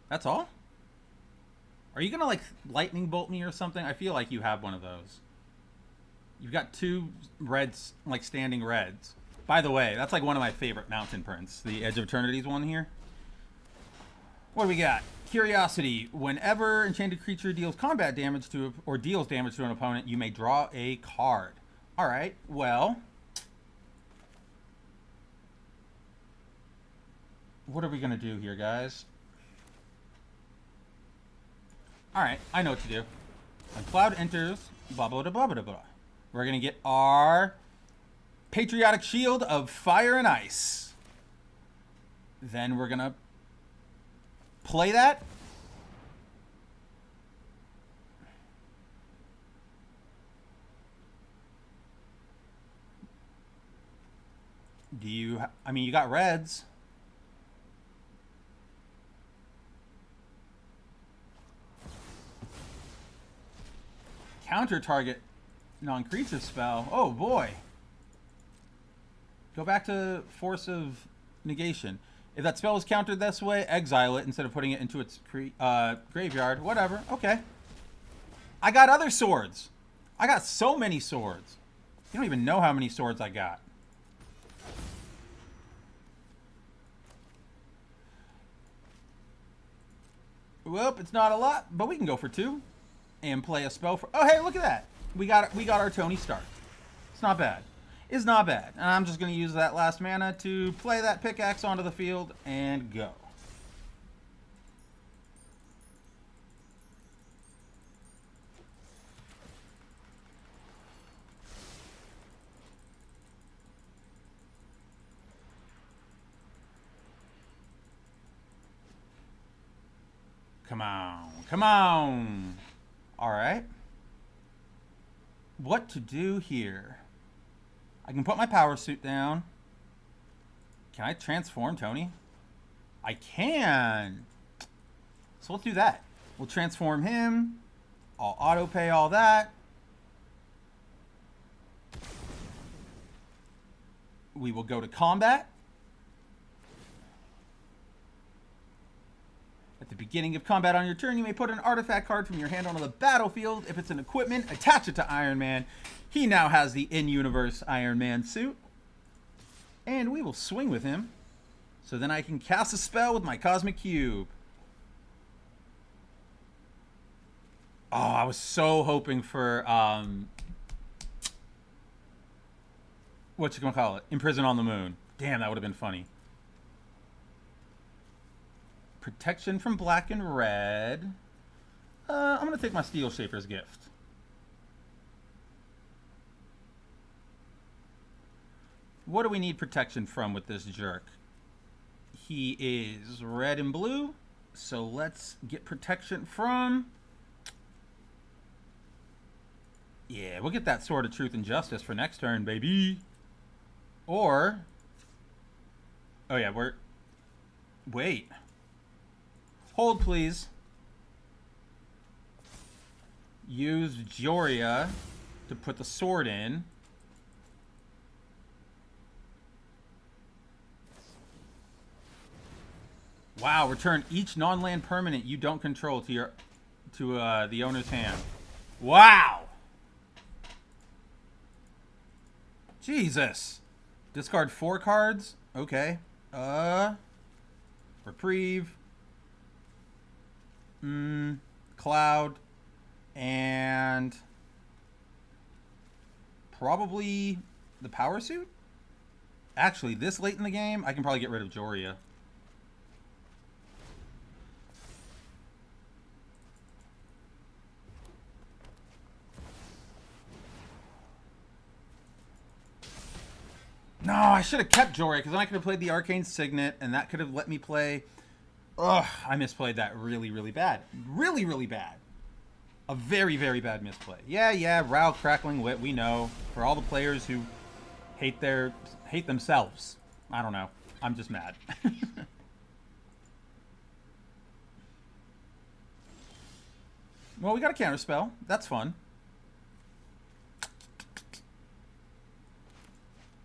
U: That's all? Are you gonna like lightning bolt me or something? I feel like you have one of those. You've got 2 reds, like standing reds. By the way, that's like one of my favorite mountain prints. The Edge of Eternity's one here. What do we got? Curiosity. Whenever enchanted creature deals combat damage to, or deals damage to an opponent, you may draw a card. Alright, well. What are we going to do here, guys? Alright, I know what to do. When Cloud enters, blah, blah, blah, blah, blah, blah. We're going to get our Patriotic Shield of Fire and Ice. Then we're going to play that. Do you... I mean, you got reds. Counter target non-creature spell. Oh boy. Go back to Force of Negation. If that spell is countered this way, exile it instead of putting it into its graveyard. Whatever. Okay. I got other swords. I got so many swords. You don't even know how many swords I got. Well, it's not a lot, but we can go for 2 and play a spell for... Oh, hey, look at that. We got our Tony Stark. It's not bad. It's not bad. And I'm just going to use that last mana to play that pickaxe onto the field and go. Come on. Come on. All right. What to do here? I can put my power suit down. Can I transform Tony? I can. So let's do that. We'll transform him. I'll auto pay all that. We will go to combat. At the beginning of combat on your turn, you may put an artifact card from your hand onto the battlefield. If it's an equipment, attach it to Iron Man. He now has the in-universe Iron Man suit. And we will swing with him. So then I can cast a spell with my Cosmic Cube. Oh, I was so hoping for, what you gonna call it? Imprison on the Moon. Damn, that would have been funny. Protection from black and red. I'm going to take my Steel Shaper's Gift. What do we need protection from with this jerk? He is red and blue, so let's get protection from... Yeah, we'll get that Sword of Truth and Justice for next turn, baby. Or... Oh yeah, we're... Wait. Hold, please. Use Joria to put the sword in. Wow, return each non-land permanent you don't control to the owner's hand. Wow! Jesus. Discard 4 cards? Okay. Reprieve. Cloud. And probably the power suit? Actually, this late in the game, I can probably get rid of Joria. I should have kept Jory, because then I could have played the Arcane Signet, and that could have let me play... Ugh, I misplayed that really, really bad. Really, really bad. A very, very bad misplay. Yeah, Row Crackling Wit, we know. For all the players who hate themselves. I don't know. I'm just mad. Well, we got a counterspell. That's fun.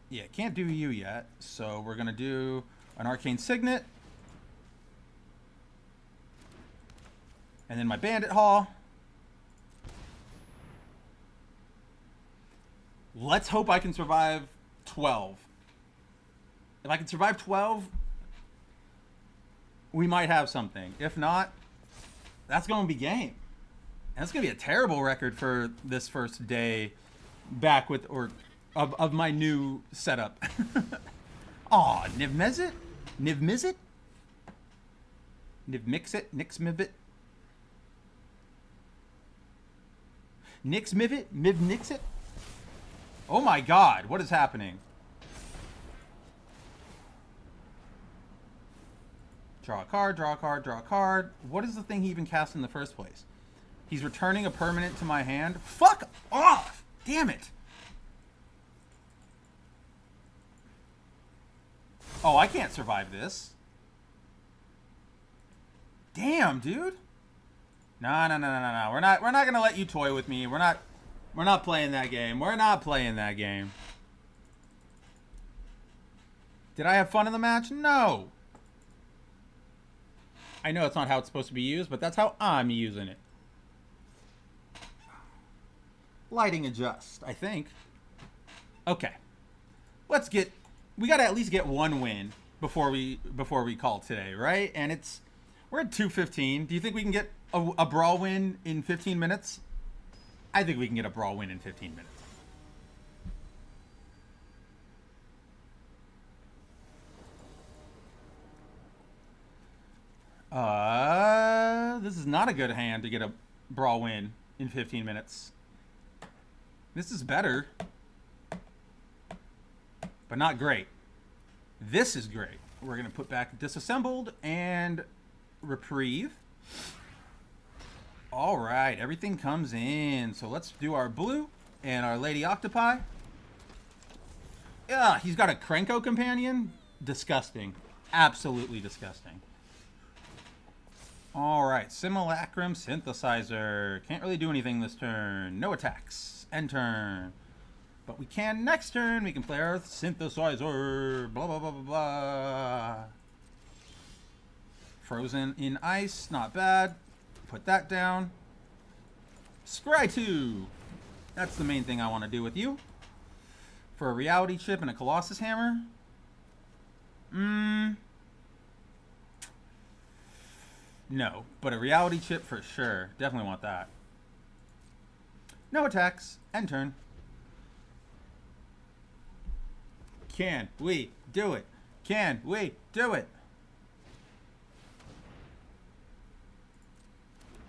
U: Yeah, can't do you yet. So we're going to do an Arcane Signet. And then my Bandit Hall. Let's hope I can survive 12. If I can survive 12, we might have something. If not, that's going to be game. And that's going to be a terrible record for this first day back with, or of my new setup. Aw, Nivmezit? Nivmizit? Nivmixit? Nixmivit? Nixmivit? Mivnixit? Oh my god, what is happening? Draw a card, draw a card, draw a card. What is the thing he even cast in the first place? He's returning a permanent to my hand. Fuck off! Damn it! Oh, I can't survive this. Damn, dude. No. We're not gonna let you toy with me. We're not playing that game. We're not playing that game. Did I have fun in the match? No. I know it's not how it's supposed to be used, but that's how I'm using it. Lighting adjust, I think. Okay. Let's get... We gotta at least get one win before we call today, right? And we're at 2:15. Do you think we can get a brawl win in 15 minutes? I think we can get a brawl win in 15 minutes. This is not a good hand to get a brawl win in 15 minutes. This is better, but not great. This is great. We're going to put back Disassembled and Reprieve. All right, everything comes in. So let's do our blue and our Lady Octopi. Yeah, he's got a Krenko companion. Disgusting. Absolutely disgusting. All right, Simulacrum Synthesizer. Can't really do anything this turn. No attacks. End turn. But we can next turn. We can play our Synthesizer. Blah, blah, blah, blah, blah. Frozen in Ice. Not bad. Put that down. Scry 2. That's the main thing I want to do with you. For a Reality Chip and a Colossus Hammer. No, but a Reality Chip for sure. Definitely want that. No attacks. End turn. Can we do it? Can we do it?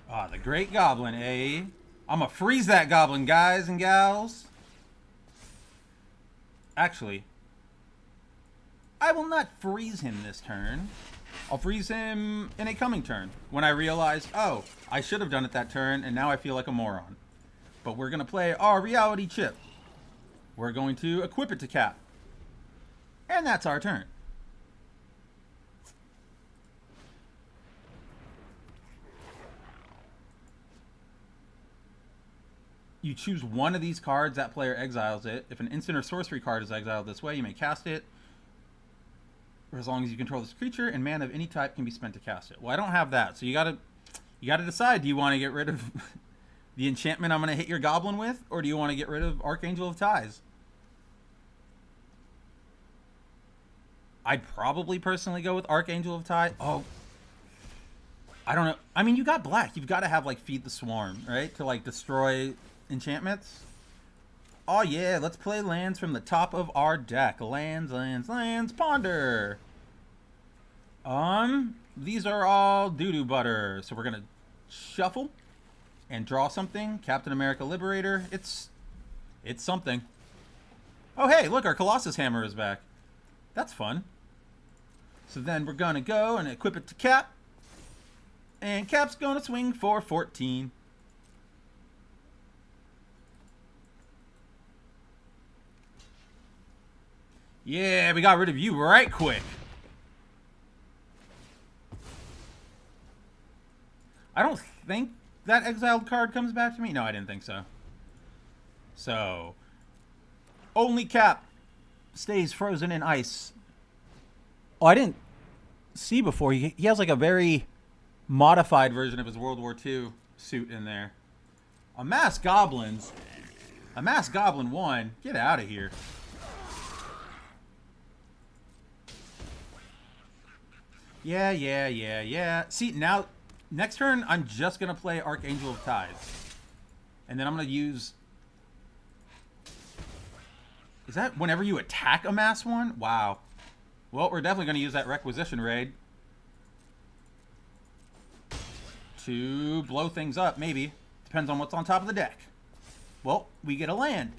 U: Ah, the Great Goblin, eh? I'm gonna freeze that goblin, guys and gals. Actually, I will not freeze him this turn. I'll freeze him in a coming turn when I realize, oh, I should have done it that turn, and now I feel like a moron. But we're gonna play our Reality Chip. We're going to equip it to Cap. And that's our turn. You choose one of these cards, that player exiles it. If an instant or sorcery card is exiled this way, you may cast it. Or as long as you control this creature, and mana of any type can be spent to cast it. Well, I don't have that, so you gotta decide. Do you want to get rid of the enchantment I'm gonna hit your goblin with, or do you want to get rid of Archangel of Ties? I'd probably personally go with Archangel of Ties. Oh, I don't know. I mean, you got black. You've got to have like Feed the Swarm, right, to like destroy enchantments. Oh yeah, let's play lands from the top of our deck. Lands, Ponder. These are all doo-doo butter. So we're gonna shuffle and draw something. Captain America Liberator. It's something. Oh hey, look, our Colossus Hammer is back. That's fun. So then we're going to go and equip it to Cap. And Cap's going to swing for 14. Yeah, we got rid of you right quick. I don't think that exiled card comes back to me. No, I didn't think so. So, only Cap stays frozen in ice. Oh, I didn't see before. He has like a very modified version of his World War II suit in there. Amass Goblins. Amass Goblin 1. Get out of here. Yeah. See, now, next turn, I'm just going to play Archangel of Tides. And then I'm going to use... Is that whenever you attack Amass 1? Wow. Well, we're definitely going to use that Requisition Raid to blow things up, maybe. Depends on what's on top of the deck. Well, we get a land.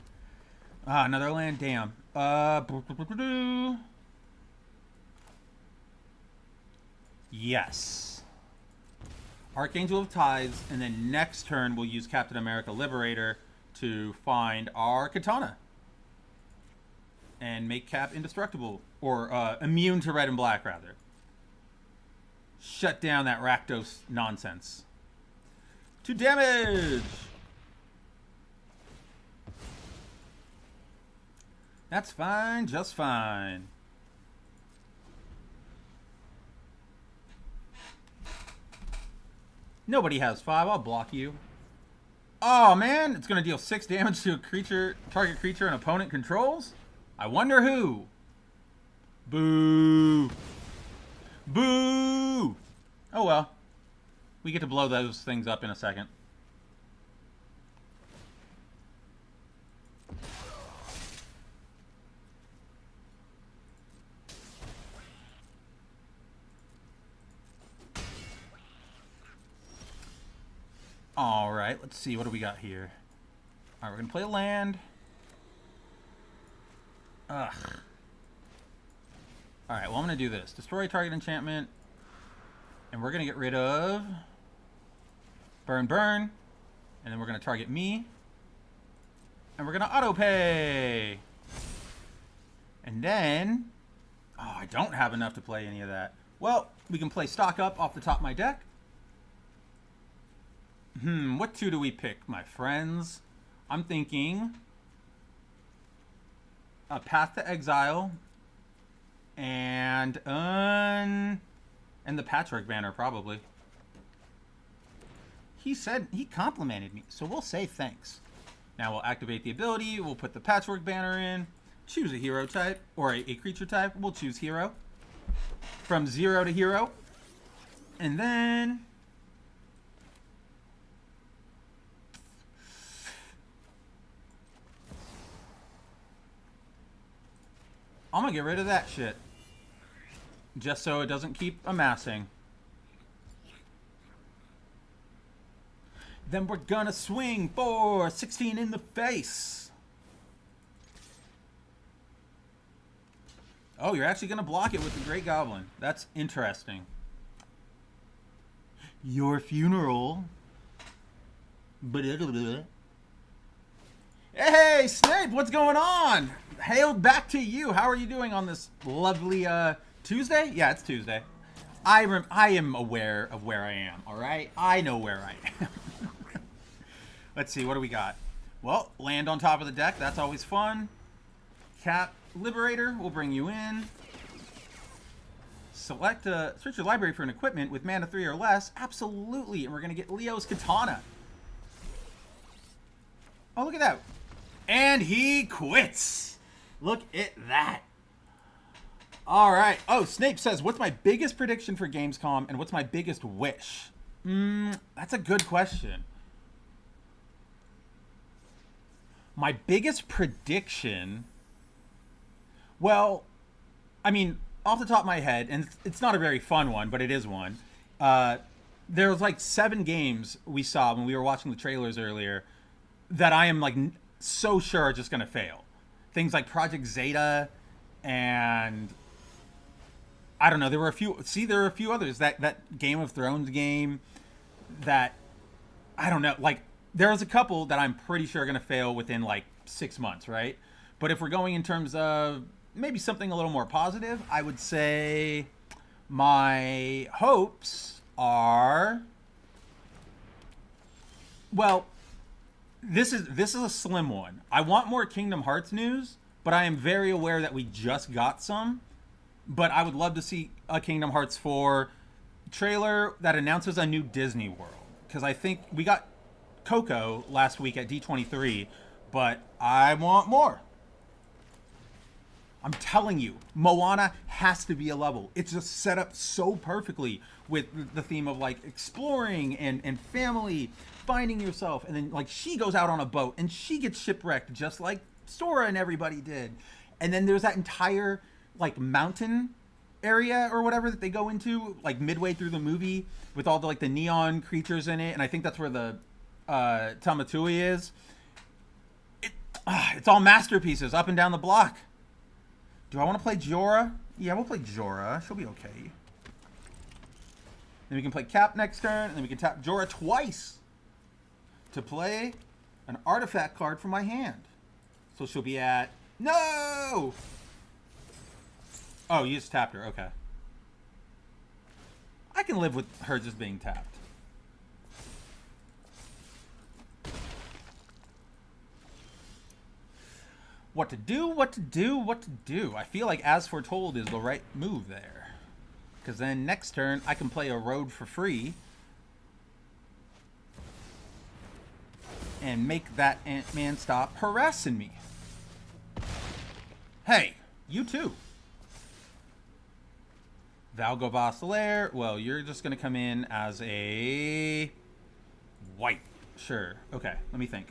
U: Ah, another land, damn. Yes. Archangel of Tides, and then next turn we'll use Captain America Liberator to find our Katana. And make Cap indestructible. Or immune to red and black, rather. Shut down that Rakdos nonsense. 2 damage! That's fine, just fine. Nobody has 5, I'll block you. Oh man, it's gonna deal 6 damage to a creature, target creature an opponent controls? I wonder who. Boo. Boo! Oh well. We get to blow those things up in a second. Alright, let's see. What do we got here? Alright, we're going to play a land. Ugh. Alright, well, I'm going to do this. Destroy target enchantment. And we're going to get rid of... Burn. And then we're going to target me. And we're going to auto-pay. And then... Oh, I don't have enough to play any of that. Well, we can play Stock Up off the top of my deck. What 2 do we pick, my friends? I'm thinking... A Path to Exile. And the Patchwork Banner, probably. He said, he complimented me, so we'll say thanks. Now we'll activate the ability, we'll put the Patchwork Banner in, choose a hero type, or a creature type, we'll choose hero. From 0 to hero. And then... I'm gonna get rid of that shit. Just so it doesn't keep amassing. Then we're gonna swing for 16 in the face. Oh, you're actually gonna block it with the Great Goblin. That's interesting. Your funeral. Hey, Snape, what's going on? Hail back to you. How are you doing on this lovely Tuesday? Yeah, it's Tuesday. I am aware of where I am, all right? I know where I am. Let's see, what do we got? Well, land on top of the deck. That's always fun. Cap Liberator will bring you in. Search your library for an equipment with mana 3 or less. Absolutely, and we're going to get Leo's Katana. Oh, look at that. And he quits. Look at that. All right. Oh, Snape says, what's my biggest prediction for Gamescom and what's my biggest wish? That's a good question. My biggest prediction... Well, I mean, off the top of my head, and it's not a very fun one, but it is one. There was like 7 games we saw when we were watching the trailers earlier that I am like so sure are just going to fail. Things like Project Zeta and I don't know. There were a few. See, there are a few others. That Game of Thrones game. That I don't know. Like there was a couple that I'm pretty sure are gonna fail within like 6 months, right? But if we're going in terms of maybe something a little more positive, I would say my hopes are. Well, this is a slim one. I want more Kingdom Hearts news, but I am very aware that we just got some. But I would love to see a Kingdom Hearts 4 trailer that announces a new Disney World. Because I think we got Coco last week at D23, but I want more. I'm telling you, Moana has to be a level. It's just set up so perfectly with the theme of like exploring and family, finding yourself. And then like she goes out on a boat and she gets shipwrecked just like Sora and everybody did. And then there's that entire like mountain area or whatever that they go into like midway through the movie with all the like the neon creatures in it. And I think that's where the Tamatui is. It's all masterpieces up and down the block. Do I want to play Jorah? Yeah, we'll play Jorah. She'll be okay. Then we can play Cap next turn, and then we can tap Jorah twice to play an artifact card from my hand. So she'll be at... No! Oh, you just tapped her. Okay. I can live with her just being tapped. What to do, what to do, what to do. I feel like As Foretold is the right move there. Because then next turn, I can play a road for free. And make that Ant-Man stop harassing me. Hey, you too. Valgo Vassilaire. Well, you're just going to come in as a white. Sure. Okay, let me think.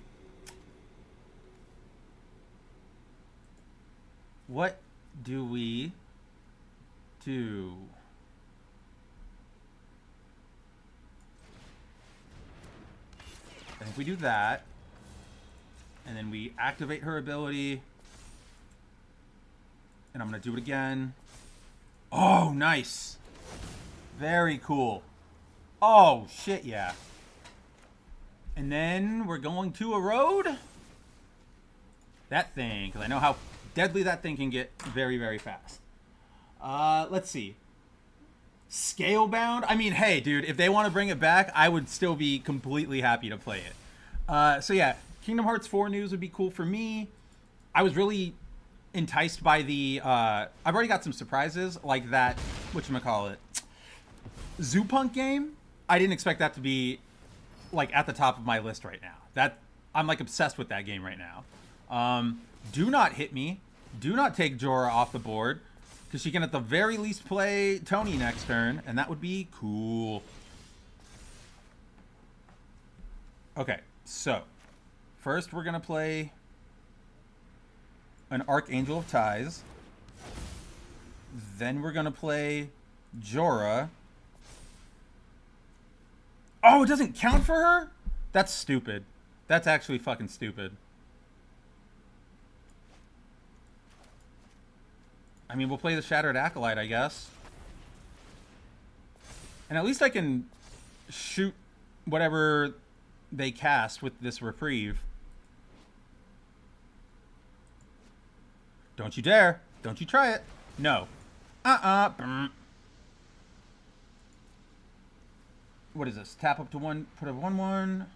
U: What do we do? I think we do that. And then we activate her ability. And I'm going to do it again. Oh, nice. Very cool. Oh, shit, yeah. And then we're going to a road. That thing, because I know how deadly that thing can get very, very fast. Let's see. Scalebound? I mean, hey, dude, if they want to bring it back, I would still be completely happy to play it. So yeah, Kingdom Hearts 4 news would be cool for me. I was really enticed by the... I've already got some surprises, like that, whatchamacallit, Zoopunk game. I didn't expect that to be, like, at the top of my list right now. I'm, like, obsessed with that game right now. Do not hit me. Do not take Jorah off the board, because she can at the very least play Tony next turn, and that would be cool. Okay, so first we're going to play an Archangel of Ties. Then we're going to play Jorah. Oh, it doesn't count for her? That's stupid. That's actually fucking stupid. I mean, we'll play the Shattered Acolyte, I guess. And at least I can shoot whatever they cast with this reprieve. Don't you dare. Don't you try it. No. What is this? Tap up to one, put a 1/1.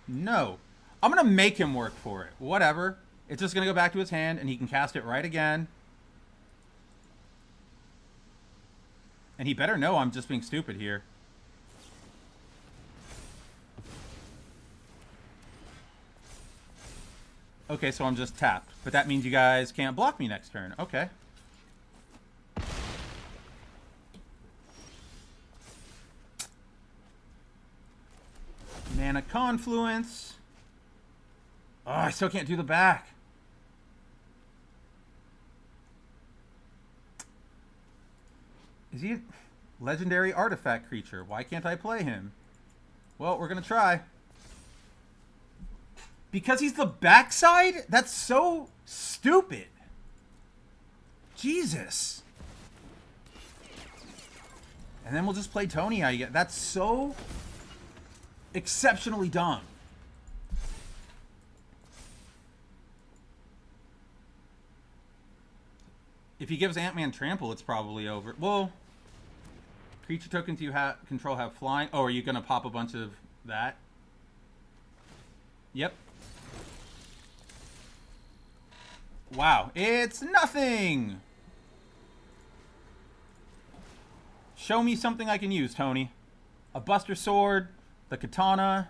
U: No. I'm going to make him work for it. Whatever. It's just going to go back to his hand, and he can cast it right again. And he better know I'm just being stupid here. Okay, so I'm just tapped. But that means you guys can't block me next turn. Okay. Mana Confluence. Oh, I still can't do the back. Is he a legendary artifact creature? Why can't I play him? Well, we're going to try. Because he's the backside? That's so stupid. Jesus. And then we'll just play Tony, I guess. That's so exceptionally dumb. If he gives Ant-Man trample, it's probably over. Well, creature tokens you control have flying. Oh, are you going to pop a bunch of that? Yep. Wow, it's nothing! Show me something I can use, Tony. A Buster Sword, the Katana.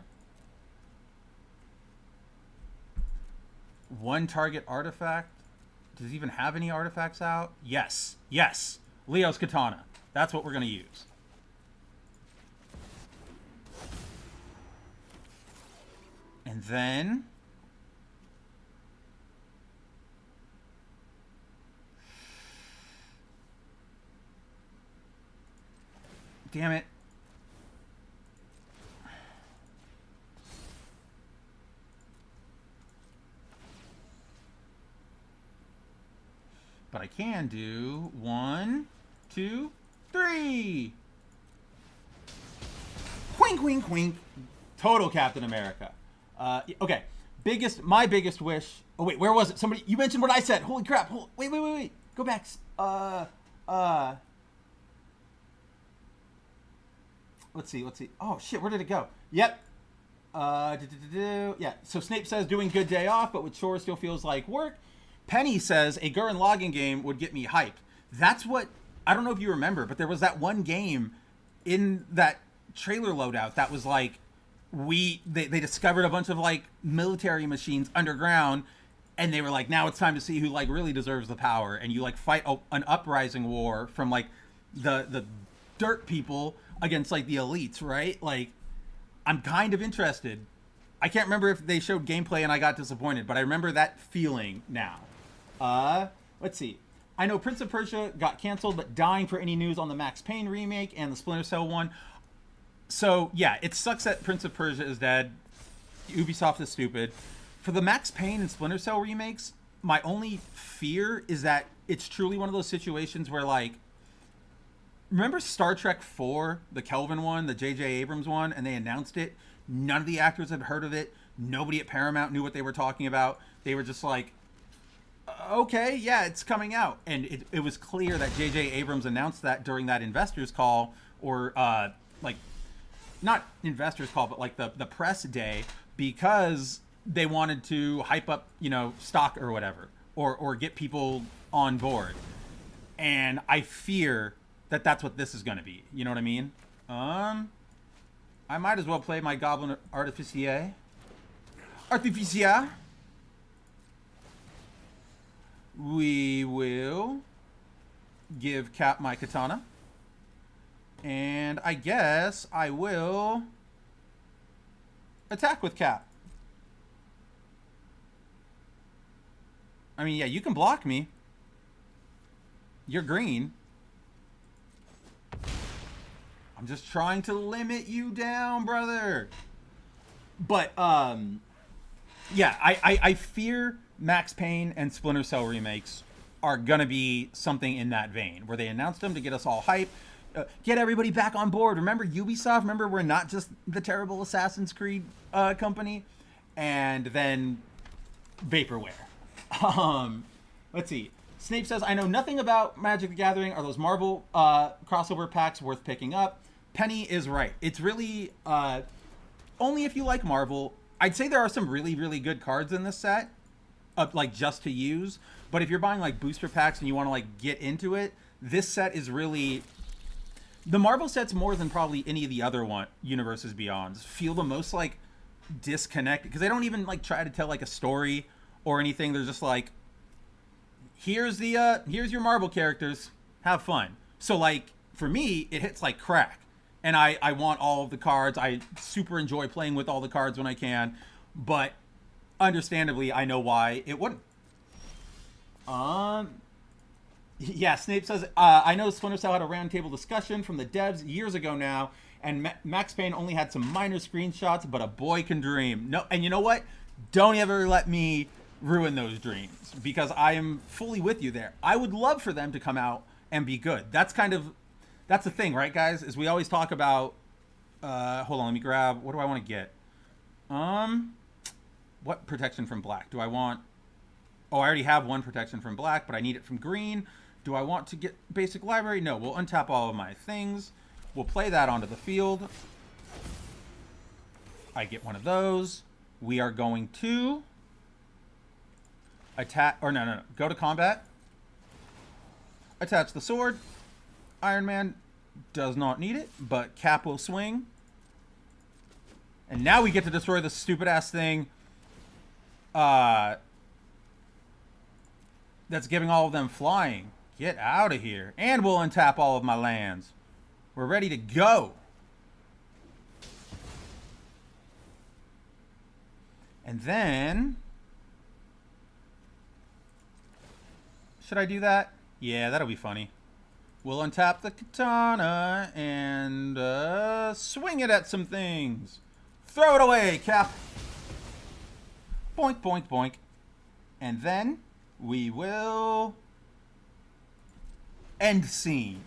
U: One target artifact. Does he even have any artifacts out? Yes. Yes. Leo's Katana. That's what we're going to use. And then... Damn it. But I can do 1, 2, 3. Wink, wink, wink. Total Captain America. Okay. My biggest wish. Oh wait, where was it? Somebody, you mentioned what I said. Holy crap. Wait. Go back. Let's see. Oh shit, where did it go? Yep. Yeah. So Snape says doing good day off, but with chores still feels like work. Penny says a Gurren Lagann game would get me hyped. That's what, I don't know if you remember, but there was that one game in that trailer loadout that was like, they discovered a bunch of like military machines underground, and they were like, now it's time to see who like really deserves the power, and you like fight an uprising war from like the dirt people against like the elites, right? Like, I'm kind of interested. I can't remember if they showed gameplay and I got disappointed, but I remember that feeling now. Let's see. I know Prince of Persia got canceled, but dying for any news on the Max Payne remake and the Splinter Cell one. So, yeah, it sucks that Prince of Persia is dead. Ubisoft is stupid. For the Max Payne and Splinter Cell remakes, my only fear is that it's truly one of those situations where, like, remember Star Trek 4, the Kelvin one, the J.J. Abrams one, and they announced it? None of the actors had heard of it. Nobody at Paramount knew what they were talking about. They were just like, okay, yeah, it's coming out. And it was clear that J.J. Abrams announced that during that investors call, or like, not investors call, but like the press day, because they wanted to hype up, stock or whatever, or get people on board. And I fear that that's what this is going to be. You know what I mean? I might as well play my Goblin Artificier. We will give Cap my Katana. And I guess I will attack with Cap. I mean, yeah, you can block me. You're green. I'm just trying to limit you down, brother. But, yeah, I fear Max Payne and Splinter Cell remakes are gonna be something in that vein, where they announced them to get us all hyped, get everybody back on board. Remember Ubisoft? Remember we're not just the terrible Assassin's Creed company? And then vaporware. Let's see. Snape says, I know nothing about Magic the Gathering. Are those Marvel crossover packs worth picking up? Penny is right. It's really only if you like Marvel. I'd say there are some really, really good cards in this set, like just to use. But if you're buying like booster packs and you want to like get into it, this set is really, the Marvel sets more than probably any of the other Universes Beyond feel the most like disconnected, because they don't even like try to tell like a story or anything. They're just like, here's your Marvel characters, have fun. So like for me, it hits like crack. And I want all of the cards. I super enjoy playing with all the cards when I can. But understandably, I know why it wouldn't. Yeah, Snape says, I know Splinter Cell had a roundtable discussion from the devs years ago now, and Max Payne only had some minor screenshots, but a boy can dream. No, and you know what? Don't ever let me ruin those dreams, because I am fully with you there. I would love for them to come out and be good. That's the thing, right, guys? Is we always talk about, hold on, let me grab, what do I want to get? What protection from black do I want? Oh, I already have one protection from black, but I need it from green. Do I want to get basic library? No, we'll untap all of my things. We'll play that onto the field. I get one of those. We are going to attack, or no, go to combat. Attach the sword. Iron Man does not need it, but Cap will swing. And now we get to destroy the stupid ass thing. That's giving all of them flying. Get out of here. And we'll untap all of my lands. We're ready to go. And then, should I do that? Yeah, that'll be funny. We'll untap the katana and swing it at some things. Throw it away, Cap. Boink, boink, boink. And then we will end scene.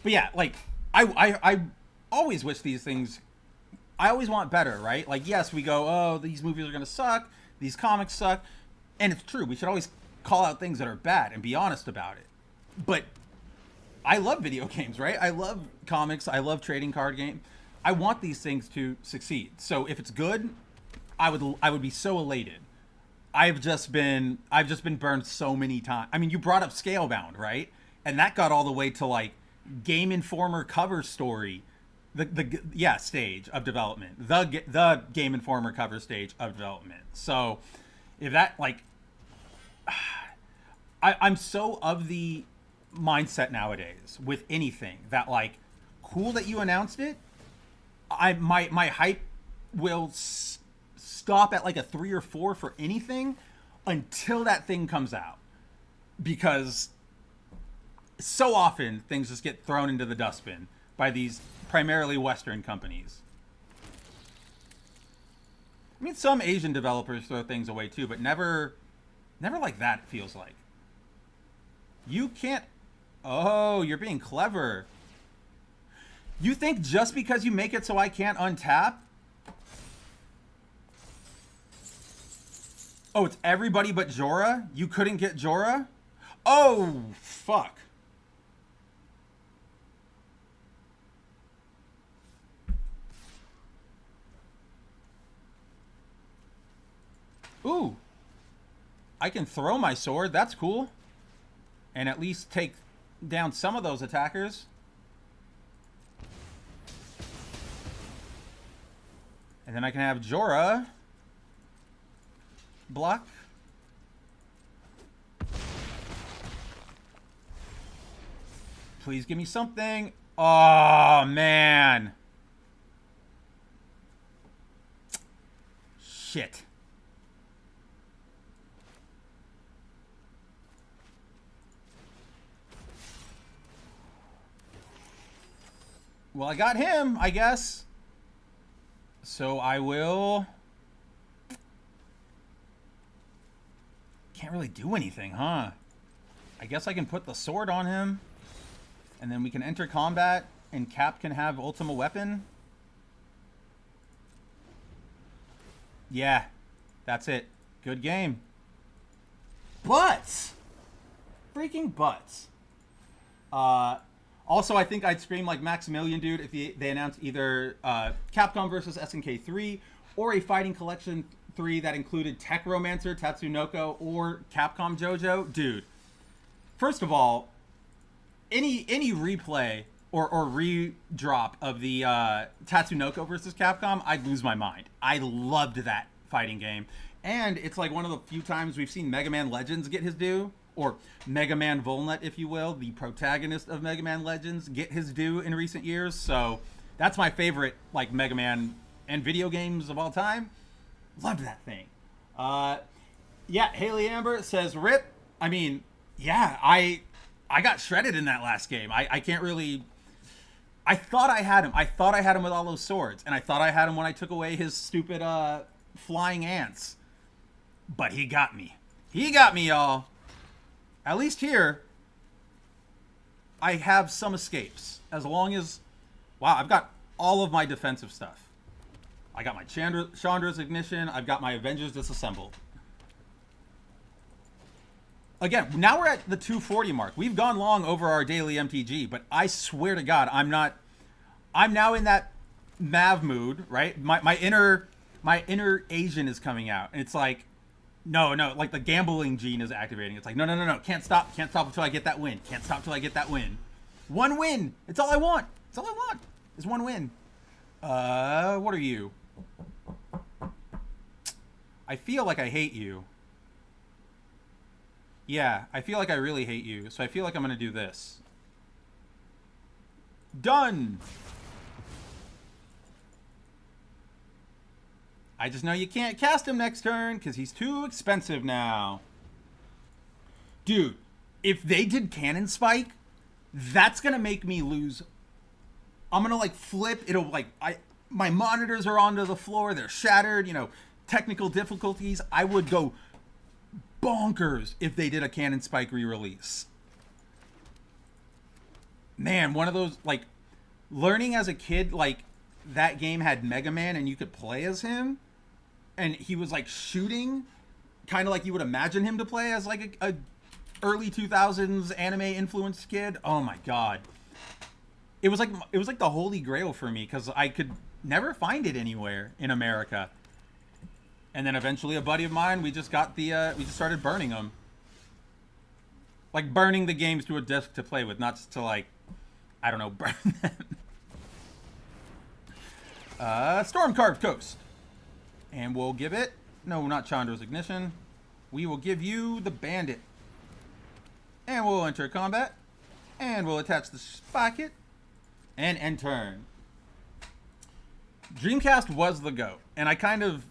U: But yeah, like, I always wish these things, I always want better, right? Like, yes, we go, oh, these movies are going to suck. These comics suck. And it's true. We should always call out things that are bad and be honest about it. But I love video games, right? I love comics. I love trading card games. I want these things to succeed. So if it's good, I would be so elated. I've just been burned so many times. I mean, you brought up Scalebound, right? And that got all the way to like Game Informer cover story, the stage of development, the Game Informer cover stage of development. So if that, like, I'm so of the mindset nowadays with anything that, like, cool that you announced it. My hype will stop at like a 3 or 4 for anything until that thing comes out, because so often things just get thrown into the dustbin by these primarily Western companies. I mean, some Asian developers throw things away too, but never like that, it feels like. You can't... Oh, you're being clever. You think just because you make it so I can't untap? Oh, it's everybody but Jorah? You couldn't get Jorah? Oh, fuck. Ooh. I can throw my sword. That's cool. And at least take down some of those attackers. And then I can have Jorah block. Please give me something. Oh, man. Shit. Well, I got him, I guess. So I will... Can't really do anything, huh? I guess I can put the sword on him. And then we can enter combat. And Cap can have Ultima Weapon. Yeah. That's it. Good game. Butts! Freaking butts. Also, I think I'd scream like Maximilian, dude, if they announced either Capcom versus SNK 3 or a Fighting Collection 3 that included Tech Romancer, Tatsunoko, or Capcom JoJo. Dude, first of all, any replay or re-drop of the Tatsunoko versus Capcom, I'd lose my mind. I loved that fighting game. And it's like one of the few times we've seen Mega Man Legends get his due. Or Mega Man Volnut, if you will, the protagonist of Mega Man Legends, get his due in recent years. So that's my favorite, like, Mega Man and video games of all time. Loved that thing. Yeah, Haley Amber says, RIP. I mean, yeah, I got shredded in that last game. I can't really... I thought I had him. I thought I had him with all those swords. And I thought I had him when I took away his stupid flying ants. But he got me. He got me, y'all. At least here, I have some escapes. As long as... Wow, I've got all of my defensive stuff. I got my Chandra's Ignition. I've got my Avengers Disassembled. Again, now we're at the 240 mark. We've gone long over our daily MTG, but I swear to God, I'm now in that Mav mood, right? My inner Asian is coming out. And it's like, no, like the gambling gene is activating. It's like, no. Can't stop until I get that win. Can't stop till I get that win. One win. It's all I want. It's all I want is one win. What are you? I feel like I hate you. Yeah, I feel like I really hate you. So I feel like I'm going to do this. Done. I just know you can't cast him next turn because he's too expensive now. Dude, if they did Cannon Spike, that's going to make me lose. I'm going to like flip. It'll like, my monitors are onto the floor. They're shattered, you know, technical difficulties. I would go bonkers if they did a Cannon Spike re-release. Man, one of those, like, learning as a kid, like, that game had Mega Man and you could play as him. And he was, like, shooting, kind of like you would imagine him to play as, like, a early 2000s anime-influenced kid. Oh, my God. It was like the holy grail for me because I could never find it anywhere in America. And then eventually a buddy of mine, we just started burning them. Like, burning the games to a disc to play with, not just to, like, I don't know, burn them. Storm Carved Coast. And we'll give it... No, not Chandra's Ignition. We will give you the Bandit. And we'll enter combat. And we'll attach the Spocket. And end turn. Dreamcast was the GOAT. And I kind of...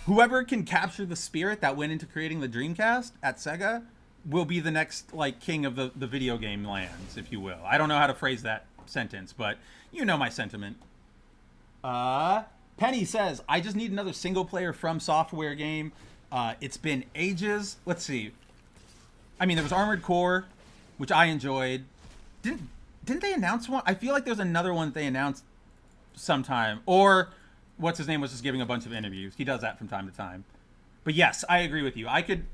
U: Whoever can capture the spirit that went into creating the Dreamcast at Sega will be the next, like, king of the video game lands, if you will. I don't know how to phrase that sentence, but you know my sentiment. Penny says, I just need another single-player From Software game. It's been ages. Let's see. I mean, there was Armored Core, which I enjoyed. Didn't they announce one? I feel like there's another one that they announced sometime. Or... What's his name was just giving a bunch of interviews. He does that from time to time. But yes, I agree with you. I could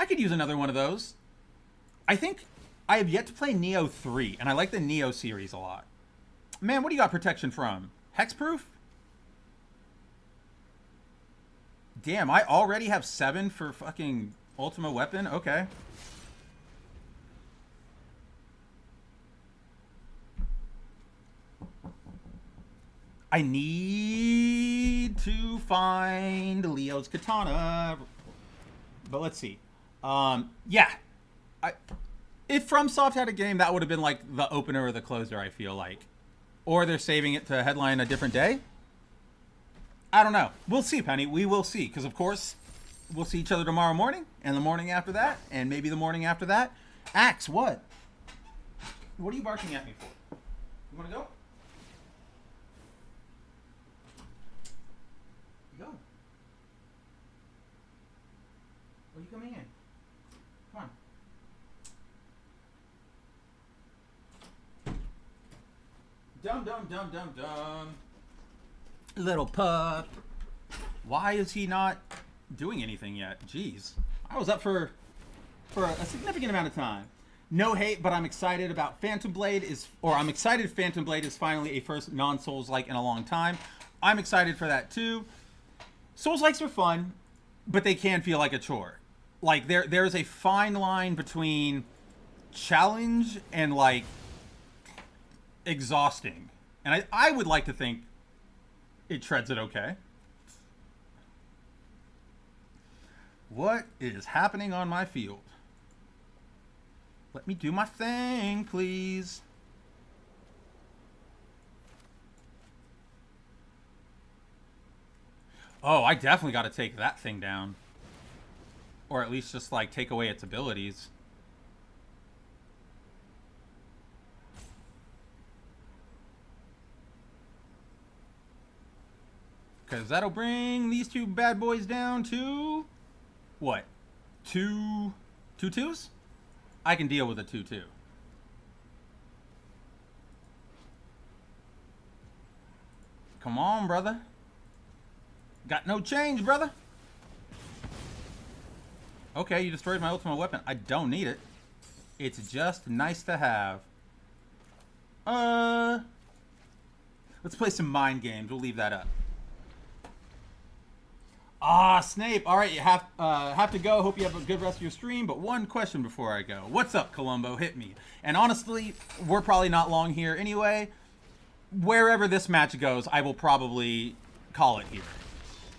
U: use another one of those. I think I have yet to play Neo 3, and I like the Neo series a lot. Man, what do you got protection from? Hexproof? Damn, I already have 7 for fucking Ultimate Weapon? Okay. I need to find Leo's Katana. But let's see. Yeah. If FromSoft had a game, that would have been like the opener or the closer, I feel like. Or they're saving it to headline a different day. I don't know. We'll see, Penny. We will see. Because, of course, we'll see each other tomorrow morning. And the morning after that. And maybe the morning after that. Axe, what? What are you barking at me for? You want to go? Go. Are you coming in? Come on. Dum. Little pup. Why is he not doing anything yet? Jeez. I was up for a significant amount of time. No hate, but I'm excited about Phantom Blade I'm excited Phantom Blade is finally a first non-Souls-like in a long time. I'm excited for that too. Souls-likes are fun, but they can feel like a chore. Like, there is a fine line between challenge and, like, exhausting. And I would like to think it treads it okay. What is happening on my field? Let me do my thing, please. Oh, I definitely got to take that thing down. Or at least just, like, take away its abilities. Because that'll bring these two bad boys down to... what? Two twos? I can deal with a 2-2. Come on, brother. Got no change, brother. Okay, you destroyed my ultimate weapon. I don't need it. It's just nice to have. Let's play some mind games. We'll leave that up. Ah, Snape. All right, you have to go. Hope you have a good rest of your stream. But one question before I go. What's up, Columbo? Hit me. And honestly, we're probably not long here anyway. Wherever this match goes, I will probably call it here.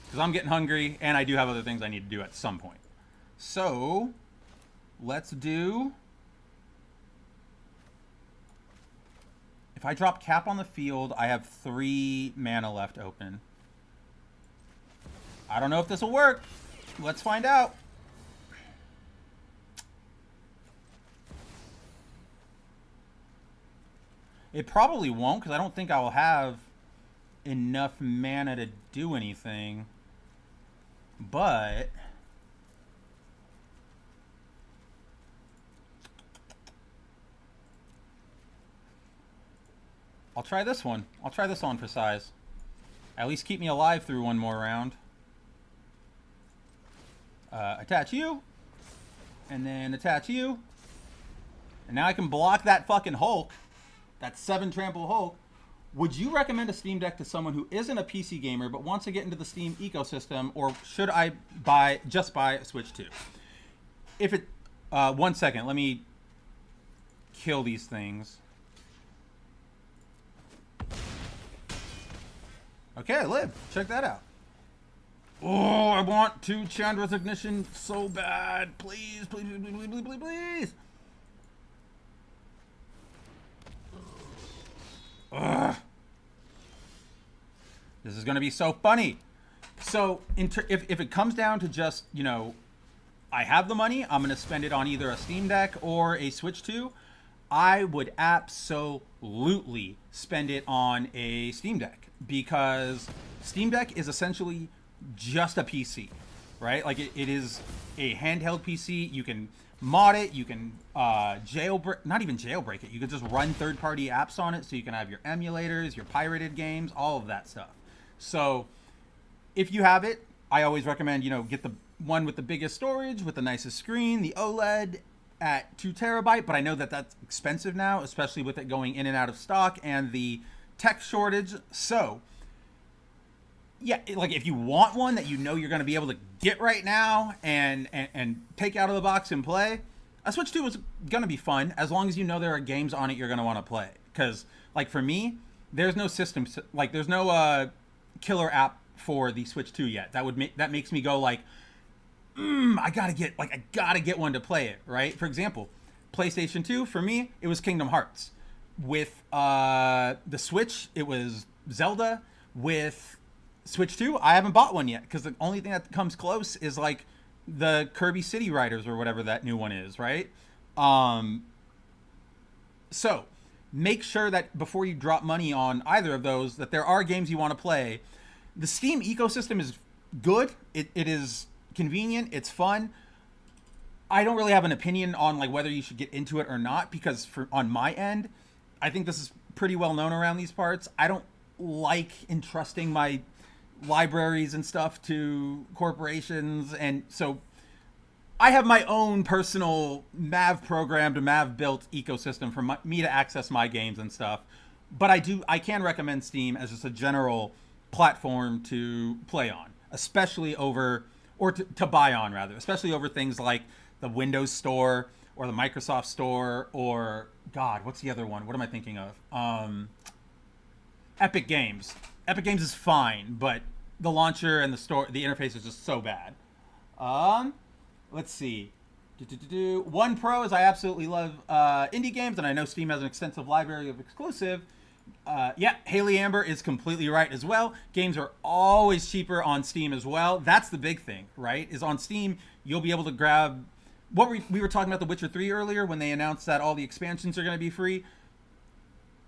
U: Because I'm getting hungry, and I do have other things I need to do at some point. So, let's do... If I drop Cap on the field, I have 3 mana left open. I don't know if this will work. Let's find out. It probably won't, because I don't think I will have enough mana to do anything. But... I'll try this one. I'll try this on for size. At least keep me alive through one more round. Attach you. And then attach you. And now I can block that fucking Hulk. That 7 trample Hulk. Would you recommend a Steam Deck to someone who isn't a PC gamer but wants to get into the Steam ecosystem, or should I just buy a Switch 2? If it... 1 second. Let me kill these things. Okay, I live. Check that out. Oh, I want to Chandra's Ignition so bad. Please, please, please, please, please, please, please. Ugh. This is going to be so funny. So, if it comes down to just, you know, I have the money, I'm going to spend it on either a Steam Deck or a Switch 2, I would absolutely spend it on a Steam Deck. Because Steam Deck is essentially just a PC, right? Like it is a handheld PC. You can mod it. You can jailbreak, not even jailbreak it. You can just run third-party apps on it, so you can have your emulators, your pirated games, all of that stuff. So if you have it, I always recommend, you know, get the one with the biggest storage, with the nicest screen, the OLED at 2 terabyte. But I know that that's expensive now, especially with it going in and out of stock and the tech shortage. So yeah, like if you want one that you know you're going to be able to get right now and take out of the box and play, a Switch 2 is going to be fun as long as you know there are games on it you're going to want to play. Because like for me, there's no system, like there's no killer app for the Switch 2 yet. That makes me go like, I gotta get one to play it, right? For example, PlayStation 2 for me, it was Kingdom Hearts. With the Switch, it was Zelda. With Switch 2, I haven't bought one yet because the only thing that comes close is like the Kirby City Riders or whatever that new one is, right? So make sure that before you drop money on either of those, that there are games you want to play. The Steam ecosystem is good. It is convenient. It's fun. I don't really have an opinion on like whether you should get into it or not, because on my end, I think this is pretty well known around these parts. I don't like entrusting my libraries and stuff to corporations, and so I have my own personal Mav programmed, Mav built ecosystem for me to access my games and stuff. But I can recommend Steam as just a general platform to play on, especially over, or to buy on rather, especially over things like the Windows Store or the Microsoft Store, or God, what's the other one? What am I thinking of? Epic Games. Epic Games is fine, but the launcher and the store, the interface is just so bad. Let's see. One Pro is I absolutely love indie games, and I know Steam has an extensive library of exclusive. Yeah, Haley Amber is completely right as well. Games are always cheaper on Steam as well. That's the big thing, right? Is on Steam, you'll be able to grab... What we were talking about The Witcher 3 earlier when they announced that all the expansions are going to be free.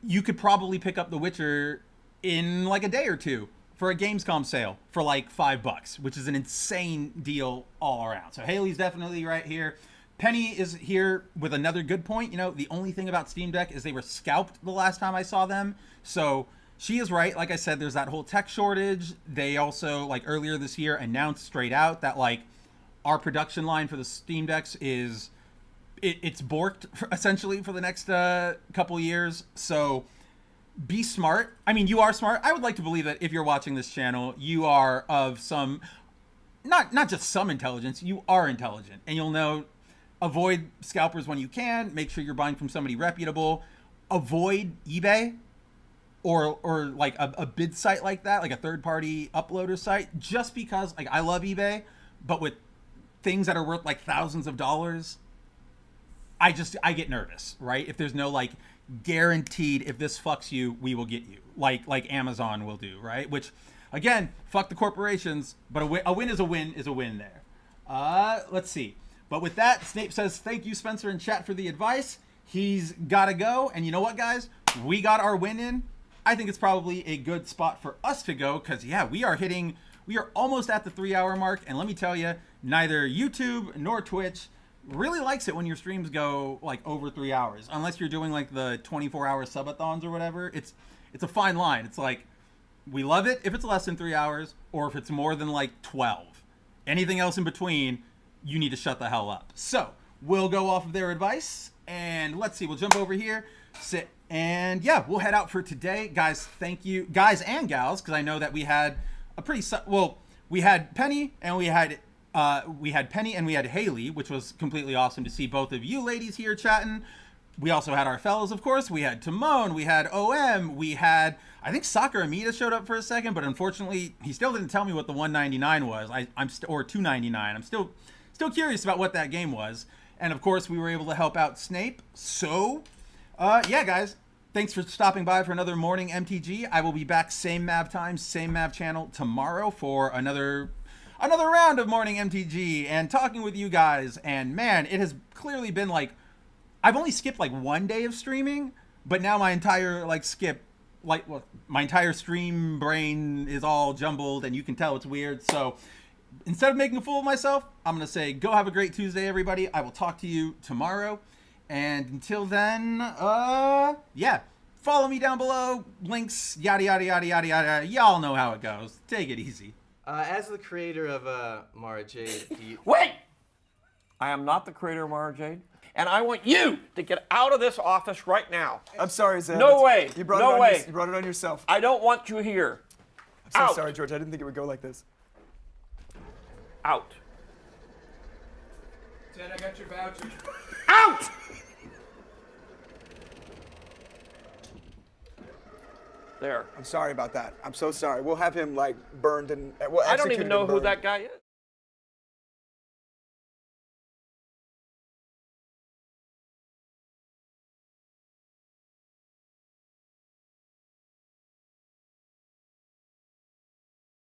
U: You could probably pick up The Witcher in like a day or two for a Gamescom sale for like $5, which is an insane deal all around. So Haley's definitely right here. Penny is here with another good point. You know, the only thing about Steam Deck is they were scalped the last time I saw them. So she is right. Like I said, there's that whole tech shortage. They also, like earlier this year, announced straight out that like our production line for the Steam Decks is, it's borked essentially for the next couple years. So be smart. I mean, you are smart. I would like to believe that if you're watching this channel, you are of some, not just some intelligence, you are intelligent. And you'll know, avoid scalpers when you can. Make sure you're buying from somebody reputable. Avoid eBay or like a bid site like that, like a third-party uploader site, just because like I love eBay, but with things that are worth like thousands of dollars, I get nervous, right? If there's no like guaranteed, if this fucks you, we will get you, like Amazon will do, right? Which, again, fuck the corporations, but a win is a win there. Let's see. But with that, Snape says, thank you, Spencer, in chat for the advice. He's got to go. And you know what, guys? We got our win in. I think it's probably a good spot for us to go because, yeah, we are almost at the 3-hour mark. And let me tell you, neither YouTube nor Twitch really likes it when your streams go like over 3 hours, unless you're doing like the 24-hour subathons or whatever. It's a fine line. It's like, we love it if it's less than 3 hours or if it's more than like 12. Anything else in between, you need to shut the hell up. So we'll go off of their advice and let's see, we'll jump over here, sit, and yeah, we'll head out for today. Guys, thank you, guys and gals, because I know that we had a pretty, we had Penny and we had Haley, which was completely awesome to see both of you ladies here chatting. We also had our fellows, of course. We had Timon, we had OM, we had, I think Soccer Amita showed up for a second, but unfortunately, he still didn't tell me what the 199 was. Or 299. I'm still curious about what that game was. And of course, we were able to help out Snape. So, yeah, guys, thanks for stopping by for another morning MTG. I will be back same Mav time, same Mav channel tomorrow for another round of morning MTG and talking with you guys. And man, it has clearly been like, I've only skipped like 1 day of streaming, but now my entire my entire stream brain is all jumbled and you can tell it's weird. So instead of making a fool of myself, I'm going to say, go have a great Tuesday, everybody. I will talk to you tomorrow. And until then, yeah, follow me down below, links, yada, yada, yada, yada, yada. Y'all know how it goes. Take it easy.
F: As the creator of Mara Jade,
Q: Wait! I am not the creator of Mara Jade, and I want you to get out of this office right now.
T: I'm sorry, Zeb.
Q: No way.
T: You brought
Q: no
T: it on
Q: way.
T: You brought it on yourself.
Q: I don't want you here.
T: I'm so sorry, George. I didn't think it would go like this.
Q: Out.
F: Ted, I got your voucher.
Q: Out! There.
T: I'm sorry about that. I'm so sorry. We'll have him like burned and
Q: I don't even know who that guy is.